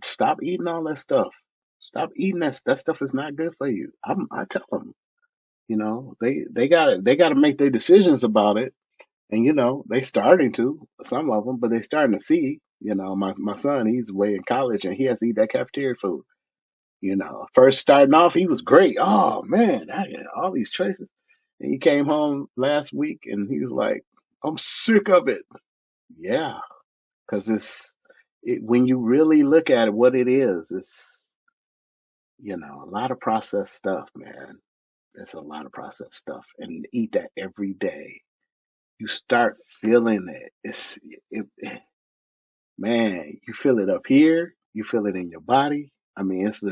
Stop eating all that stuff. Stop eating that stuff is not good for you. I tell them, you know, they got to make their decisions about it. And you know, they starting to, some of them, but they starting to see. You know, my son, he's way in college and he has to eat that cafeteria food. You know, first starting off, he was great. Oh man, I had all these choices. And he came home last week and he was like, I'm sick of it. Yeah, because when you really look at it, what it is, it's, you know, a lot of processed stuff, man. It's a lot of processed stuff. And you eat that every day, you start feeling it. It, man, you feel it up here, you feel it in your body. I mean, it's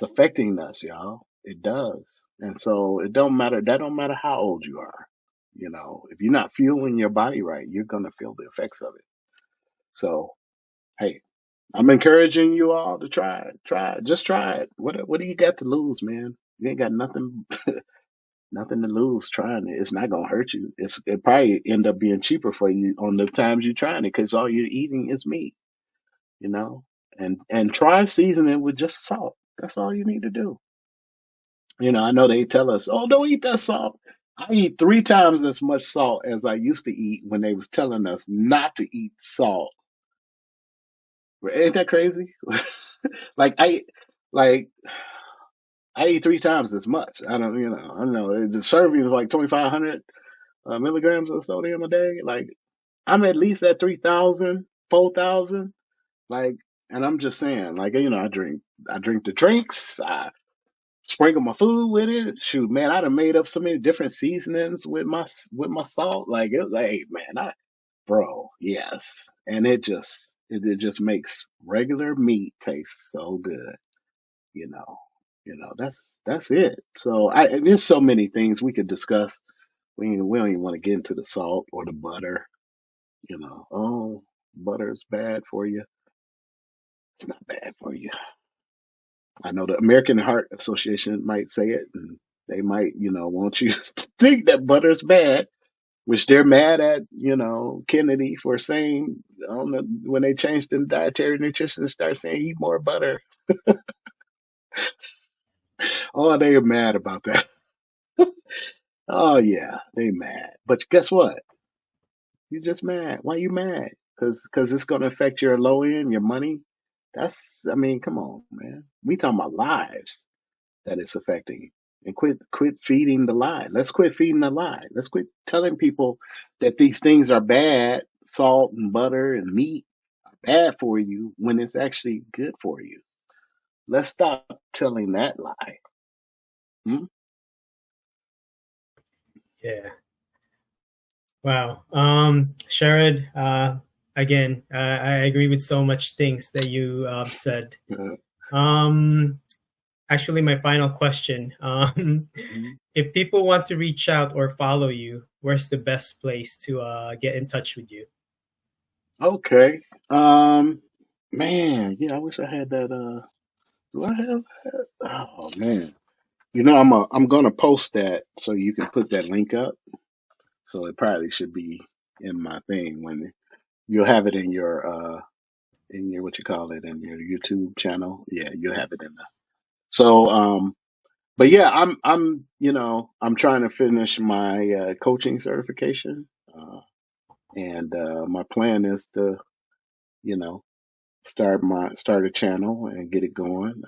affecting us, y'all. It does. And so it don't matter, that don't matter how old you are. You know, if you're not fueling your body right, you're gonna feel the effects of it. So, hey, I'm encouraging you all to try it. Try it. Just try it. What do you got to lose, man? You ain't got nothing nothing to lose trying it. It's not gonna hurt you. It probably end up being cheaper for you on the times you're trying it because all you're eating is meat, you know. And try seasoning with just salt. That's all you need to do. You know, I know they tell us, "Oh, don't eat that salt." I eat 3 times as much salt as I used to eat when they was telling us not to eat salt. Ain't that crazy? like I like I eat 3 times as much. I don't know. The serving is like 2,500 milligrams of sodium a day. Like I'm at least at 3,000, 4,000. Like, and I'm just saying, like, you know, I drink the drinks. I sprinkle my food with it. Shoot, man, I done made up so many different seasonings with my salt. Like, it was like, hey, man, bro, yes, and it just makes regular meat taste so good. You know, that's it. So there's so many things we could discuss. We don't even want to get into the salt or the butter. You know, oh, butter's bad for you. It's not bad for you. I know the American Heart Association might say it, and they might, you know, want you to think that butter's bad, which they're mad at, you know, Kennedy for saying on when they changed the dietary nutrition and start saying eat more butter. Oh, they are mad about that. Oh yeah, they mad. But guess what? You're just mad. Why you mad? Because it's going to affect your low end, your money. I mean, come on, man. We talking about lives that it's affecting. And quit feeding the lie. Let's quit feeding the lie. Let's quit telling people that these things are bad. Salt and butter and meat are bad for you when it's actually good for you. Let's stop telling that lie. Hmm? Yeah. Wow. Sherrod, again, I agree with so much things that you said. Uh, Um, Actually, my final question. mhm. If people want to reach out or follow you, where's the best place to get in touch with you? Okay. Um, man, yeah, I wish I had that. Do I have that? Oh man. You know, I'm gonna post that so you can put that link up. So it probably should be in my thing when you'll have it in your what you call it in your YouTube channel. Yeah, you'll have it in there. So but yeah, I'm you know, I'm trying to finish my coaching certification. And my plan is to, you know, start a channel and get it going.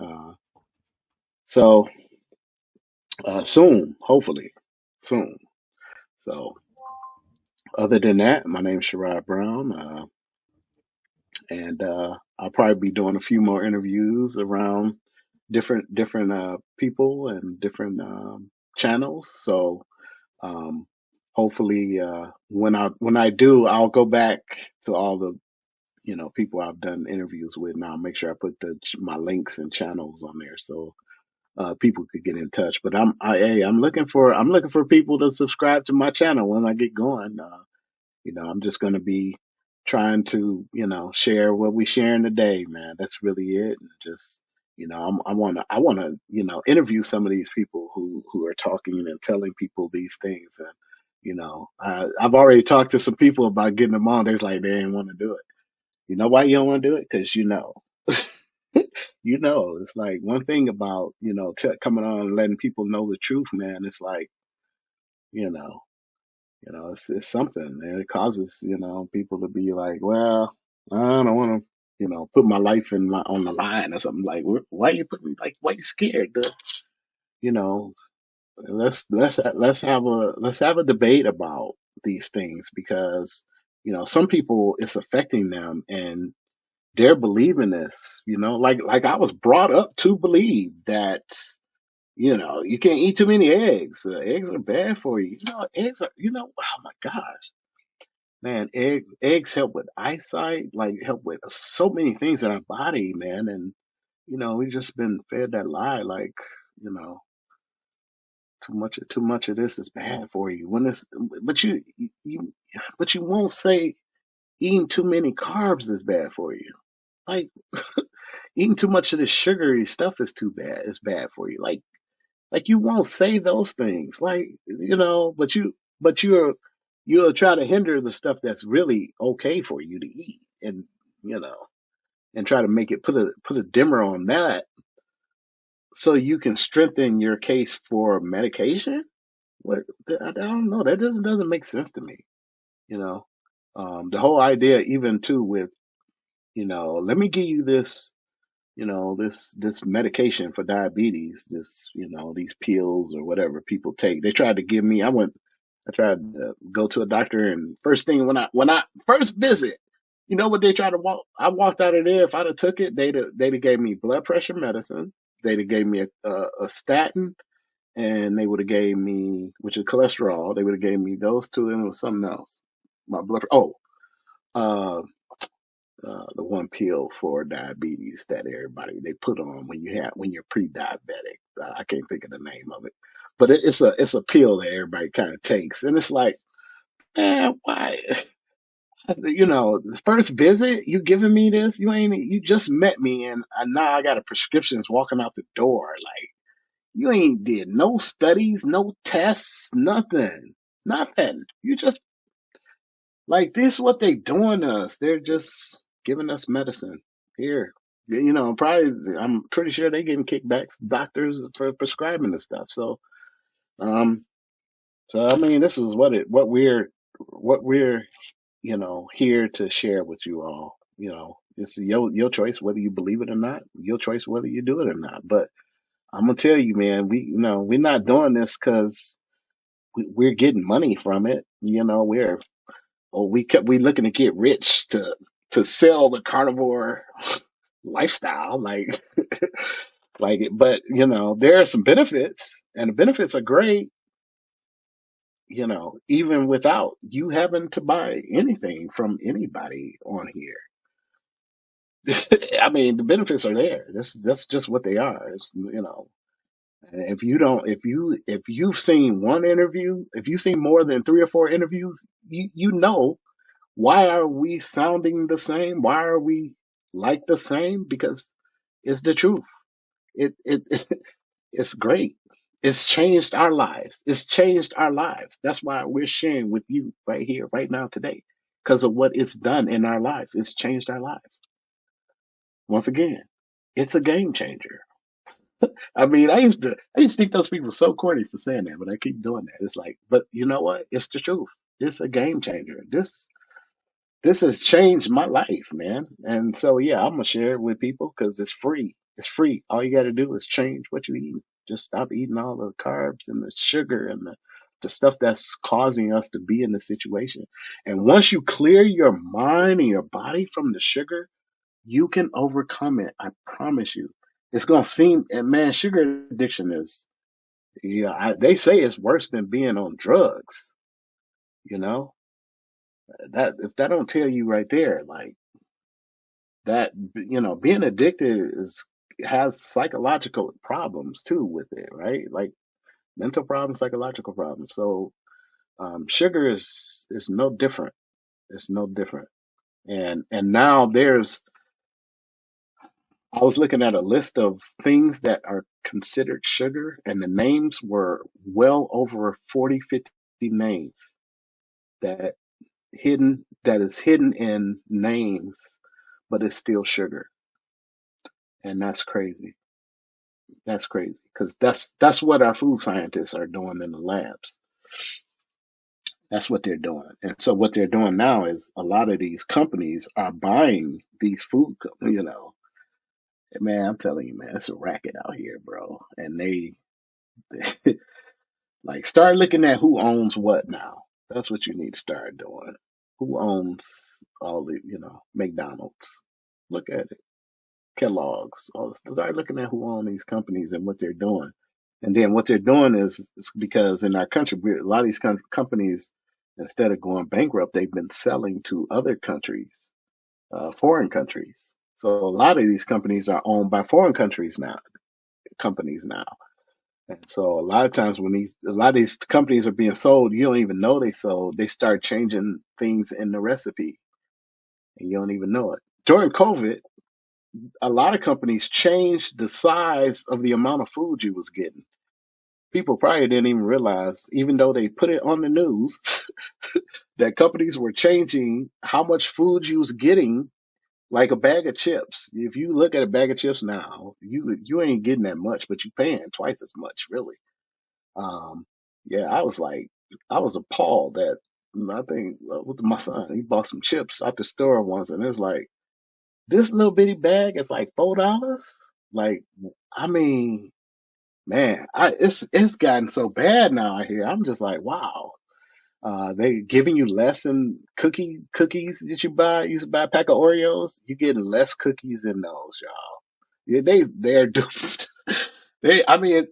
So soon, hopefully. Soon. So other than that, my name's Sherrod Brown. And I'll probably be doing a few more interviews around different people and different channels. So um, hopefully, when I do, I'll go back to all the people I've done interviews with. And I'll make sure I put my links and channels on there so people could get in touch. But hey, I'm looking for people to subscribe to my channel when I get going. I'm just going to be trying to, share what we sharing today, man. That's really it. And just, I want to, interview some of these people who are talking and telling people these things. And, I've already talked to some people about getting them on. They're like, they ain't want to do it. You know why you don't want to do it? Because it's like one thing about, coming on and letting people know the truth, man. It's like, you know, it's something, and it causes, people to be like, well, I don't want to, put my life on the line or something. Like, why you putting, like, why you scared to, you know, let's have a debate about these things, because, some people, it's affecting them, and they're believing this, like I was brought up to believe that, you can't eat too many eggs. Eggs are bad for you. Eggs are, oh my gosh, man, eggs help with eyesight, like help with so many things in our body, man. And, we've just been fed that lie, like, you know, too much of this is bad for you. But you, but you won't say eating too many carbs is bad for you. Like, eating too much of this sugary stuff is too bad. It's bad for you. Like you won't say those things. Like, but you'll try to hinder the stuff that's really okay for you to eat, and you know, and try to make it put a dimmer on that so you can strengthen your case for medication. What, I don't know. That doesn't make sense to me. You know, the whole idea, even too, with, let me give you this, this medication for diabetes, this, these pills or whatever people take. They tried to give me. I tried to go to a doctor, and first thing, when I first visit, you know what they tried to walk? I walked out of there. If I'd have took it, they'd have gave me blood pressure medicine. They'd have gave me a statin, and they would have gave me, which is cholesterol. They would have gave me those two, and it was something else. My blood. Uh, the one pill for diabetes that everybody they put on when you're pre-diabetic. I can't think of the name of it, but it's a pill that everybody kind of takes, and it's like, man, why? The first visit you giving me this, you just met me, and now I got a prescriptions walking out the door. Like, you ain't did no studies, no tests, nothing. You just, like, this what they doing to us. They're just giving us medicine here. Probably, I'm pretty sure they getting kickbacks, doctors, for prescribing the stuff. Um, so I mean, this is what we're here to share with you all. It's your choice whether you believe it or not. Your choice whether you do it or not. But I'm gonna tell you, man, we're not doing this because we're getting money from it. We looking to get rich to sell the carnivore lifestyle, like but there are some benefits, and the benefits are great, even without you having to buy anything from anybody on here. I mean, the benefits are there. That's just what they are. And if you've seen one interview, if you've seen more than 3 or 4 interviews, you know, why are we sounding the same? Why are we like the same? Because it's the truth. It it's great. It's changed our lives. It's changed our lives. That's why we're sharing with you right here, right now, today, because of what it's done in our lives. It's changed our lives. Once again, it's a game changer. I mean, I used to think those people were so corny for saying that, but I keep doing that. It's like, but you know what? It's the truth. It's a game changer. This has changed my life, man. And so, yeah, I'm gonna share it with people because it's free. It's free. All you got to do is change what you eat. Just stop eating all the carbs and the sugar and the stuff that's causing us to be in this situation. And once you clear your mind and your body from the sugar, you can overcome it. I promise you. It's gonna seem, and man, sugar addiction is, they say it's worse than being on drugs. You know that if that don't tell you right there, like, that, being addicted has psychological problems too with it, right? Like, mental problems, psychological problems. So, sugar is no different. It's no different. And now I was looking at a list of things that are considered sugar, and the names were well over 40, 50 names. that is hidden in names, but it's still sugar, and that's crazy. That's crazy because that's what our food scientists are doing in the labs. That's what they're doing. And so what they're doing now is a lot of these companies are buying these man, I'm telling you, man, it's a racket out here, bro. And they like start looking at who owns what now. That's what you need to start doing. Who owns all the, McDonald's? Look at it. Kellogg's. Start looking at who own these companies and what they're doing. And then what they're doing is because in our country, a lot of these companies, instead of going bankrupt, they've been selling to other countries, foreign countries. So a lot of these companies are owned by foreign companies now. And so a lot of times when a lot of these companies are being sold, you don't even know they sold. They start changing things in the recipe and you don't even know it. During COVID, a lot of companies changed the size of the amount of food you was getting. People probably didn't even realize, even though they put it on the news, that companies were changing how much food you was getting. Like a bag of chips. If you look at a bag of chips now, you ain't getting that much, but you paying twice as much, really. Um, yeah, I was appalled that I think with my son, he bought some chips at the store once, and it was like this little bitty bag is like $4. Like, I mean, man, it's gotten so bad now out here. I'm just like, wow. They giving you less than cookies that you buy. You used to buy a pack of Oreos. You getting less cookies in those, y'all. Yeah, they're duped. I mean,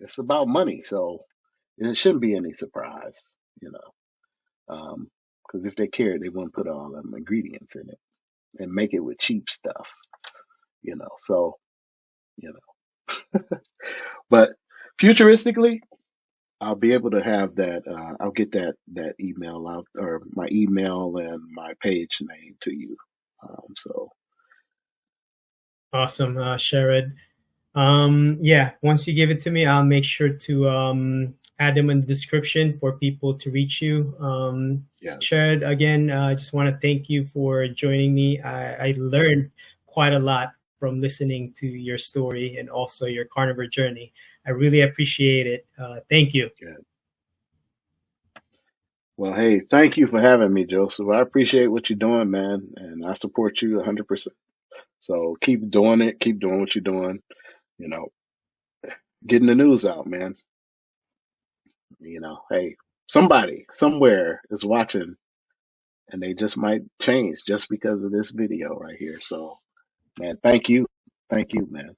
it's about money, so it shouldn't be any surprise, you know. Because if they cared, they wouldn't put all them ingredients in it and make it with cheap stuff, you know. So, you know, but futuristically, I'll be able to have that. I'll get that email out or my email and my page name to you. So Awesome, Sherrod. Yeah, once you give it to me, I'll make sure to add them in the description for people to reach you. yes, Sherrod, again, I just want to thank you for joining me. I learned quite a lot from listening to your story and also your carnivore journey. I really appreciate it. Thank you. yeah. Well, hey, thank you for having me, Joseph. I appreciate what you're doing, man, and I support you 100%. So keep doing it. Keep doing what you're doing. You know, getting the news out, man. Hey, somebody somewhere is watching, and they just might change just because of this video right here. So, man, thank you, man.